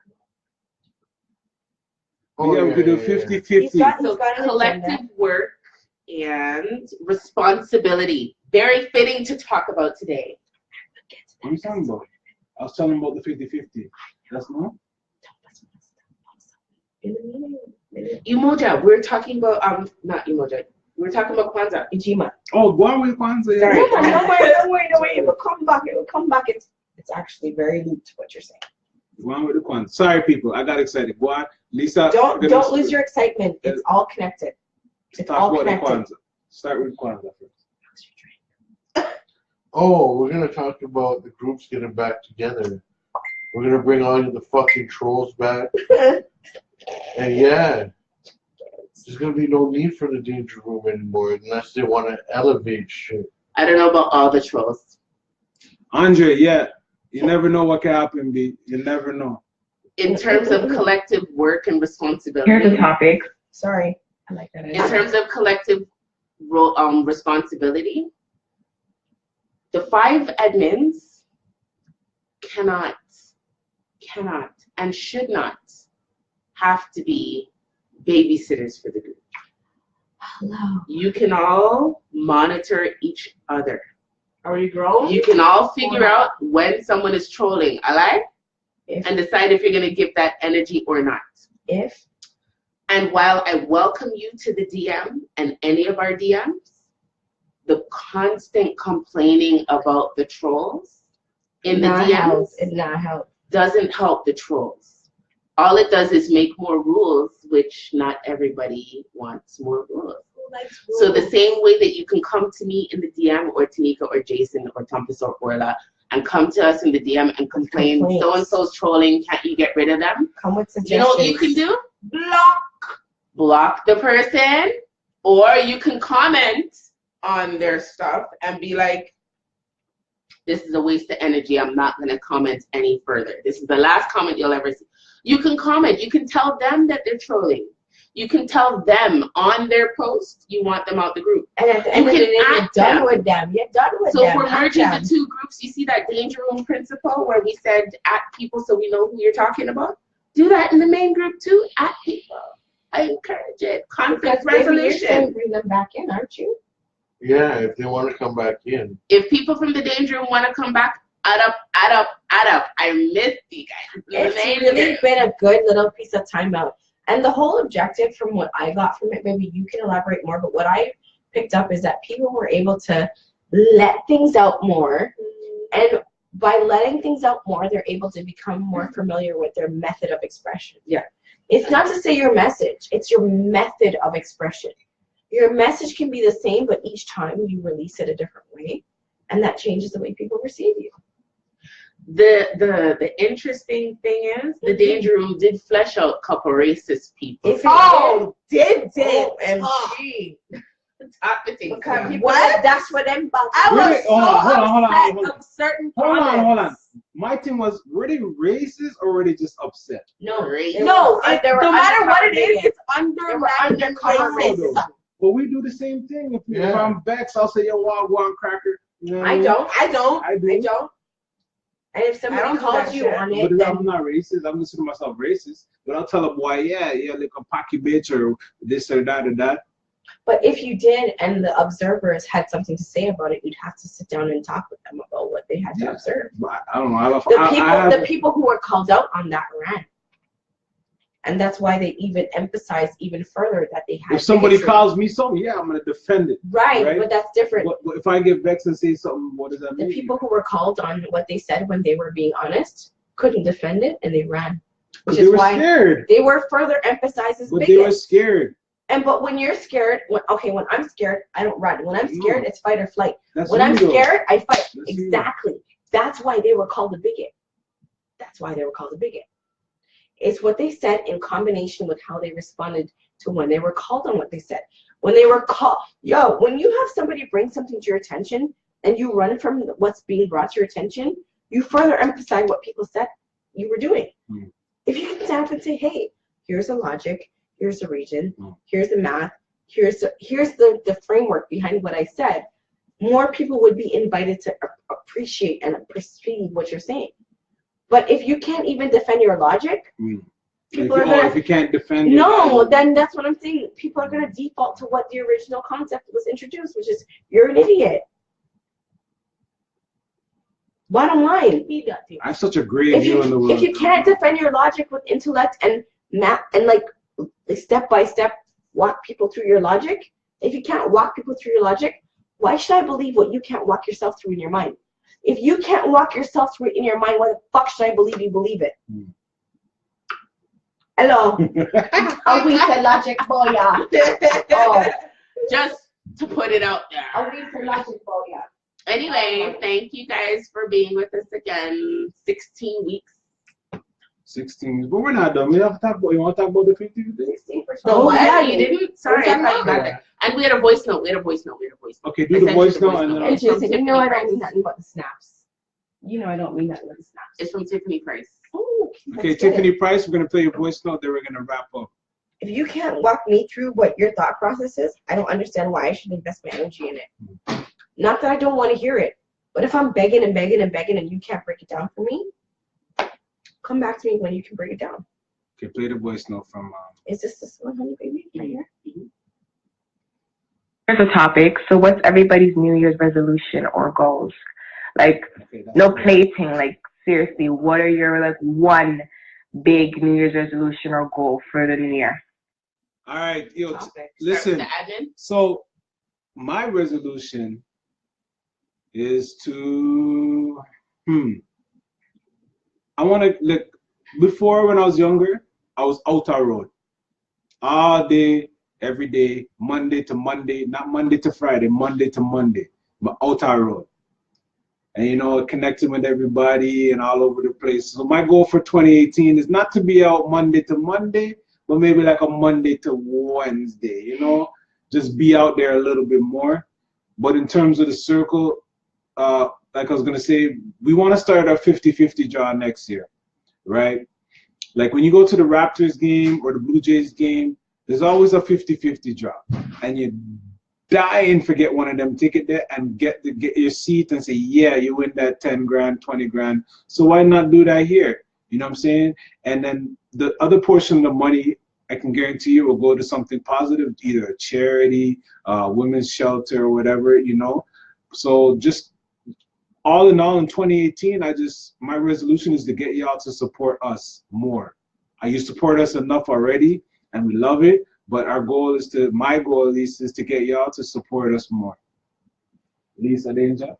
about. Yeah, we could do 50-50. So collective work and responsibility. Very fitting to talk about today. What are you talking about? I was telling about the 50-50. That's not. Umoja, we're talking about not Umoja. We're talking about Kwanzaa. Ujima. Oh, go on with Kwanzaa. Sorry. Don't worry. It will come back. It's actually very looped what you're saying. Go on with the Kwanzaa. Sorry, people. I got excited. Go on, Lisa. Don't lose your excitement. It's all connected. It's all connected. Start with Kwanzaa first. Oh, we're gonna talk about the groups getting back together. We're gonna bring all the fucking trolls back. And yeah, there's gonna be no need for the danger room anymore unless they want to elevate shit. I don't know about all the trolls. Andre, yeah, you never know what can happen, B. You never know. In terms of collective work and responsibility. Here's the topic. Sorry, I like that. In terms of collective responsibility, the 5 admins cannot and should not have to be babysitters for the group. Hello. You can all monitor each other. Are you grown? You can all figure out when someone is trolling, alright? And decide if you're gonna give that energy or not. And while I welcome you to the DM and any of our DMs, the constant complaining about the trolls in the DMs doesn't help the trolls. All it does is make more rules, which not everybody wants more rules. So the same way that you can come to me in the DM or Tanika or Jason or Tumpas or Orla and come to us in the DM and complain, so-and-so's trolling, can't you get rid of them? Come with suggestions. You know what you can do? Block the person, or you can comment on their stuff and be like, this is a waste of energy. I'm not going to comment any further. This is the last comment you'll ever see. You can comment. You can tell them that they're trolling. You can tell them on their post you want them out the group. And at the end of the day, you're done with them. You're done with them. So if we're merging the 2 groups, you see that danger room principle where we said at people so we know who you're talking about? Do that in the main group too, at people. I encourage it. Conflict resolution. You're bring them back in, aren't you? Yeah, if they want to come back in. If people from the danger room want to come back, add up. I missed you guys. It's really been a good little piece of timeout. And the whole objective from what I got from it, maybe you can elaborate more, but what I picked up is that people were able to let things out more. And by letting things out more, they're able to become more familiar with their method of expression. Yeah. It's not to say your message, it's your method of expression. Your message can be the same, but each time you release it a different way. And that changes the way people receive you. The interesting thing is the danger room did flesh out a couple racist people. Did OMG. What? That's what them bugs. I was hold on. certain Hold on. My thing was, were they racist or were they just upset? No, no matter what it is, it's undercover racism. But we do the same thing. If I'm Bex, I'll say, yo, wild one cracker. You know I don't. I do. And if somebody calls you on it, but I'm not racist. I'm considering myself racist. But I'll tell them why, yeah, like a pocky bitch or this or that or that. But if you did and the observers had something to say about it, you'd have to sit down and talk with them about what they had to observe. I don't know. The people who were called out on that ran. And that's why they even emphasize even further that they have. If somebody calls me something, yeah, I'm gonna defend it. Right, but that's different. What if I get vexed and say something? What does that mean? The people who were called on what they said when they were being honest couldn't defend it, and they ran. Which is why scared. They were further emphasized as bigots. They were scared. But when you're scared, when I'm scared, I don't run. When I'm scared, it's fight or flight. When I'm scared, I fight. Exactly. That's why they were called a bigot. That's why they were called a bigot. It's what they said in combination with how they responded to when they were called on what they said. When they were called, when you have somebody bring something to your attention and you run from what's being brought to your attention, you further emphasize what people said you were doing. If you can stand up and say, hey, here's the logic, here's the reason, here's the math, here's the framework behind what I said, more people would be invited to appreciate and perceive what you're saying. But if you can't even defend your logic, people are gonna. If you can't defend then that's what I'm saying. People are gonna default to what the original concept was introduced, which is you're an idiot. Bottom line. I have such a great view in the world. If you can't defend your logic with intellect and math and like step by step walk people through your logic, if you can't walk people through your logic, why should I believe what you can't walk yourself through in your mind? If you can't walk yourself through it in your mind, why the fuck should I believe you believe it? Hello. A week of logic for ya. Just to put it out there. A week of logic for ya. Anyway, thank you guys for being with us again. 16 weeks. 16 weeks. But we're not done. We have to talk about, you want to talk about the 50 days? Oh, yeah, you didn't? Sorry, I thought you got that. And we had a voice note. Okay, do the voice note. And then Jason, you know I don't mean nothing but the snaps. You know I don't mean nothing but the snaps. It's from Tiffany Price. Oh, okay, Tiffany Price, we're going to play your voice note, then we're going to wrap up. If you can't walk me through what your thought process is, I don't understand why I should invest my energy in it. Not that I don't want to hear it, but if I'm begging and begging and begging and you can't break it down for me, come back to me when you can break it down. Okay, play the voice note from... Is this one, honey, baby? Right here? Here's a topic. So what's everybody's New Year's resolution or goals? Like, no plaything. Like, seriously, what are your, like, one big New Year's resolution or goal for the new year? All right, listen. So, my resolution is to, I want to, like, before when I was younger, I was out on road. All day, every day, Monday to Monday, not Monday to Friday, Monday to Monday, but out on road. And, you know, connecting with everybody and all over the place. So my goal for 2018 is not to be out Monday to Monday, but maybe like a Monday to Wednesday, you know, just be out there a little bit more. But in terms of the circle, like I was going to say, we want to start our 50-50 draw next year, right? Like when you go to the Raptors game or the Blue Jays game, there's always a 50-50 draw. And you die and forget one of them ticket there and get your seat and say, yeah, you win that 10 grand, 20 grand. So why not do that here? You know what I'm saying? And then the other portion of the money, I can guarantee you, will go to something positive, either a charity, women's shelter, or whatever, you know. So just all in all, in 2018, my resolution is to get y'all to support us more. You support us enough already, and we love it. But our goal is my goal at least, is to get y'all to support us more. Lisa Danger?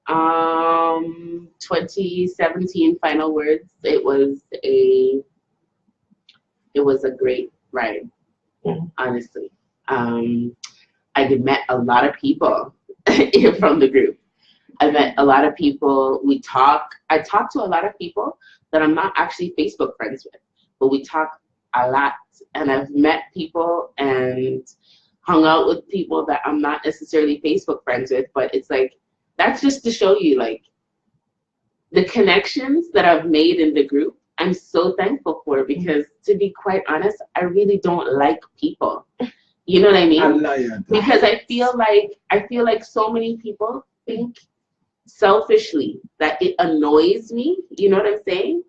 2017 final words. It was a great ride, honestly. I met a lot of people from the group. I met a lot of people. I talked to a lot of people that I'm not actually Facebook friends with, but we talk a lot. And I've met people and hung out with people that I'm not necessarily Facebook friends with, but it's like, that's just to show you, like, the connections that I've made in the group, I'm so thankful for, because to be quite honest, I really don't like people. You know what I mean? Because I feel like so many people think selfishly that it annoys me. You know what I'm saying?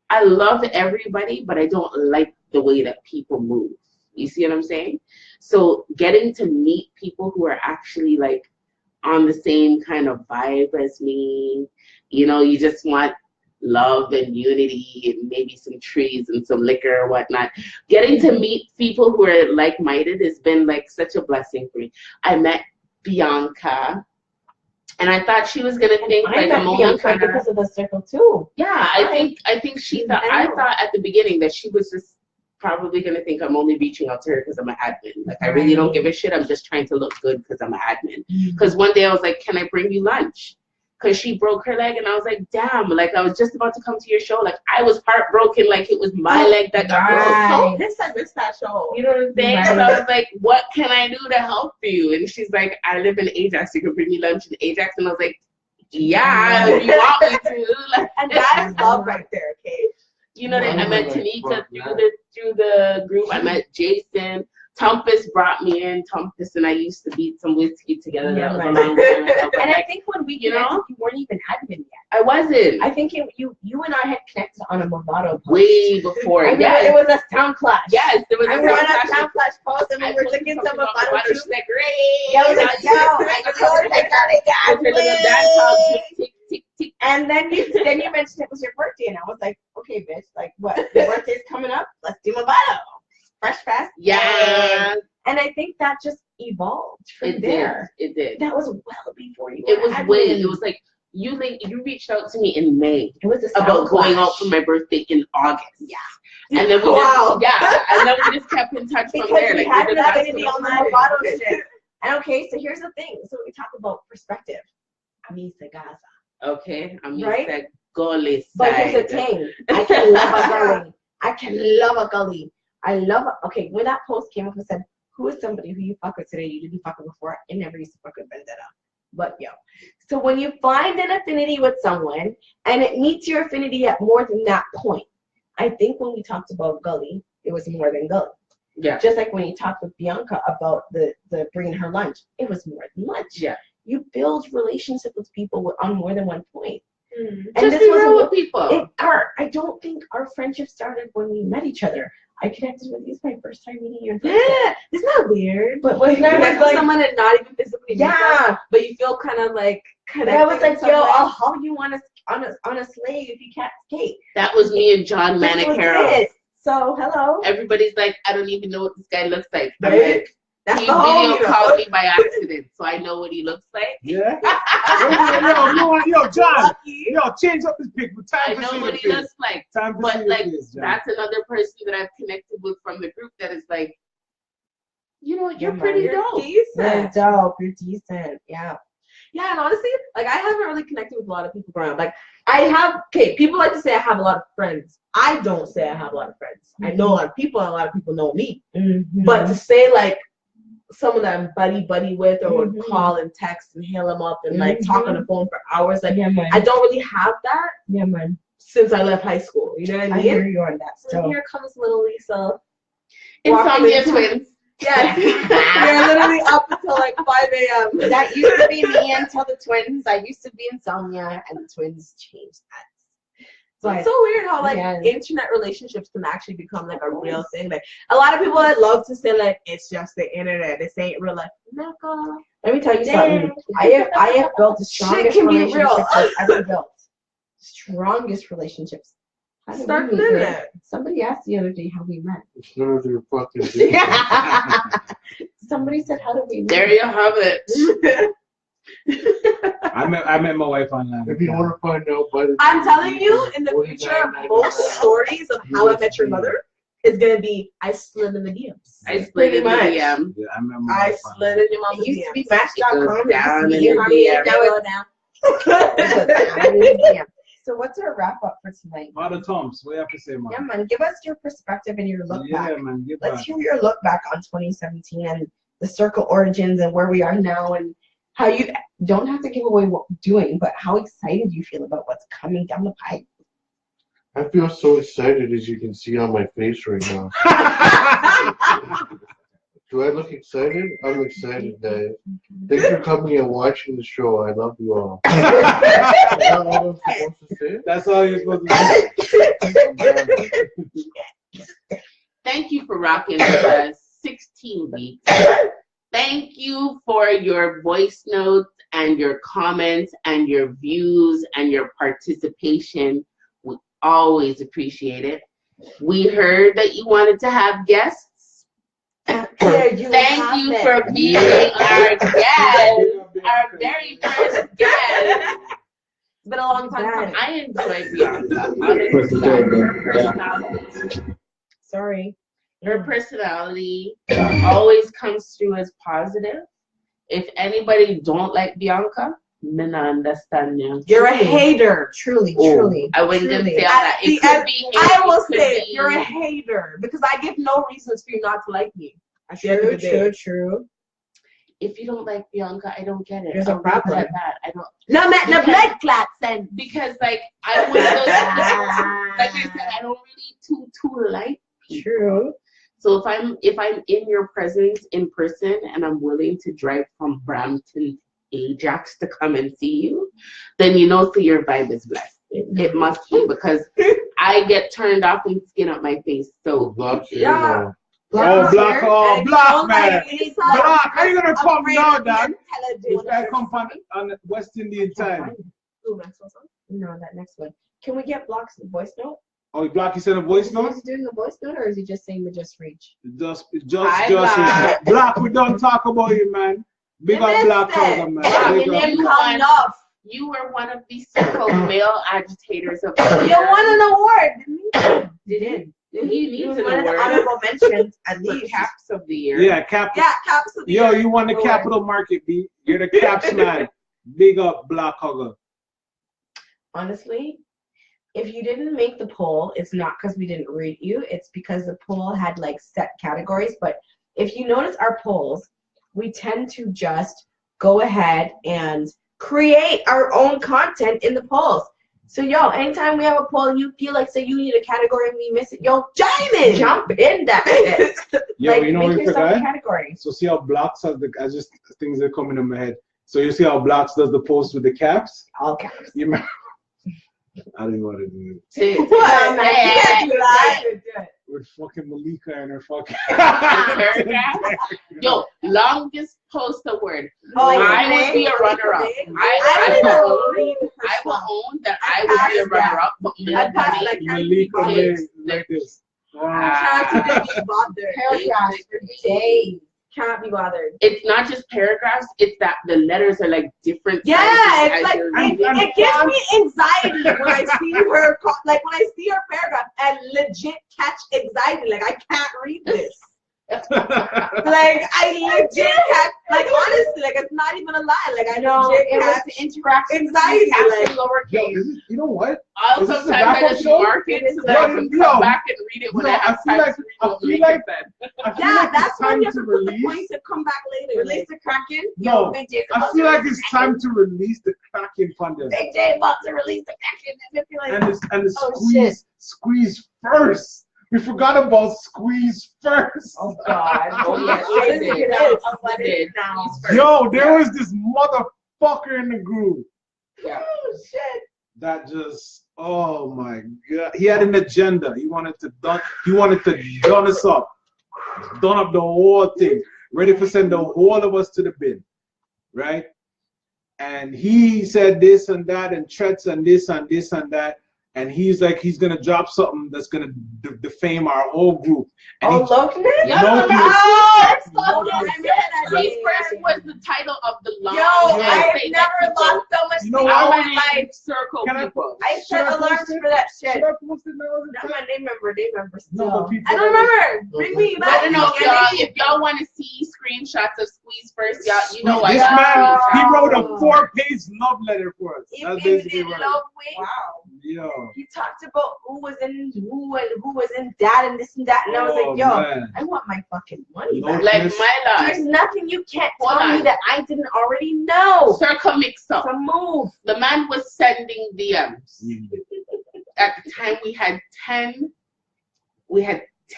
I love everybody, but I don't like the way that people move. You see what I'm saying? So getting to meet people who are actually like on the same kind of vibe as me, you know, you just want love and unity and maybe some trees and some liquor or whatnot. Getting to meet people who are like-minded has been like such a blessing for me. I met Bianca, and I thought she was gonna think like I'm only kind of because of the circle too. Yeah, I think she thought. I thought at the beginning that she was just probably gonna think I'm only reaching out to her because I'm an admin. Like I really don't give a shit. I'm just trying to look good because I'm an admin. Because one day I was like, "Can I bring you lunch?" Because she broke her leg, and I was like, "Damn!" Like I was just about to come to your show. Like I was heartbroken. Like it was my leg that got broke. I missed that show. You know what I'm saying? So I was like, "What can I do to help you?" And she's like, "I live in Ajax. You can bring me lunch in Ajax." And I was like, "Yeah, if you want me to." Like, and that is love right there, okay? You know, I met Tanika through the group. I met Jason. Tumpas brought me in. Tumpas and I used to beat some whiskey together. That was a long time ago. And I think when we connected, you weren't even admin yet. I wasn't. I think you and I had connected on a Movado post. Way before. I know it was a sound clash. Yes, there was a sound clash post, and we were taking some Movado. She's like, great. And then you mentioned it was your birthday, and I was like, okay, bitch, like what? Your birthday's coming up. Let's do Movado. Fresh fast. Yeah. And I think that just evolved from there. It did. That was well before you. It was way. It was like you reached out to me in May. It was about going out for my birthday in August. Yeah. And then we just kept in touch from there. We like had that on the Movado shit. And okay, so here's the thing. So we talk about perspective. Amisa Gaza. Okay, right? Gully. But here's the thing. I can love a gully. I can love a gully. I love it. Okay, when that post came up and said, who is somebody who you fuck with today you didn't fuck with before? I never used to fuck with Vendetta. But yo. So when you find an affinity with someone and it meets your affinity at more than that point, I think when we talked about Gully, it was more than Gully. Yeah. Just like when you talked with Bianca about the bringing her lunch, it was more than lunch. Yeah. You build relationships with people on more than one point. And just be real with people. I don't think our friendship started when we met each other. I connected with you. It's my first time meeting you. Yeah, it's not weird. But when you connect with someone and not even physically meet them, but you feel kind of like connected. I was like, yo, I'll haul you on a slave if you can't skate. That was me and John Manicaro. So hello. Everybody's like, I don't even know what this guy looks like. Right? I'm like, That's he the whole video called me by accident, so I know what he looks like. Yeah. yo, John. Yo, change up this pic. I know what he looks like. But like, that's another person that I've connected with from the group that is like, you know, you're pretty dope. You're dope. You're decent. Yeah. Yeah, and honestly, like I haven't really connected with a lot of people around. Like I have, people like to say I have a lot of friends. I don't say I have a lot of friends. I know a lot of people, and a lot of people know me. But to say like someone that I'm buddy with, or would call and text and hail them up and like talk on the phone for hours, like I don't really have that. Yeah, man. Since I left high school, you know what I mean? I hear you on that stuff. So here comes little Lisa. Insomnia twins. Yes. We're literally up until like 5 a.m. That used to be me until the twins. I used to be Insomnia, and the twins changed that. So it's so weird how like internet relationships can actually become like a real thing. Like a lot of people would love to say like it's just the internet. This ain't real life. Let me tell you something. I have built the strongest relationships I've ever built. Strongest relationships. Start the internet. Somebody asked the other day how we met. It's none of your fucking business. Somebody said, how did we meet? There you have it. I met my wife online. If you want to find out, I'm telling you, in the future, most stories of how I met your mother is gonna be I slid in the DMs. I slid in the DM. Yeah, I slid in your mom's It used to DMs. be Match.com. Down in the DM. So what's our wrap up for tonight? Father Toms, what you have to say, man? Yeah, man. Give us your perspective and your look back. Yeah, man. Let's hear your look back on 2017 and the circle origins and where we are now, and how you don't have to give away what we're doing, but how excited you feel about what's coming down the pipe. I feel so excited, as you can see on my face right now. Do I look excited? I'm excited, guys. Thanks for coming and watching the show. I love you all. Is that all I'm supposed to say? That's all you're supposed to say. Thank you for rocking with us 16 weeks. Thank you for your voice notes and your comments and your views and your participation. Always appreciate it. We heard that you wanted to have guests. Thank you for being our guest, our very first guest. It's been a long time. I enjoy Bianca. Sorry. Her personality always comes through as positive. If anybody don't like Bianca, me not understand you. You're a hater. Truly. I wouldn't even say all that. It could be hate, I will it say could you're be- a hater because I give no reasons for you not to like me. True. If you don't like Bianca, I don't get it. There's a I'll leave it problem. at that. I don't. No, no blood clots then. Because like I was like I said, I don't really too like people. True. So if I'm in your presence in person and I'm willing to drive from Brampton to Ajax to come and see you, then you know so your vibe is blessed. It must be because I get turned off and skin up my face. So Yeah. Black, man. Black, how you gonna come now, Dan? If If I come on West Indian time. No, that next one. Can we get Block's voice note? Oh, Black, you sent a voice note? Is he doing a voice note or is he just saying the just reach? Just Black. Black, we don't talk about you, man. Big up Black Cousin, man. Big up. You were one of the so-called male agitators of the You won an award, didn't you? did. You need You to won an award honorable mention at for least. caps of the year. Yeah, Caps of the Yo, year. you won the Capital Market, B. You're the Caps man. Big up Black Hugger. Honestly, if you didn't make the poll, it's not because we didn't read you. It's because the poll had like set categories. But if you notice our polls, we tend to just go ahead and create our own content in the polls. So, yo, anytime we have a poll and you feel like, say, you need a category and we miss it, yo, jump in that shit. Yo, like, you know make what we yourself a forgot? category. So see how Blocks has I just things that come into my head. So you see how Blocks does the post with the caps? All caps. You remember? I didn't want to do What? You can't do that. it. With fucking Malika and her fucking Yo, longest post award. Oh, I really? would be a runner-up. I will own that I would be a runner-up, but Malika like this. Paragraphs for days. Can't be bothered. It's not just paragraphs, it's that the letters are like different. Yeah, sizes it's as like you're it gives me anxiety when I see her when I see her paragraph and legit catch anxiety. Like I can't read this. Like I legit catch honestly, like it's not even a lie. Like I No, legit it was catch the interaction. anxiety. Like Yo, you know what? I'll Is this a sometimes I wrap-up just show? mark it so that I can Yo, come back and read it when I have time to read what Malika said. yeah, that's when you have to to put the release. point to come back later. Release the Kraken. No, Yo, Big J I feel like it's time to release the Kraken Thunder. Big J about to release the Kraken. I feel like And the Oh, shit. squeeze first. We forgot about squeeze first. oh god. Oh, yes, What she is did. it? Yes, What she is it did. now? Yo, there was this motherfucker in the group Oh shit. that just, oh my god, he had an agenda. He wanted to done us up, done up the whole thing, ready for send the whole of us to the bin, right? And he said this and that and threats and this and this and that. And he's like, he's gonna drop something that's gonna defame our whole group. And Oh, Loki? Yeah, Loki. Squeeze first was the title of the long Yo, I have essay never that lost so much You know sleep what? in my our life. circle Can I- people. I set alarms for that shit. Should I post it now? Not my name member No, still. but people. I don't remember. Bring me I back. don't know if y'all want to see screenshots of Squeeze first, y'all. You know what? This man, he wrote a 4-page love letter for us. He That's gave basically me what love with. Wow. Yo. He talked about who was in that and this and that, and I was like, yo, man. I want my fucking money No. back. Like Yes. my There's life. nothing you can't Hold tell me on. that I didn't already know. Circle mixed up. So move. The man was sending DMs. At the time we had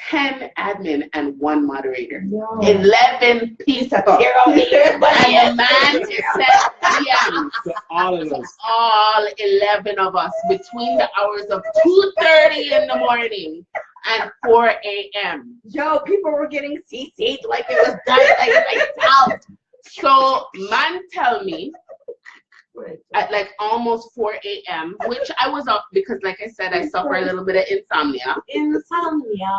10 admin and 1 moderator. Yo. 11 people. And the man sent DMs. To all of us. All 11 of us between the hours of 2:30 in the morning and 4 a.m. Yo, people were getting CC'd like it was done like out. So man tell me at like almost 4 a.m., which I was up because, like I said, I suffer a little bit of insomnia.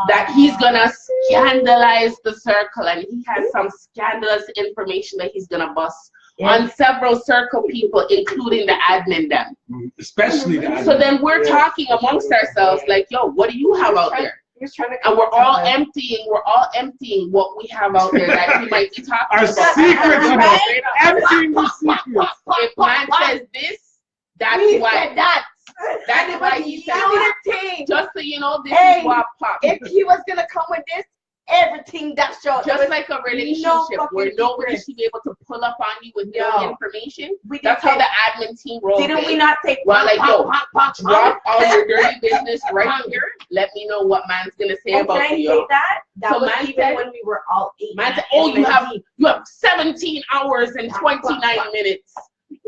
That he's gonna scandalize the circle, and he has some scandalous information that he's gonna bust on several circle people, including the admin them. Especially the admin. So then we're talking amongst ourselves like, yo, what do you have out there? And we're all emptying what we have out there that he might be talking Our about. secrets, you know, emptying the secrets. If man says this, that's why. That's why he said it. Just so you know, this is what popped. If he was gonna come with this, everything that's your just like a relationship where nobody should be able to pull up on you with no information. That's how the admin team rolls. Didn't we not take like, yo, drop all your dirty business right here. Let me know what man's gonna say about you. That so was man even said, when we were all 8. Man said, oh, you have 17 hours and 29 minutes.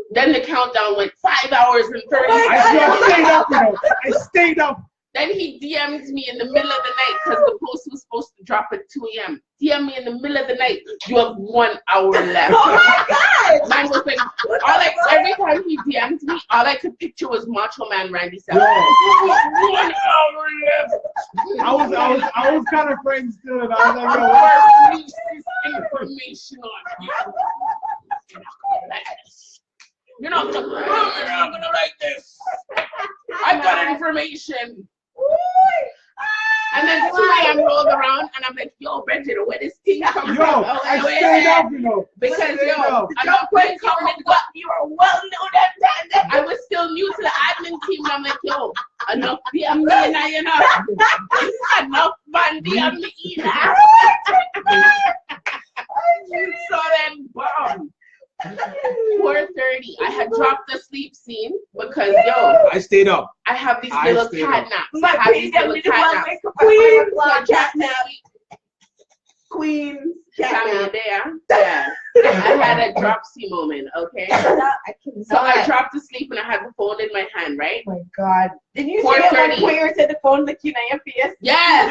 Then the countdown went 5 hours and 30 minutes. I stayed up, you know. I stayed up. Then he DMs me in the middle of the night because the post was supposed to drop at 2 a.m. DM me in the middle of the night. You have 1 hour left. Oh my God! Man was like, every time he DM'd me, all I could picture was Macho Man Randy Savage. 1 hour left. I was kind of friends too, and I was like, yo, release this information on you. You're not gonna like this. I've got information. And then 2 a.m. rolled around, and I'm like, yo, Bridget, where this thing come from? I stayed up, you know. Because, yo, I'm going coming what you are well known that I was still new to the admin team, and I'm like, yo, enough DM me and I enough man DM me either. So then, boom. 4:30. I had dropped the sleep scene because I stayed up. I have these little cat naps. I have these little cat naps. Queen cat nap. Yeah. I had a dropsy moment, okay? So I dropped to sleep and I had the phone in my hand, right? Oh my God. Did you see it when Queer said the phone looking at your face? Yes.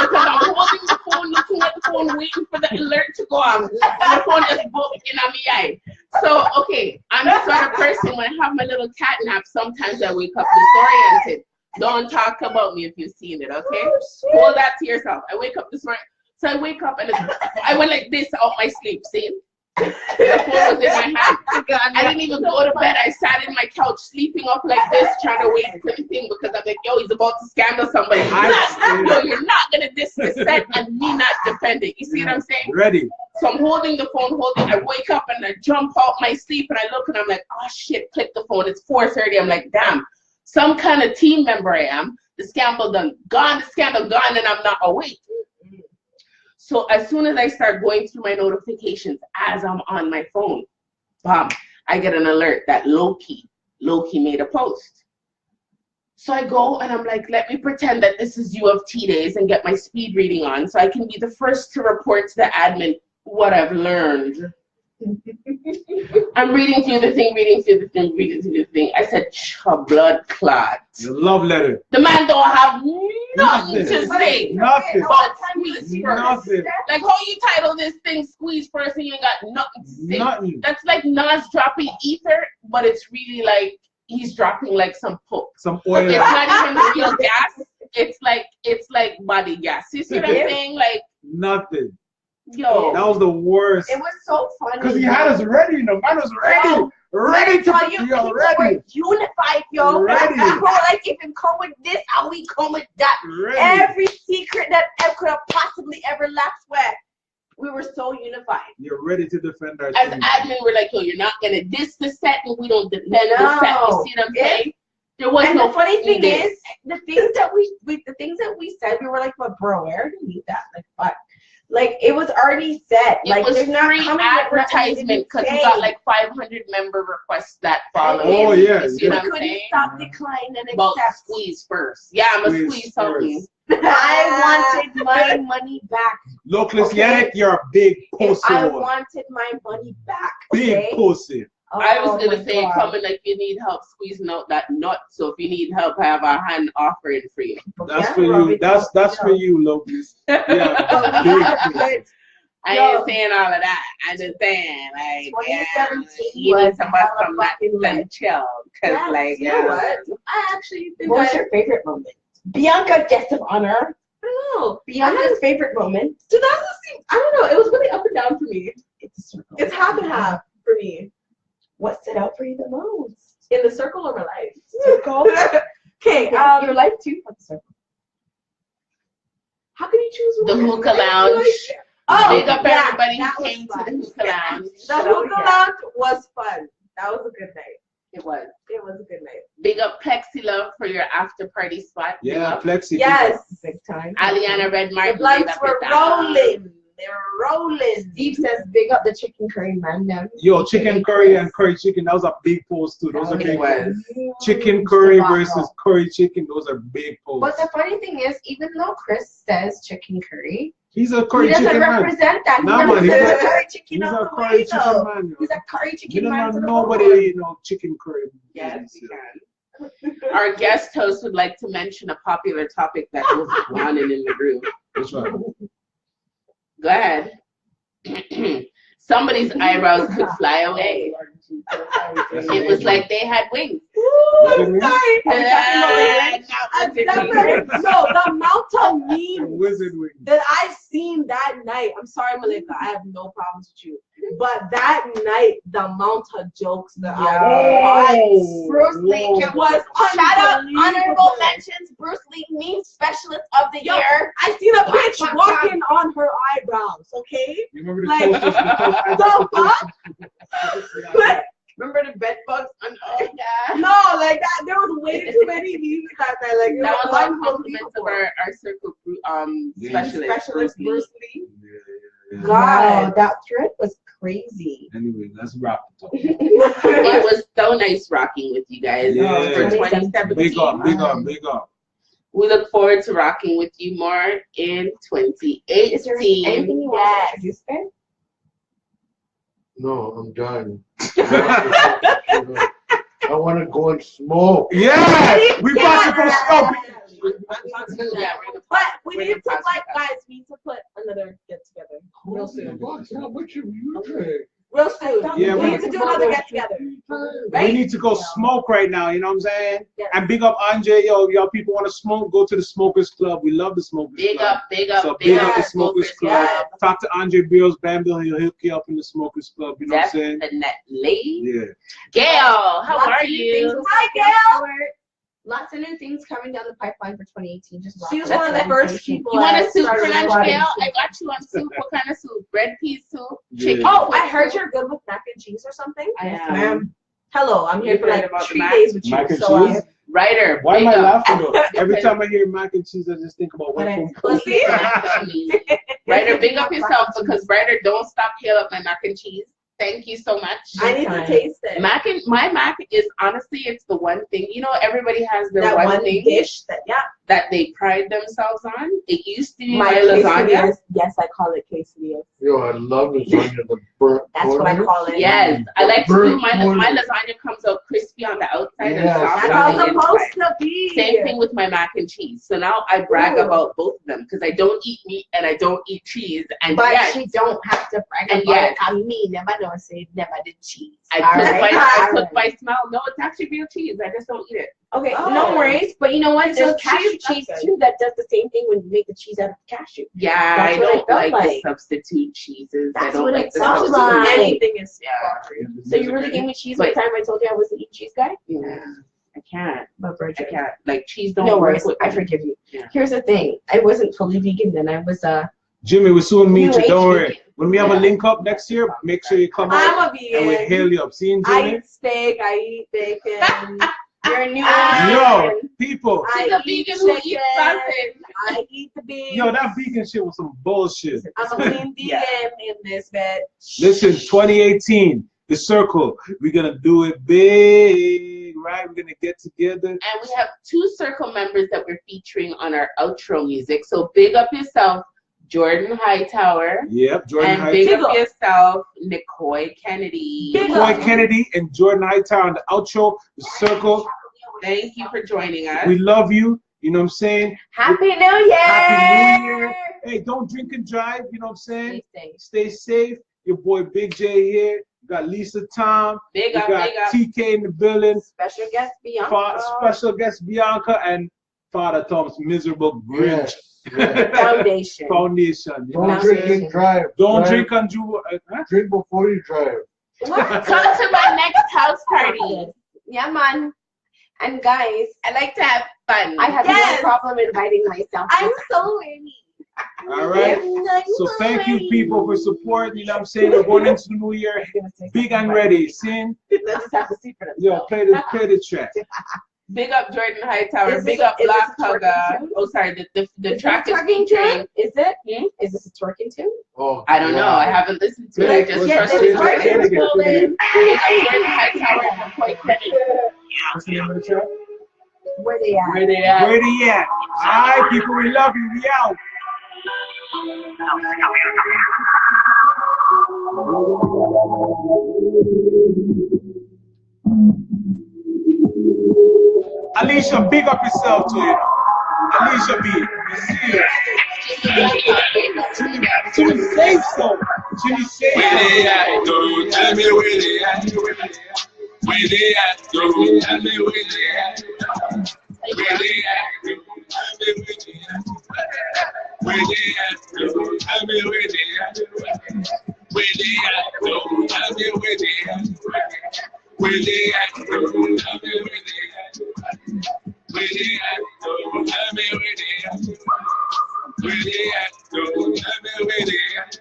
Because I'm holding the phone, looking at the phone, waiting for the alert to go off. And the phone just booked in on my eye. So, okay, I'm the sort of person, when I have my little cat nap, sometimes I wake up disoriented. Don't talk about me if you've seen it, okay? Hold that to yourself. I wake up this morning. So I wake up and I went like this out my sleep, see? The phone was in my hand. I didn't even go to bed. I sat in my couch sleeping up like this, trying to wait for the thing because I'm like, yo, he's about to scandal somebody. You're not going to diss the set and me not defend it. You see what I'm saying? Ready. So I'm holding the phone, I wake up and I jump out my sleep and I look and I'm like, oh shit, click the phone. It's 4:30. I'm like, damn, some kind of team member I am. The scandal gone, and I'm not awake. So as soon as I start going through my notifications as I'm on my phone, bam, I get an alert that Loki made a post. So I go and I'm like, let me pretend that this is U of T days and get my speed reading on so I can be the first to report to the admin what I've learned. I'm reading through the thing. I said, blood clot. Your love letter. The man don't have nothing to say. Nothing. But squeeze first. Nothing. Like how you title this thing squeeze first and you ain't got nothing to say. Nothing. That's like Nas dropping ether, but it's really like he's dropping like some poke. Some oil. It's not even real gas. It's like body gas. You see what I'm saying? Like nothing. Yo, that was the worst. It was so funny. Because he had us ready, you know. Man was ready. Ready to be ready. Unified, yo. Ready. Bro, like if you come with this, and we come with that. Ready. Every secret that could have possibly ever left where we were so unified. You're ready to defend our as admin, we're like, yo, you're not gonna diss the set and we don't defend the set. You see what I'm saying? There was and no the funny thing is, the things that we said, we were like, but bro, where did we need that? Like, what? Like, it was already set. It was free advertisement because we got like 500 member requests that followed. Oh, yeah. You couldn't stop, decline, and accept. Squeeze first. Yeah, I'm going to squeeze something. I wanted my money back. Look, Yannick, you're a big pussy. I wanted my money back. Big pussy. Oh, I was going to say, come in like you need help squeezing out that nut. So if you need help, I have our hand offering for you. That's for you. That's for you, Locust. Yeah. I ain't saying all of that. I'm just saying, like, 2017 you was need to bust some nuts fucking and chill. Cause, like, you know what? I actually think What was your favorite moment? Bianca, guest of honor. I don't know. Bianca's favorite moment. 2016, I don't know. It was really up and down for me. It's a circle. It's half and half for me. What stood out for you the most? In the circle of my life. Circle. Okay, Your life too. What the circle? How can you choose the one? hookah lounge. Oh, Big up yeah, everybody that who was came fun. to the hookah lounge. The hookah lounge was fun. That was a good night. It was. It was a good night. Big up Plexi Love for your after party spot. Big Yeah, up. Plexi. Yes. Big time. Aliana Red The Martin. blunts were rolling. They were rolling. Steve says, big up the chicken curry man. Now. Yo, chicken curry and curry chicken. That was a big post too. Those are big was. posts. Chicken curry versus curry chicken. Those are big posts. But the funny thing is, even though Chris says chicken curry, He's a he curry doesn't chicken man. represent that. He Nah, man, represents a curry chicken He's all a the curry way, chicken though. man. Yo. He's a curry You chicken don't man. know to the nobody, bone. you know, chicken curry. Yes, we can. Our guest host would like to mention a popular topic that was running in the group. Which one? Go ahead. Somebody's eyebrows could fly away. It was like they had wings. Ooh, I'm Wizard sorry. I've No, the amount of memes Wizard wing. that I've seen that night. I'm sorry, Malika. I have no problems with you. But that night, the amount of jokes that I watched. Bruce Lee It was Shout out unbelievable. honorable mentions. Bruce Lee meme specialist of the Yo, year. I seen a bitch walking on her eyebrows, okay? You remember the Like, toast? But Remember the bed bugs? Yeah. no, like that, there was way too many memes that night. Like, it That was all unbelievable. compliments of our circle specialist. Specialist Bruce Lee. Yeah. God. That thread was crazy. Anyway, let's wrap the talk. It was so nice rocking with you guys Yeah. for 2017. Big up, big up, big up. We look forward to rocking with you more in 2018. Is there anything you want to introduce there? No, I'm done. I want to go and smoke. Yeah, we about to go smoke. Yeah, But we need to, like, guys, we need to put another get together real soon. Real soon. Yeah, we we- need to do another get together. We need to go smoke right now, you know what I'm saying? Yes. And big up Andre, y'all people want to smoke, go to the Smokers Club. We love the Smokers Big Club. up, big up, So big big up the up. Smokers Smokers Club. Club. Talk to Andre Beals Bambill, he'll hook you up in the Smokers Club, you know what I'm saying? Definitely. Yeah. Gail, how Lots are of new things you? will Hi, come forward. Lots of new things coming down the pipeline for 2018. Just She was lots one of the first people. You want a that soup started for lunch, recording. Gail? I got you on soup. What kind of soup? Red pea soup? Yeah. Chicken? Oh, I heard you're good with mac and cheese or something. Yeah. Ma'am. Hello, I'm here You for heard like about the 3 mac? days with you. Mac and So, cheese? Ryder, Why am big I up. laughing though? Every time I hear mac and cheese, I just think about But what it's from pussy. Ryder, big up yourself because Ryder don't stop hail up my mac and cheese. Thank you so much. I need to taste it. My mac is honestly, it's the one thing. You know, everybody has their that one thing dish that, yeah. that they pride themselves on. It used to be My my lasagna. quesadillas. Yes, I call it quesadillas. Yo, I love lasagna. The burnt That's what I corners. call it. Yes, I like to do Burnt my corners. lasagna comes out crispy on the outside and Yes. soft That's on how the it's supposed inside. to be. Same thing with my mac and cheese. So now I brag Ooh. about both of them because I don't eat meat and I don't eat cheese. And But yet, she don't have to brag And about yet- it. I mean, never know say never did cheese. I All cook, right? I All cook right. by smell. No, it's actually real cheese. I just don't eat it. Okay, Oh. no worries. But you know what? So There's cashew cheese, cheese that's too that does the same thing when you make the cheese out of cashew. Yeah, That's I what it don't felt like, like. the substitute cheeses. I That's don't what like it the felt substitute. like. Anything is Yeah. So you really gave me cheese one time I told you I wasn't eating cheese guy? Yeah, I can't. But I Bridget. can't. Like cheese don't No work worries. with I me. forgive you. Yeah. Here's the thing. I wasn't fully vegan then. I was Jimmy, we soon meet New you, age don't worry. vegan. When we have a Yeah. link up next year, make sure you come out I'm a and we vegan. hail you up. See you, I Jimmy? eat steak. I eat bacon. you're a new Yo, people. She's I a eat vegan who eats chicken. sausage. I eat the beef. Yo, that vegan shit was some bullshit. I'm a clean vegan Yeah. in this bed. Listen, 2018, the circle. We're gonna do it big, right? We're gonna get together. And we have 2 circle members that we're featuring on our outro music. So big up yourself, Jordan Hightower. Yep, Jordan And Hightower. big Big up up. yourself, Nicoy Kennedy. Big Troy up. Kennedy and Jordan Hightower on the outro, the circle. Thank you for joining us. We love you. You know what I'm saying? Happy New Year! Happy New Year. Hey, don't drink and drive. You know what I'm saying? Stay safe. Stay safe. Your boy Big J here. We got Lisa Thom. Big we up, got big up. TK in the building. Special guest Bianca. Special guest Bianca and Father Tom's miserable Grinch. Foundation. Foundation. You know Don't what I'm drink saying? and drive. Don't Drive. drink and do. Drink before you drive. What? Come to my next house party. Yeah, man. And guys, I like to have fun. I have no problem inviting myself. I'm so ready. All right. So thank you, people, for support. You know what I'm saying? We're going into the new year big and ready. Sin. Let's just have to see for themselves. Yo, play the track. Big up Jordan Hightower. Is Big this up a- is Black this a twerking Hugger. tune? Oh, sorry. The track is twerking featuring. tune? Is it? Is this a twerking tune? Oh, I don't know. I haven't listened to it. I just Yes, trust it's it. twerking. Big up Jordan Hightower from Point Credit. What's the name of the track? Where they at? Where they at? Where they at? All right, people, we love you. We out. Alicia, big up yourself too, you know. Alicia B. You see it. Jimmy safe so. Jimmy safe. Where they at, though? Tell me where they at. Where they at, though? Tell me where they at. Where they at, though? Tell me where they at. Where they at, though? Tell me where they at. Where they at, though? Tell me where they at. Where they at, though? Tell me where they at. Where they at, though? Tell me where they at. Where they at, though? Tell me where they at.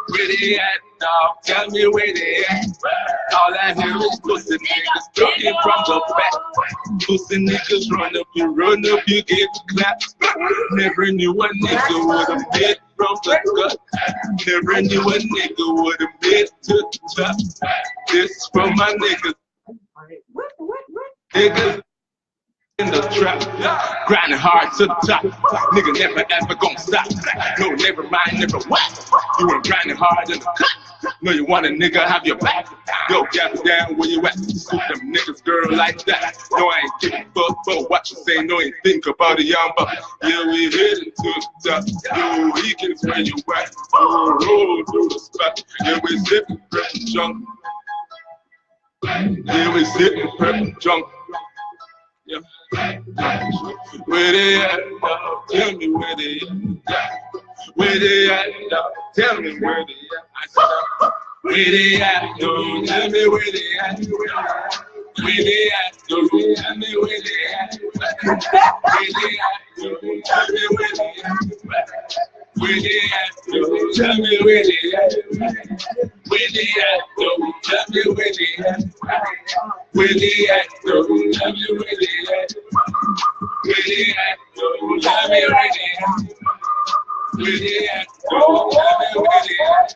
Where they at, dog? Tell me where they at. All I hear is pussy niggas talking from the back. Pussy niggas run up, you get clapped. Never knew a nigga would have been from the gut. Never knew a nigga would have been to the top. This from my niggas. What? Niggas in the trap, grinding hard to the top. Nigga never ever gonna stop. No, never mind, never what. You ain't grinding hard in the cut. No, you want a nigga have your back. Yo, gather down where you at. Shoot them niggas, girl, like that. No, I ain't giving a fuck for what you say. No, ain't think about a young buck. Yeah, we heading to the top. Yo, we can where you at. Oh, roll through the spot. Yeah, we zipping purple junk. Yeah, we zipping purple junk. Yeah. Where they at, dog? Tell me where they at. Where they at, dog? Tell me where they at. I said, where they at, dog? Tell me where they at. Where they at, dog? Tell me where they at. Where they at, dog? Tell me where they at. Where they at, dog? Tell me where they at. Where they at, dog? Tell me where they at. Where they at, dog? Tell me where they at. Where they at, dog? Tell me where they at. Where they at, dog? Tell me where they at.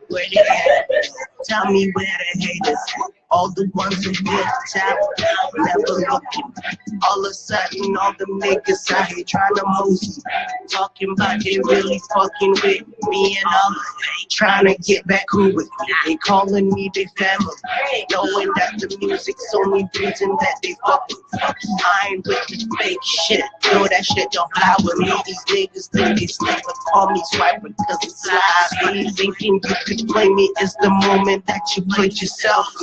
Where they at? Tell me where the haters at. All the ones who get top, never looking. All of a sudden, all the niggas out here trying to move. Talking about they really fucking with me and all. They trying to get back cool with me. They calling me their family. Knowing that the music's only reason that they fucking. I ain't with the fake shit. No, that shit don't fly with me. These niggas think they slick, but call me swiper because it's live. Thinking you could play me is the moment that you played yourself.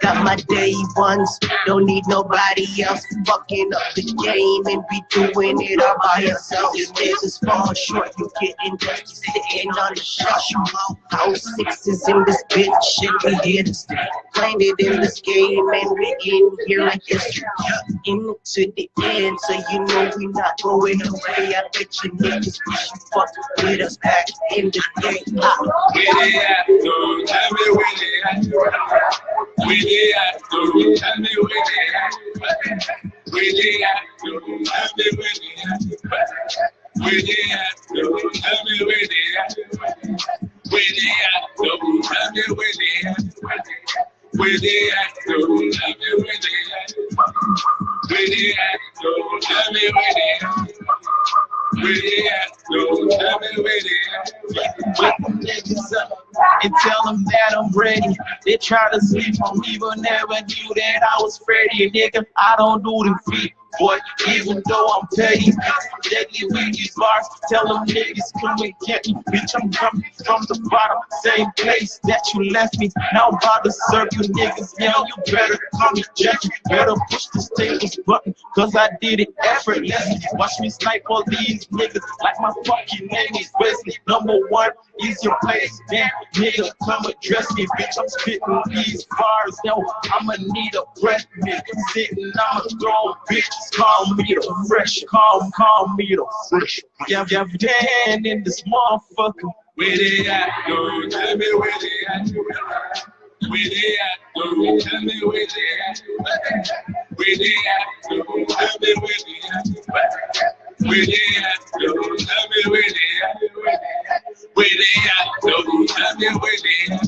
Got my day ones, don't need nobody else fucking up the game and be doing it all by yourself. These niggas fall short, you getting dusty sitting on the shelf. House sixes in this bitch and we here to stay. Playing it in this game and we in here like history. Into the end, so you know we not going away. I bet you niggas wish you fucked with us back in the day. Where they at, dog? Tell me where they at. Where they at, dog? Tell me where they at. Where they at, dog? Tell me where they at. Where they at, dog? Tell me where they at. Where they at, dog? Tell me where they at. Where they at, dog? Tell me where they at. Where they at, dog? Tell me where they at. Where they at, dog? Tell me where they at. Wake them niggas up and tell them that I'm ready. They try to sleep on me, but never knew that I was ready. Nigga, I don't do them feet. Boy, even though I'm petty, I'm deadly with these bars. Tell them niggas come and get me. Bitch, I'm coming from the bottom, same place that you left me. Now I'm about to serve you niggas. Yeah, you better call me Jackie. Better push the status button, cause I did it effortlessly. Watch me snipe all these niggas like my fucking name is Wesley. Number one is your place. Damn, nigga, come address me. Bitch, I'm spitting these bars. Yo, I'ma need a breath. Nigga, sitting, I'ma throw bitches. Call me the fresh. Call me the fresh. Yeah, Dan in this motherfucker. Where they at? Yo, tell me where they at. Where they at? Yo, tell me where they at. Where they at? Yo, tell me where they at. Where they at? Yo, tell me where they at. Where they at? Yo, tell me where they at.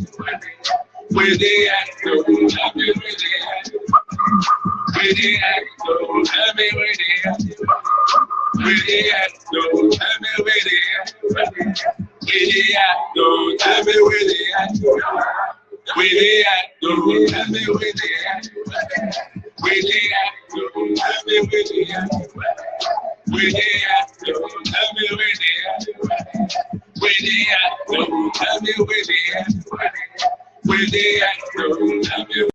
Where they at? Yo, tell me where they at. Where they at? Yo, tell me where they at. Where they at? Yo, tell me where they at. Where they at? Yo, tell me where they at. Where they at? Yo, tell me where they at. Where they at? Yo, tell me where they at. Where they at? Yo, tell me where they at. Where they at? Yo, tell me where they at. Where they at? Yo, tell me.